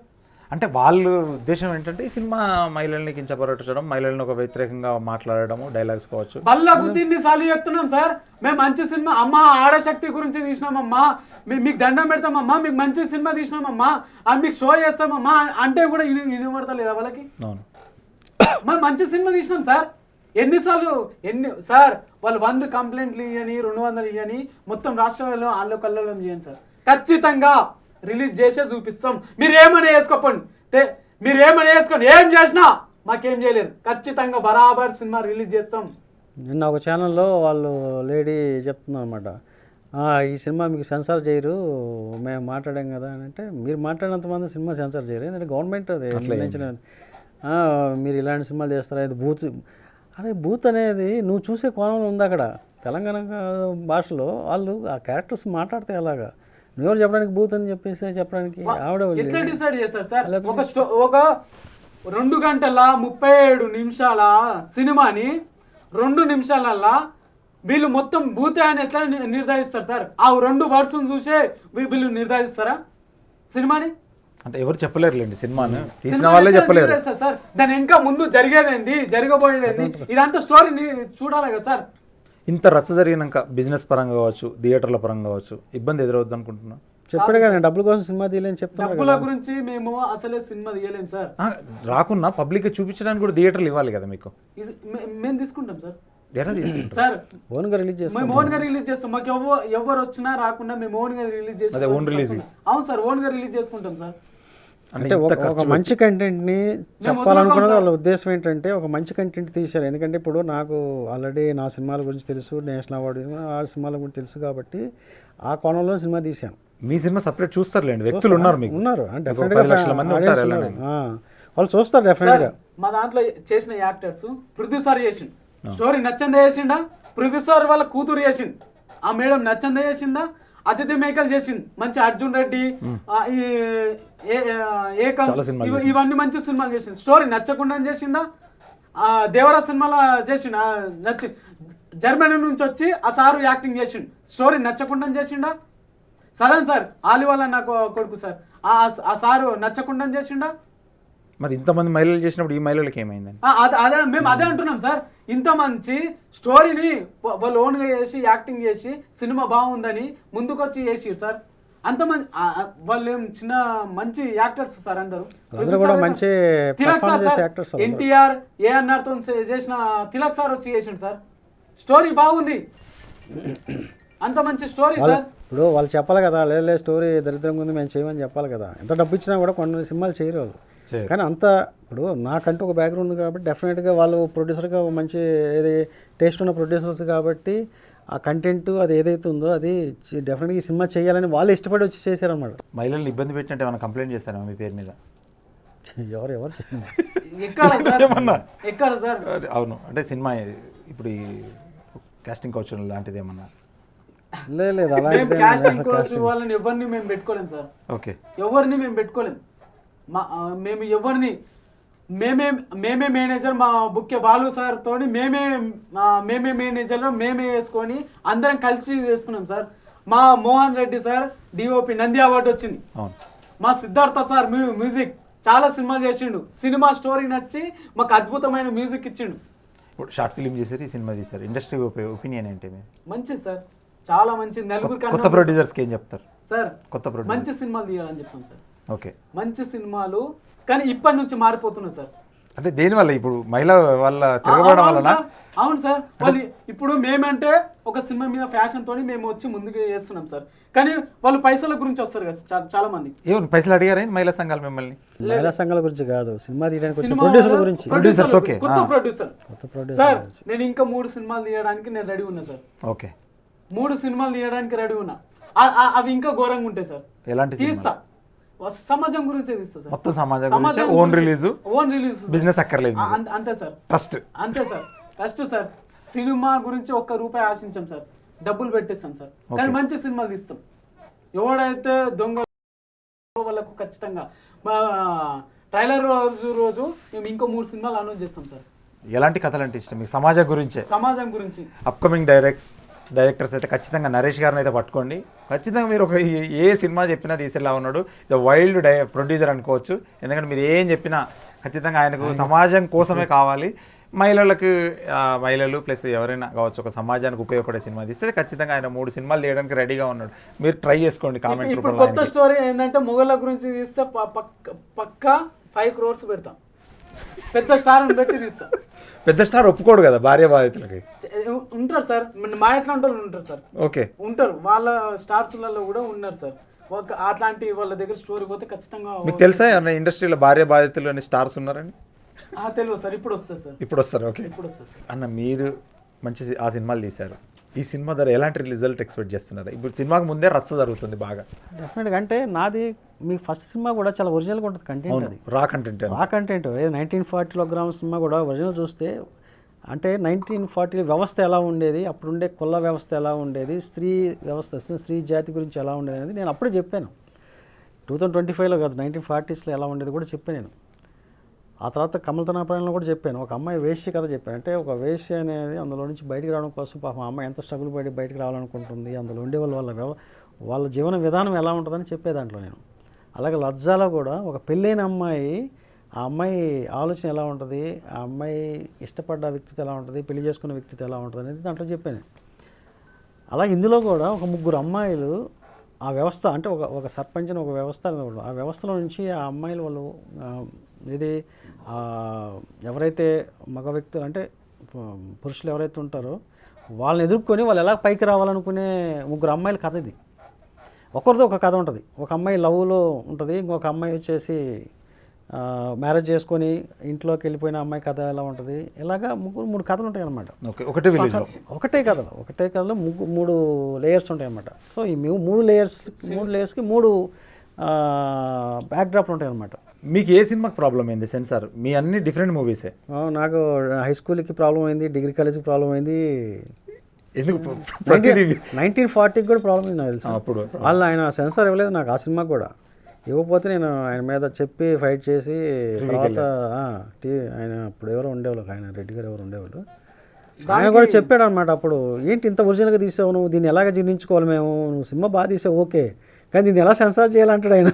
అంటే వాళ్ళ ఉద్దేశం ఏంటంటే ఈ సినిమా మహిళల్ని కించపరచడం, మహిళలను ఒక వ్యతిరేకంగా మాట్లాడడము, డైలాగ్స్ కావచ్చు. బల్లకు తిన్ని సార్లు చెప్తున్నాం సార్, మేము మంచి సినిమా అమ్మా ఆడశక్తి గురించి తీసినామమ్మా, మీకు దండం పెడతామమ్మా, మీకు మంచి సినిమా తీసినామమ్మా, అది మీకు షో చేస్తామమ్మా అంటే కూడా వినబడతలేదా వాళ్ళకి? మనం మంచి సినిమా తీసినాం సార్. ఎన్నిసార్లు సార్ వాళ్ళు 100 కంప్లైంట్లు ఇవ్వని 200 ఇవ్వని మొత్తం రాష్ట్రంలో ఆల్లో కల్లోలం చేయండి సార్. ఖచ్చితంగా రిలీజ్ చేసే చూపిస్తాం. మీరేమని వేసుకోండి, మీరేమని వేసుకోండి, ఏం చేసినా మాకేం చేయలేరు. ఖచ్చితంగా బరాబర్ సినిమా రిలీజ్ చేస్తాం. నిన్న ఒక ఛానల్లో వాళ్ళు లేడీ చెప్తున్నారు అనమాట, ఈ సినిమా మీకు సెన్సార్ చేయరు, మేము మాట్లాడాం కదా అని. అంటే మీరు మాట్లాడినంత మంది సినిమా సెన్సార్ చేయరు, ఎందుకంటే గవర్నమెంట్ అది నిర్ణయించిన. మీరు ఇలాంటి సినిమాలు చేస్తారా, ఇది బూత్. అరే బూత్ అనేది నువ్వు చూసే కోణంలో ఉంది అక్కడ. తెలంగాణ భాషలో వాళ్ళు ఆ క్యారెక్టర్స్ మాట్లాడితే అలాగా నువ్వెవరు చెప్పడానికి బూత్ అని చెప్పడానికి ఆవిడ ఎట్లా డిసైడ్ చేస్తారు సార్? ఒక 2 గంటల 37 నిమిషాల సినిమాని 2 నిమిషాలల్లా వీళ్ళు మొత్తం బూతే అని ఎట్లా నిర్ధారిస్తారు సార్? ఆ 2 వర్డ్స్ చూసే వీళ్ళు నిర్ధారిస్తారా సినిమాని? అంటే ఎవరు చెప్పలేరులేండి, సినిమాను తీసిన వాళ్ళే చెప్పలేరు సార్. దాని ఇంకా ముందు జరిగేదేంటి, జరగబోయేది, ఇదంతా స్టోరీ చూడాలి కదా సార్. ఇంత రచ్చ జరిగినాక బిజినెస్ పరంగా కావచ్చు, థియేటర్ల పరంగా కావచ్చు ఇబ్బంది ఎదురవుద్ది అనుకుంటున్నా. చెప్పాడు కదా డబ్బుల కోసం సినిమా తీయలేని చెప్తాను. డబ్బుల గురించి మేము అసలే సినిమా తీయలేము సార్. రాకున్నా పబ్లిక్ చూపించడానికి కూడా థియేటర్లు ఇవ్వాలి కదా మీకు. మేము తీసుకుంటాం సార్. సార్ ఓన్గా రిలీజ్ చేస్తాం. మేము ఓన్గా రిలీజ్ చేస్తాం. మాకు ఎవరు వచ్చినా రాకుండా మేము ఓన్గా రిలీజ్ చేస్తాం. అవును సార్, ఓన్గా రిలీజ్ చేసుకుంటాం సార్. అంటే ఒక మంచి కంటెంట్ని చెప్పాలనుకున్నది వాళ్ళ ఉద్దేశం ఏంటంటే ఒక మంచి కంటెంట్ తీశారు. ఎందుకంటే ఇప్పుడు నాకు ఆల్రెడీ నా సినిమాల గురించి తెలుసు, నేషనల్ అవార్డు ఆ సినిమాల గురించి తెలుసు కాబట్టి ఆ కోణంలో సినిమా తీశాను. మీ సినిమా సపరేట్ చూస్తారులేండి, వ్యక్తులు ఉన్నారు వాళ్ళు చూస్తారు డెఫినెట్గా. మా దాంట్లో చేసిన యాక్టర్స్ ప్రొడ్యూసర్ చేసిండు, స్టోరీ నచ్చందే చేసిండా, ప్రొడ్యూసర్ వాళ్ళ కూతురు చేసిండు, ఆ మేడం నచ్చందే చేసిందా, అతిథి మేకల్ చేసింది, మంచి అర్జున్ రెడ్డి, ఇవన్నీ మంచి సినిమాలు చేసింది. స్టోరీ నచ్చకుండా చేసిందా, దేవరా సినిమాలో చేసిండు, నచ్చి జర్మనీ నుంచి వచ్చి ఆ సారు యాక్టింగ్ చేసిండు, స్టోరీ నచ్చకుండా చేసిండా. సడన్ సార్ ఆలి వాళ్ళ నాకు కొడుకు సార్, ఆ సారు నచ్చకుండా చేసిండా. మరి ఇంతమంది మహిళలు చేసినప్పుడు ఈ మహిళలకి ఏమైందని అదే మేము అదే అంటున్నాం సార్. ఇంత మంచి స్టోరీని వాళ్ళు ఓన్గా చేసి యాక్టింగ్ చేసి సినిమా బాగుందని ముందుకొచ్చి చేసి సార్ అంత మంచి వాళ్ళు ఏం చిన్న మంచి యాక్టర్స్ సార్ అందరూ కూడా మంచి తిలక్ సార్ ఎన్టీఆర్ ఏఎన్ఆర్ తో చేసిన తిలక్ సార్ వచ్చి చేసిండు సార్ స్టోరీ బాగుంది అంత మంచి స్టోరీ సార్ ఇప్పుడు వాళ్ళు చెప్పాలి కదా లేదు స్టోరీ దరిద్రంగా ఉంది మేము చేయమని చెప్పాలి కదా ఎంత డబ్బు ఇచ్చినా కూడా కొన్ని సినిమాలు చేయరు వాళ్ళు కానీ అంత ఇప్పుడు నాకంటూ ఒక బ్యాక్గ్రౌండ్ ఉంది కాబట్టి డెఫినెట్గా వాళ్ళు ప్రొడ్యూసర్గా మంచి ఏది టేస్ట్ ఉన్న ప్రొడ్యూసర్స్ కాబట్టి ఆ కంటెంట్ అది ఏదైతే ఉందో అది డెఫినెట్గా ఈ సినిమా చేయాలని వాళ్ళు ఇష్టపడి వచ్చి చేశారన్నమాట. మహిళల్ని ఇబ్బంది పెట్టినట్టు ఏమైనా కంప్లైంట్ చేశారా మీ పేరు మీద? ఎవరు ఎక్కడ సార్? అవును, అంటే సినిమా ఇప్పుడు ఈ కాస్టింగ్ కౌచ్ లాంటిది ఏమన్నా? లేదు వాళ్ళని ఎవరిని మేము పెట్టుకోలేము సార్. ఓకే, ఎవరిని మేము పెట్టుకోలేము. మేము ఎవరిని మేమే మేనేజర్ మా బుక్కే బాలు సార్ తోని మేమే మేనేజర్లో మేమే వేసుకొని అందరం కలిసి వేసుకున్నాం సార్. మా Mohan Reddy sir DOP Nandi award వచ్చింది. మా సిద్ధార్థ సార్ మ్యూజిక్ చాలా సినిమాలు చేసిండు. సినిమా స్టోరీ నచ్చి మాకు అద్భుతమైన మ్యూజిక్ ఇచ్చిండు. ఇప్పుడు షార్ట్ ఫిల్మ్ చేశారు, ఈ సినిమా చేశారు, ఇండస్ట్రీ ఒపీనియన్ ఏంటి? మంచిది సార్, చాలా మంచిది. నలుగురు కొత్త ప్రొడ్యూసర్స్కి ఏం చెప్తారు సార్? కొత్త ప్రొడ్యూసర్ మంచి సినిమాలు తీయాలని చెప్తాం సార్. ఓకే, మంచి సినిమాలు కానీ ఇప్పటి నుంచి మారిపోతున్నాయి సార్. అంటే దేనివల్ల? ఇప్పుడు మహిళ వాళ్ళ తిరగబడడం వలన? అవును సార్, వాళ్ళు ఇప్పుడు మేమంటే ఒక సినిమా మీద ఫ్యాషన్ తోని మేము వచ్చి ముందుకు చేస్తున్నాం సార్. కానీ వాళ్ళు పైసల గురించి వస్తారు కదా చాలా మంది. ఏమన్నా పైసలు అడిగారా మహిళా సంఘాలు మిమ్మల్ని? మహిళా సంఘాల గురించి కాదు, సినిమా తీయడానికి ప్రొడ్యూసర్ గురించి. ప్రొడ్యూసర్స్ ఓకే, కొత్త ప్రొడ్యూసర్ సార్. నేను ఇంకా 3 సినిమాలు తీయడానికి నేను రెడీ ఉన్నా సార్. ఓకే, 3 సినిమాలు తీయడానికి రెడీ ఉన్నా. అవి ఇంకా ఘోరంగా ఉంటాయి సార్. ఎలాంటి తీస్తా, సమాజం గురించి తీస్తా సార్. మొత్తం సమాజం ఓన్ రిలీజ్ బిజినెస్ అక్కర్లేదు. అంతే సార్, ట్రస్ట్ అంతే సార్, ట్రస్ట్ సార్. సినిమా గురించి ₹1 ఆశించాం సార్, డబ్బులు పెట్టేస్తాం సార్. కానీ మంచి సినిమాలు తీస్తాం. ఎవడైతే దొంగ వాళ్ళకు ఖచ్చితంగా ట్రైలర్ రోజు మేము ఇంకో 3 సినిమాలు అనౌన్స్ చేస్తాం సార్. ఎలాంటి కథలు అంటే ఇష్టం మీకు? సమాజం గురించి అప్కమింగ్ డైరెక్టర్స్ అయితే ఖచ్చితంగా నరేష్ గారిని అయితే పట్టుకోండి. ఖచ్చితంగా మీరు ఒక ఏ సినిమా చెప్పినా తీసేలా ఉన్నాడు. వైల్డ్ ప్రొడ్యూసర్ అనుకోవచ్చు. ఎందుకంటే మీరు ఏం చెప్పినా ఖచ్చితంగా ఆయనకు సమాజం కోసమే కావాలి. మహిళలు ప్లస్ ఎవరైనా కావచ్చు, ఒక సమాజానికి ఉపయోగపడే సినిమా తీస్తే ఖచ్చితంగా ఆయన 3 సినిమాలు తీయడానికి రెడీగా ఉన్నాడు. మీరు ట్రై చేసుకోండి కామెంట్ రూపంలో. ఇప్పుడు కొత్త స్టోరీ ఏంటంటే మొగళ్ళ గురించి తీస్తే పక్కా 5 crores పెడతాం. పెద్ద స్టార్ పెట్టి తీస్తాం. పెద్ద స్టార్ ఒప్పుకోడు కదా భార్య బాధితులకి. ఉంటారు సార్, మా ఎట్లాంటి వాళ్ళు ఉంటారు సార్. ఓకే, ఉంటారు, వాళ్ళ స్టార్స్లలో కూడా ఉన్నారు సార్. అట్లాంటి వాళ్ళ దగ్గర స్టోరీ పోతే ఖచ్చితంగా. మీకు తెలుసా ఇండస్ట్రీలో భార్య బాధితులు అని స్టార్స్ ఉన్నారని? తెలియదు సార్, ఇప్పుడు వస్తారు సార్. ఇప్పుడు వస్తారు. ఓకే, ఇప్పుడు వస్తారు సార్. అన్న మీరు మంచి ఆ సినిమాలు తీశారు. ఈ సినిమా ద్వారా ఎలాంటి రిజల్ట్ ఎక్స్పెక్ట్ చేస్తున్నారు? ఇప్పుడు సినిమాకి ముందే రచ్చ జరుగుతుంది బాగా. డెఫినెట్గా అంటే నాది మీ ఫస్ట్ సినిమా కూడా చాలా ఒరిజినల్గా ఉంటుంది కంటెంట్. అది రా కంటెంట్ 1940 గ్రామ సినిమా కూడా ఒరిజినల్ చూస్తే అంటే 1940 వ్యవస్థ ఎలా ఉండేది, అప్పుడుండే కుల వ్యవస్థ ఎలా ఉండేది, స్త్రీ వ్యవస్థ స్త్రీ జాతి గురించి ఎలా ఉండేది అనేది నేను అప్పుడే చెప్పాను. 2025లో కాదు, 1940sలో ఎలా ఉండేది కూడా చెప్పాను నేను. ఆ తర్వాత కమలతనాపరంలో కూడా చెప్పాను. ఒక అమ్మాయి వేశ్య కథ చెప్పాను. అంటే ఒక వేశ్య అనేది అందులో నుంచి బయటికి రావడం కోసం పాపం అమ్మాయి ఎంత స్ట్రగుల్ పడి బయటికి రావాలనుకుంటుంది, అందులో ఉండే వాళ్ళ జీవన విధానం ఎలా ఉంటుందని చెప్పే దాంట్లో నేను. అలాగే లజ్జాలో కూడా ఒక పెళ్ళైన అమ్మాయి, ఆ అమ్మాయి ఆలోచన ఎలా ఉంటుంది, ఆ అమ్మాయి ఇష్టపడ్డ వ్యక్తితో ఎలా ఉంటుంది, పెళ్లి చేసుకున్న వ్యక్తితో ఎలా ఉంటుంది అనేది దాంట్లో చెప్పాను. అలాగే ఇందులో కూడా ఒక 3 అమ్మాయిలు ఆ వ్యవస్థ అంటే ఒక సర్పంచ్ అని ఒక వ్యవస్థ, ఆ వ్యవస్థలో నుంచి ఆ అమ్మాయిలు వాళ్ళు ఇది ఎవరైతే మగ వ్యక్తులు అంటే పురుషులు ఎవరైతే ఉంటారో వాళ్ళని ఎదుర్కొని వాళ్ళు ఎలా పైకి రావాలనుకునే 3 అమ్మాయిల కథ ఇది. ఒకరితో ఒక కథ ఉంటుంది. ఒక అమ్మాయి లవ్లో ఉంటుంది, ఇంకొక అమ్మాయి వచ్చేసి మ్యారేజ్ చేసుకొని ఇంట్లోకి వెళ్ళిపోయిన అమ్మాయి కథ ఎలా ఉంటుంది. ఇలాగా 3 కథలు ఉంటాయి అన్నమాట. ఒకటే కథలో 3 లేయర్స్ ఉంటాయి అన్నమాట. సో ఈ 3 లేయర్స్కి 3 బ్యాక్డ్రాప్లు ఉంటాయి అన్నమాట. మీకు ఏ సినిమాకి ప్రాబ్లం అయింది? సెన్సార్ మీ అన్ని డిఫరెంట్ మూవీసే. నాకు హై స్కూల్కి ప్రాబ్లం అయింది, డిగ్రీ కాలేజ్కి ప్రాబ్లం అయింది. ఎందుకు 1940కి కూడా ప్రాబ్లం అయింది నాకు తెలుసు. అప్పుడు ఆయన సెన్సార్ ఇవ్వలేదు నాకు ఆ సినిమాకి కూడా. ఇవ్వకపోతే నేను ఆయన మీద చెప్పి ఫైట్ చేసి తర్వాత ఆయన అప్పుడు ఎవరో ఉండేవాళ్ళు, ఆయన రెడ్డి గారు ఎవరు ఉండేవాళ్ళు, ఆయన కూడా చెప్పాడు అనమాట. అప్పుడు ఏంటి ఇంత ఒరిజినల్గా తీసావు నువ్వు, దీన్ని ఎలాగ జీర్ణించుకోవాలి మేము, నువ్వు సినిమా బాగా తీసావు ఓకే, కానీ దీన్ని ఎలా సెన్సార్ చేయాలంటాడు ఆయన.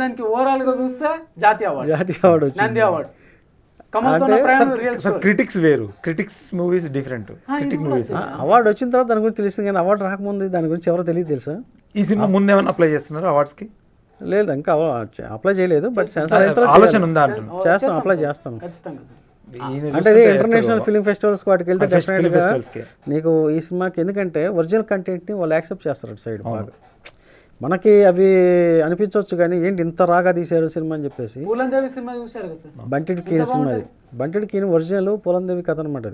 దానికి ఓవరాల్గా చూస్తే జాతీయ అవార్డు, నంది అవార్డు. కమల్తో ఉన్న ప్రయాణం రియల్ సార్ క్రిటిక్స్ వేరు, critics movies different. Critic movies award వచ్చిన తర్వాత దాని గురించి తెలిసింది, కానీ అవార్డు రాకముందు దాని గురించి ఎవరో తెలియదు తెలుసా? ఈ సినిమా ముందు ఏమైనా అప్లై చేస్తున్నారు అవార్డ్స్కి? లేదు, ఇంకా అప్లై చేయలేదు, బట్ సెన్సార్ అయిన తర్వాత ఆలోచన ఉందా అంటున్నా. చేస్తాం, అప్లై చేస్తాం. ఖచ్చితంగా సార్. అంటే ఇది ఇంటర్నేషనల్ ఫిల్మ్ ఫెస్టివల్స్ వాటికి వెళ్తే డెఫినెట్గా నీకు ఈ సినిమాకి, ఎందుకంటే ఒరిజినల్ కంటెంట్ని వాళ్ళు యాక్సెప్ట్ చేస్తారు అటు సైడ్ బాగా. మనకి అవి అనిపించవచ్చు కానీ ఏంటి ఇంత రాగా తీశారు సినిమా అని చెప్పేసి. పూలందేవి సినిమా చూశారు కదా సార్? బంటెడ్ కీన్ సినిమా, అది బంటెడ్ కీన్ ఒరిజినల్ పూలందేవి కథ అనమాట.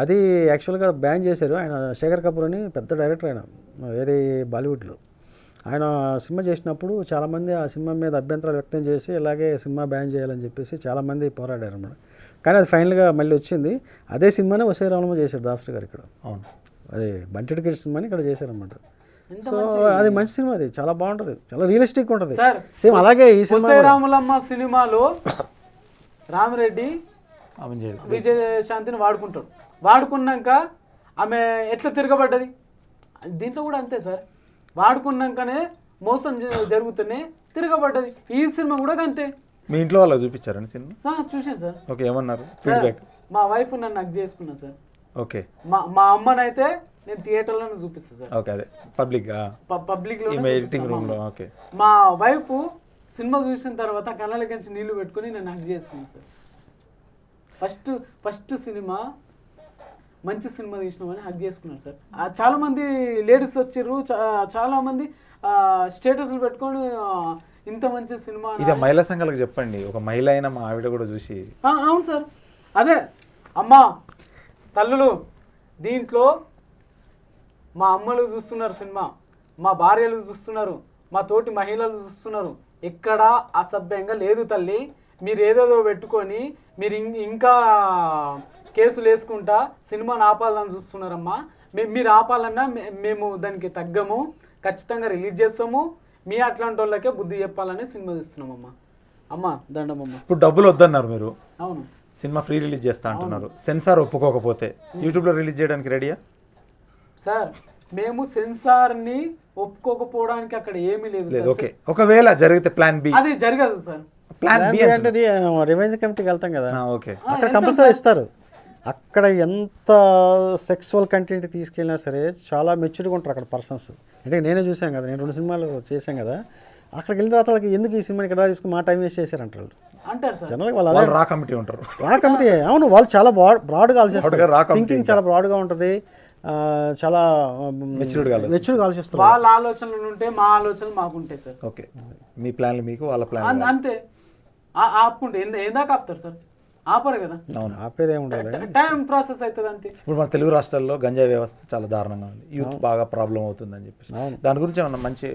అది యాక్చువల్గా బ్యాన్ చేశారు. ఆయన శేఖర్ కపూర్ అని పెద్ద డైరెక్టర్, ఆయన వేరే బాలీవుడ్లో. ఆయన సినిమా చేసినప్పుడు చాలామంది ఆ సినిమా మీద అభ్యంతరాలు వ్యక్తం చేసి ఇలాగే సినిమా బ్యాన్ చేయాలని చెప్పేసి చాలామంది పోరాడారు అన్నమాట. కానీ అది ఫైనల్గా మళ్ళీ వచ్చింది. అదే సినిమానే వసే రామలో చేశారు దాసరి గారు ఇక్కడ. అవును, అదే బంటెడ్ కీన్ సినిమాని ఇక్కడ చేశారన్నమాట. సో అది మంచి సినిమా, అది చాలా బాగుంటుంది, చాలా రియలిస్టిక్ ఉంటుంది. సేమ్ అలాగే ఈ సినిమా రాములమ్మ సినిమాలో రామిరెడ్డి విజయశాంతిని వాడుకుంటాడు. వాడుకున్నాక ఆమె ఎట్లా తిరగబడ్డది, దీంట్లో కూడా అంతే సార్. వాడుకున్నాకనే మోసం జరుగుతూనే తిరగబడ్డది. ఈ సినిమా కూడా అంతే. మీ ఇంట్లో వాళ్ళకి చూపించారండి సినిమా? సార్ చూశాను సార్. ఓకే, ఏమన్నారు ఫీడ్బ్యాక్? మా వైఫ్ నన్ను హగ్ చేసుకున్నా సార్. ఓకే, మా అమ్మనైతే నేను థియేటర్లోనే చూపిస్తాను సార్. ఓకే, అదే పబ్లిక్లో ఎడిటింగ్ రూమ్లో. ఓకే, మా వైఫ్ సినిమా చూసిన తర్వాత కళ్ళకి నీళ్లు పెట్టుకుని నేను హగ్ చేసుకున్నాను సార్. ఫస్ట్ సినిమా మంచి సినిమా తీసినామని హగ్ చేసుకున్నారు సార్. చాలా మంది లేడీస్ వచ్చిర్రు, చాలా మంది స్టేటస్లు పెట్టుకొని ఇంత మంచి సినిమా. ఇది మహిళా సంఘాలకు చెప్పండి, ఒక మహిళ అయినా మా ఆవిడ కూడా చూసి. అవును సార్, అదే అమ్మా తల్లులు, దీంట్లో మా అమ్మలు చూస్తున్నారు సినిమా, మా భార్యలు చూస్తున్నారు, మా తోటి మహిళలు చూస్తున్నారు. ఎక్కడా అసభ్యంగా లేదు తల్లి. మీరు ఏదేదో పెట్టుకొని మీరు ఇంకా కేసులు వేసుకుంటా సినిమాని ఆపాలని చూస్తున్నారమ్మా. మీరు ఆపాలన్నా మేము దానికి తగ్గము, ఖచ్చితంగా రిలీజ్ చేస్తాము. మీ అట్లాంటి వాళ్ళకే బుద్ధి చెప్పాలని సినిమా చూస్తున్నామమ్మా. అమ్మా దండమమ్మ. ఇప్పుడు డబ్బులు వద్దన్నారు మీరు. అవును, సినిమా ఫ్రీ రిలీజ్ చేస్తా అంటున్నారు. సెన్సార్ ఒప్పుకోకపోతే యూట్యూబ్లో రిలీజ్ చేయడానికి రెడీయా సార్? మేము సెన్సార్ని ఒప్పుకోకపోవడానికి అక్కడ ఏమీ లేదు. ఓకే, ఒకవేళ జరిగితే ప్లాన్ బి. అది జరగదు సార్. ప్లాన్ బి అంటే రివెంజ్ కమిటీకి వెళ్తాం కదా, ఓకే, అక్కడ కంపల్సరీ ఇస్తారు. అక్కడ ఎంత సెక్సువల్ కంటెంట్ తీసుకెళ్ళినా సరే చాలా మెచ్యూర్గా ఉంటారు అక్కడ పర్సన్స్. అంటే నేనే చూసాను కదా, నేను 2 సినిమాలు చేశాను కదా, అక్కడికి వెళ్ళిన తర్వాత వాళ్ళకి ఎందుకు ఈ సినిమాని ఇక్కడ తీసుకుని మా టైం వేస్ట్ చేశారంటారు జనరల్గా. వాళ్ళు అదే రా కమిటీ ఉంటారు. రా కమిటీ, అవును, వాళ్ళు చాలా బ్రాడ్గా ఆలోచిస్తారు. థింకింగ్ చాలా బ్రాడ్గా ఉంటుంది, చాలా మెచ్యూర్గా ఆలోచిస్తారు. వాళ్ళ ఆలోచనలు ఉంటే మా ఆలోచనలు మాకుంటాయి సార్. ఓకే, మీ ప్లాన్లు మీకు, వాళ్ళ ప్లాన్ అంతే. ఆపుకుంటే ఏందాక ఆపుతారు సార్? ఆపరు కదా. ఆపేదే ఉండాలి, టైం ప్రాసెస్ అవుతుంది అంతే. ఇప్పుడు మన తెలుగు రాష్ట్రాల్లో గంజాయి వ్యవస్థ చాలా దారుణంగా ఉంది, యూత్ బాగా ప్రాబ్లం అవుతుందని చెప్పేసి దాని గురించి ఏమన్నా మంచి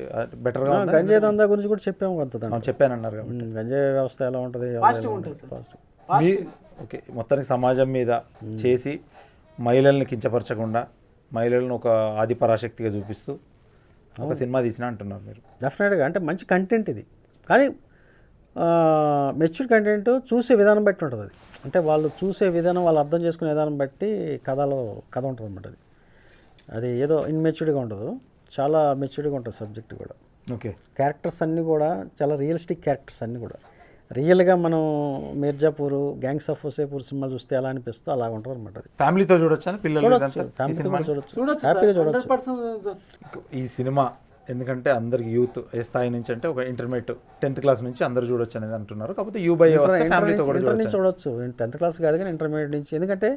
బెటర్గా గంజాయి దందా గురించి కూడా చెప్పాము కొంత, చెప్పానన్నారు కాబట్టి. గంజాయి వ్యవస్థ ఎలా ఉంటుంది, ఓకే, మొత్తానికి సమాజం మీద చేసి మహిళల్ని కించపరచకుండా మహిళలను ఒక ఆది పరాశక్తిగా చూపిస్తూ ఒక సినిమా తీసిన అంటున్నారు మీరు. డెఫినెట్గా, అంటే మంచి కంటెంట్ ఇది, కానీ మెచ్యూర్ కంటెంట్ చూసే విధానం బట్టి ఉంటుంది. అది అంటే వాళ్ళు చూసే విధానం, వాళ్ళు అర్థం చేసుకునే విధానం బట్టి కథ ఉంటుంది అన్నమాట. అది ఏదో ఇన్మెచ్యూర్డ్గా ఉండదు, చాలా మెచ్యూర్డ్గా ఉంటుంది సబ్జెక్ట్ కూడా. ఓకే, క్యారెక్టర్స్ అన్నీ కూడా చాలా రియలిస్టిక్ క్యారెక్టర్స్ అన్నీ కూడా రియల్గా మనం మిర్జాపూర్, గ్యాంగ్స్ ఆఫ్ వసేపూర్ సినిమాలు చూస్తే ఎలా అనిపిస్తుందో అలా ఉంటుంది అనమాట. అది ఫ్యామిలీతో చూడొచ్చు, ఫ్యామిలీతో కూడా చూడొచ్చు, హ్యాపీగా చూడొచ్చు ఈ సినిమా. ఎందుకంటే అందరికి యూత్ ఏ స్థాయి నుంచి అంటే ఒక ఇంటర్మీడియట్ 10th క్లాస్ నుంచి అందరూ చూడొచ్చు అనేది అంటున్నారు. కాకపోతే ఫ్యామిలీతో కూడా చూడొచ్చు, 10th క్లాస్ కాదు కానీ ఇంటర్మీడియట్ నుంచి. ఎందుకంటే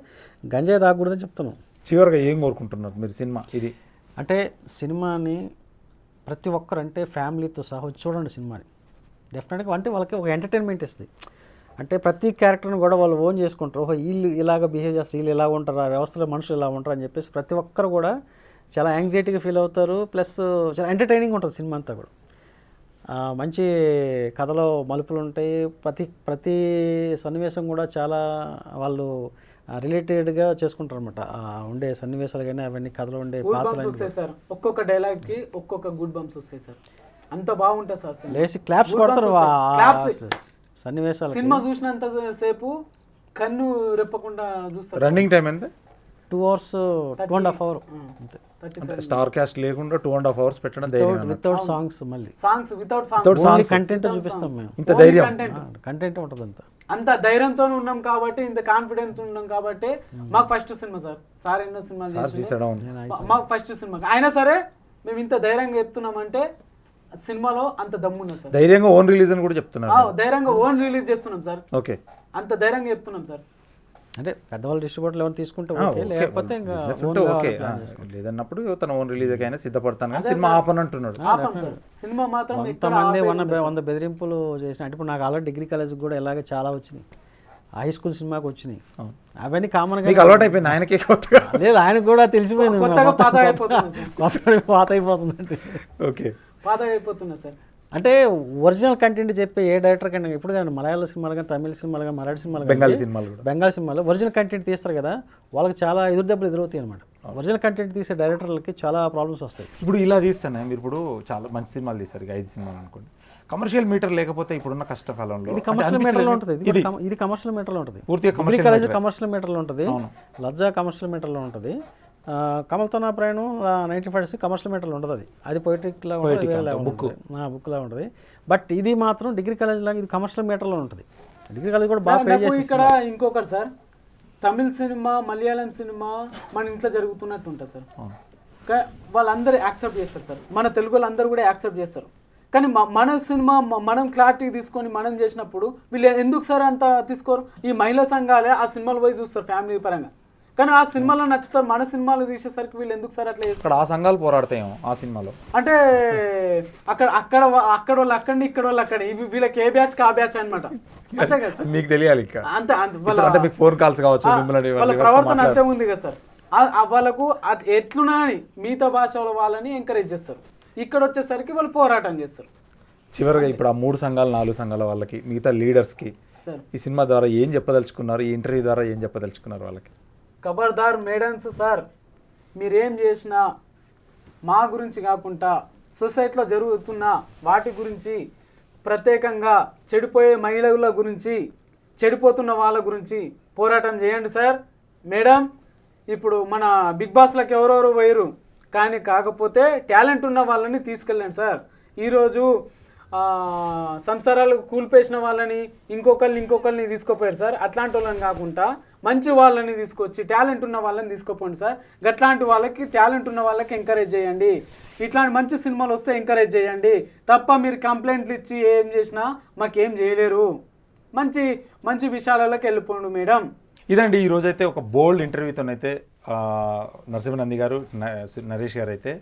గంజాయి తాగకూడదని చెప్తున్నాం. చివరిగా ఏం కోరుకుంటున్నారు మీరు సినిమా ఇది? అంటే సినిమాని ప్రతి ఒక్కరు అంటే ఫ్యామిలీతో సహా చూడండి సినిమాని. డెఫినెట్గా అంటే వాళ్ళకి ఒక ఎంటర్టైన్మెంట్ ఇస్తుంది. అంటే ప్రతి క్యారెక్టర్ని కూడా వాళ్ళు ఓన్ చేసుకుంటారు. వీళ్ళు ఇలాగ బిహేవ్ చేస్తారు, వీళ్ళు ఇలా ఉంటారు, ఆ వ్యవస్థలో మనుషులు ఇలా ఉంటారు అని చెప్పేసి ప్రతి ఒక్కరు కూడా చాలా యాంగ్జైటీగా ఫీల్ అవుతారు. ప్లస్ చాలా ఎంటర్టైనింగ్ ఉంటుంది సినిమా అంతా కూడా. మంచి కథలో మలుపులు ఉంటాయి. ప్రతి సన్నివేశం కూడా చాలా వాళ్ళు రిలేటెడ్గా చేసుకుంటారు అనమాట. ఉండే సన్నివేశాలు కానీ అవన్నీ కథలో ఉండే పాత్రలు వస్తాయి సార్. ఒక్కొక్క డైలాగ్కి ఒక్కొక్క గుడ్ బంప్స్ వస్తాయి సార్. అంత బాగుంటుంది సార్. లేచి క్లాప్స్ కొడతారు సన్నివేశాలు. సినిమా చూసినంత సేపు కన్ను రెప్పకుండా చూస్తారు. రన్నింగ్ టైం ఎంత? 2 hours, 2.5 hours. స్టార్ కాస్ట్ లేకుండా 2.5 hours పెట్టడం ధైర్యం. వితౌట్ సాంగ్స్, మళ్ళీ సాంగ్స్ వితౌట్ సాంగ్స్ కంటెంట్ చూపిస్తాం మేము. ఇంత ధైర్యం కంటెంట్ ఉంటుంది అంతా. అంత ధైర్యంతో ఉన్నాం కాబట్టి, ఇంత కాన్ఫిడెన్స్ ఉన్నాం కాబట్టి మాకు ఫస్ట్ సినిమా సార్ ఎన్నో సినిమాలు చేసి మాకు ఫస్ట్ సినిమా అయినా సరే మేము ఇంత ధైర్యంగా చెప్తున్నామంటే సినిమాలో అంత దమ్మున్నా సార్. ధైర్యంగా ఓన్ రిలీజ్ అని కూడా చెప్తున్నారు. ధైర్యంగా ఓన్ రిలీజ్ చేస్తున్నాం సార్. ఓకే, అంత ధైర్యంగా చెప్తున్నాం సార్. అంటే పెద్దవాళ్ళు డిస్ట్రిబ్యూటర్లు ఎవరు తీసుకుంటే ఓకే, లేకపోతే ఇంకా ఓకే లేదన్నప్పుడు తన ఓన్ రిలీజ్ అయినా సిద్ధపడతాను కానీ సినిమా ఆపనంటున్నాడు. సినిమా మాత్రం కొంతమంది 100 బెదిరింపులు చేసిన. అంటే ఇప్పుడు నాకు ఆల్రెడీ డిగ్రీ కాలేజ్ కూడా ఇలాగే చాలా వచ్చినాయి, హై స్కూల్ సినిమాకి వచ్చినాయి. అవన్నీ కామన్ గా అలవాటు అయిపోయింది ఆయనకి. లేదు, ఆయనకు కూడా తెలిసిపోయింది పాత అయిపోతుంది. ఓకే, పాత అయిపోతున్నా సార్. అంటే ఒరిజినల్ కంటెంట్ చెప్పే ఏ డైరెక్టర్ కన్నా ఇప్పుడు కానీ మలయాళ సినిమాలు కానీ, తమిళ సినిమాలు కానీ, మరాఠీ సినిమాలు కానీ, బెంగాలీ సినిమాలు ఒరిజినల్ కంటెంట్ తీస్తారు కదా, వాళ్ళకి చాలా ఎదురు దెబ్బలు ఎదురవుతాయి అనమాట. ఒరిజినల్ కంటెంట్ తీసే డైరెక్టర్లకి చాలా ప్రాబ్లమ్స్ వస్తాయి. ఇప్పుడు ఇలా తీస్తానే మీరు ఇప్పుడు చాలా మంచి సినిమాలు తీస్తారు, 5 సినిమాలు అనుకోండి. కమర్షియల్ మీటర్ లేకపోతే ఇప్పుడున్న కష్టకాలంలో ఇది కమర్షియల్ మీటర్లో ఉంటుంది. ఇది కమర్షియల్ మీటర్లో ఉంటుంది. డిగ్రీ కాలేజ్ కమర్షియల్ మీటర్లో ఉంటుంది. లజ్జా కమర్షియల్ మీటర్లో ఉంటుంది. కమల్తో నా ప్రయాణం 1956 కమర్షియల్ మీటర్లో ఉంటుంది. అది పొయిటిక్లా బుక్లా ఉంటుంది. బట్ ఇది మాత్రం డిగ్రీ కాలేజ్ లాగా ఇది కమర్షియల్ మీటర్లో ఉంటుంది. డిగ్రీ కాలేజ్ కూడా బాగా పే చేసి. ఇక్కడ ఇంకొకటి సార్, తమిళ సినిమా, మలయాళం సినిమా మన ఇంట్లో జరుగుతున్నట్టు ఉంటుంది సార్. వాళ్ళందరూ యాక్సెప్ట్ చేస్తారు సార్, మన తెలుగు వాళ్ళందరూ కూడా యాక్సెప్ట్ చేస్తారు. కానీ మన సినిమా మనం క్లారిటీ తీసుకొని మనం చేసినప్పుడు వీళ్ళు ఎందుకు సార్ అంత తీసుకోరు? ఈ మహిళా సంఘాలే ఆ సినిమాలు పోయి చూస్తారు ఫ్యామిలీ పరంగా, కానీ ఆ సినిమాలో నచ్చుతారు. మన సినిమాలు తీసేసరికి వీళ్ళు ఎందుకు సార్ అట్లా చేస్తారు? ఆ సంఘాలు పోరాడతాయేమో ఆ సినిమాలో. అంటే అక్కడ వాళ్ళు అక్కడి, ఇక్కడ వాళ్ళు అక్కడ, ఇవి వీళ్ళకి ఏ బ్యాచ్ ఆ బ్యాచ్ అనమాట. అంతే కదా సార్, మీకు తెలియాలి. అంతే ఫోన్ కాల్స్ కావచ్చు, వాళ్ళ ప్రవర్తన అంతే ఉంది కదా సార్. వాళ్ళకు అది ఎట్లున్నా అని మిగతా భాషల వాళ్ళని ఎంకరేజ్ చేస్తారు, ఇక్కడ వచ్చేసరికి వాళ్ళు పోరాటం చేస్తారు. చివరిగా ఇప్పుడు ఆ 3 సంఘాలు 4 సంఘాల వాళ్ళకి, మిగతా లీడర్స్కి ఈ సినిమా ద్వారా ఏం చెప్పదలుచుకున్నారు? ఈ ఇంటర్వ్యూ ద్వారా ఏం చెప్పదలుచుకున్నారు వాళ్ళకి? ఖబర్దార్ మేడమ్స్ సార్, మీరేం చేసినా మా గురించి కాకుండా సొసైటీలో జరుగుతున్న వాటి గురించి, ప్రత్యేకంగా చెడిపోయే మహిళల గురించి, చెడిపోతున్న వాళ్ళ గురించి పోరాటం చేయండి సార్. మేడం, ఇప్పుడు మన బిగ్ బాస్లకు ఎవరెవరు పోయారు, కానీ కాకపోతే టాలెంట్ ఉన్న వాళ్ళని తీసుకెళ్ళండి సార్. ఈరోజు సంసారాలకు కూల్పేసిన వాళ్ళని ఇంకొకరిని తీసుకోపోయారు సార్. అట్లాంటి వాళ్ళని కాకుండా మంచి వాళ్ళని తీసుకొచ్చి టాలెంట్ ఉన్న వాళ్ళని తీసుకోపోండి సార్. అట్లాంటి వాళ్ళకి, టాలెంట్ ఉన్న వాళ్ళకి ఎంకరేజ్ చేయండి. ఇట్లాంటి మంచి సినిమాలు వస్తే ఎంకరేజ్ చేయండి తప్ప మీరు కంప్లైంట్లు ఇచ్చి ఏం చేసినా మాకేం చేయలేరు. మంచి మంచి విషయాలలోకి వెళ్ళిపోండి మేడం. ఇదండి ఈరోజైతే ఒక బోల్డ్ ఇంటర్వ్యూతోనైతే నరసింహనంది గారు, నరేష్ గారు అయితే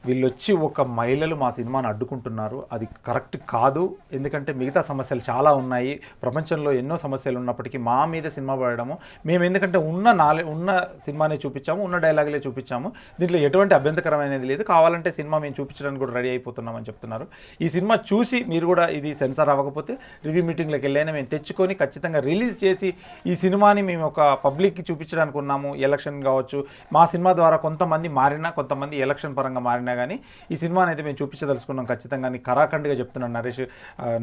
వీళ్ళు వచ్చి ఒక మహిళలు మా సినిమాను అడ్డుకుంటున్నారు, అది కరెక్ట్ కాదు. ఎందుకంటే మిగతా సమస్యలు చాలా ఉన్నాయి, ప్రపంచంలో ఎన్నో సమస్యలు ఉన్నప్పటికీ మా మీద సినిమా పడడము, మేము ఎందుకంటే ఉన్న సినిమానే చూపించాము, ఉన్న డైలాగులే చూపించాము, దీంట్లో ఎటువంటి అభ్యంతరకరమైనది లేదు, కావాలంటే సినిమా మేము చూపించడానికి కూడా రెడీ అయిపోతున్నామని చెప్తున్నారు. ఈ సినిమా చూసి మీరు కూడా ఇది సెన్సార్ అవ్వకపోతే రివ్యూ మీటింగ్లోకి వెళ్ళైనా మేము తెచ్చుకొని ఖచ్చితంగా రిలీజ్ చేసి ఈ సినిమాని మేము ఒక పబ్లిక్కి చూపించడానికి ఉన్నాము. ఎలక్షన్ కావచ్చు, మా సినిమా ద్వారా కొంతమంది మారినా, కొంతమంది ఎలక్షన్ పరంగా మారినా కానీ ఈ సినిమాని అయితే మేము చూపించదలుచుకున్నాం ఖచ్చితంగా. కరాఖండిగా చెప్తున్నాను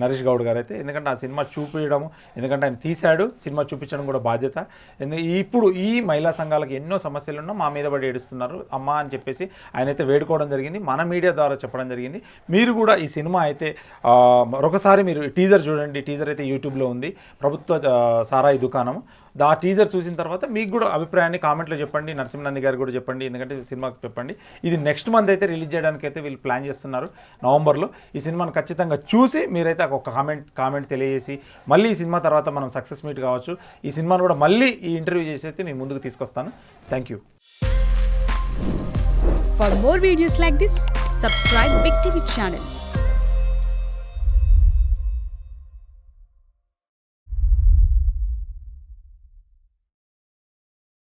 నరేష్ గౌడ్ గారు అయితే. ఎందుకంటే ఆ సినిమా చూపించడము, ఎందుకంటే ఆయన తీశాడు, సినిమా చూపించడం కూడా బాధ్యత. ఇప్పుడు ఈ మహిళా సంఘాలకు ఎన్నో సమస్యలు ఉన్నా మా మీద పడి ఏడుస్తున్నారు అమ్మా అని చెప్పేసి ఆయన అయితే వేడుకోవడం జరిగింది, మన మీడియా ద్వారా చెప్పడం జరిగింది. మీరు కూడా ఈ సినిమా అయితే మరొకసారి మీరు టీజర్ చూడండి. టీజర్ అయితే యూట్యూబ్లో ఉంది, ప్రభుత్వ సారాయి దుకాణం. ఆ టీజర్ చూసిన తర్వాత మీకు కూడా అభిప్రాయాన్ని కామెంట్లో చెప్పండి, నరసింహనంది గారు కూడా చెప్పండి, ఎందుకంటే సినిమాకి చెప్పండి. ఇది నెక్స్ట్ మంత్ అయితే రిలీజ్ చేయడానికి అయితే వీళ్ళు ప్లాన్ చేస్తున్నారు, నవంబర్లో. ఈ సినిమాను ఖచ్చితంగా చూసి మీరైతే ఒక కామెంట్ తెలియజేసి మళ్ళీ ఈ సినిమా తర్వాత మనం సక్సెస్ మీట్ కావచ్చు, ఈ సినిమాను కూడా మళ్ళీ ఈ ఇంటర్వ్యూ చేసి అయితే మీ ముందుకు తీసుకొస్తాను. Thank you. For more videos like this, subscribe Big TV channel.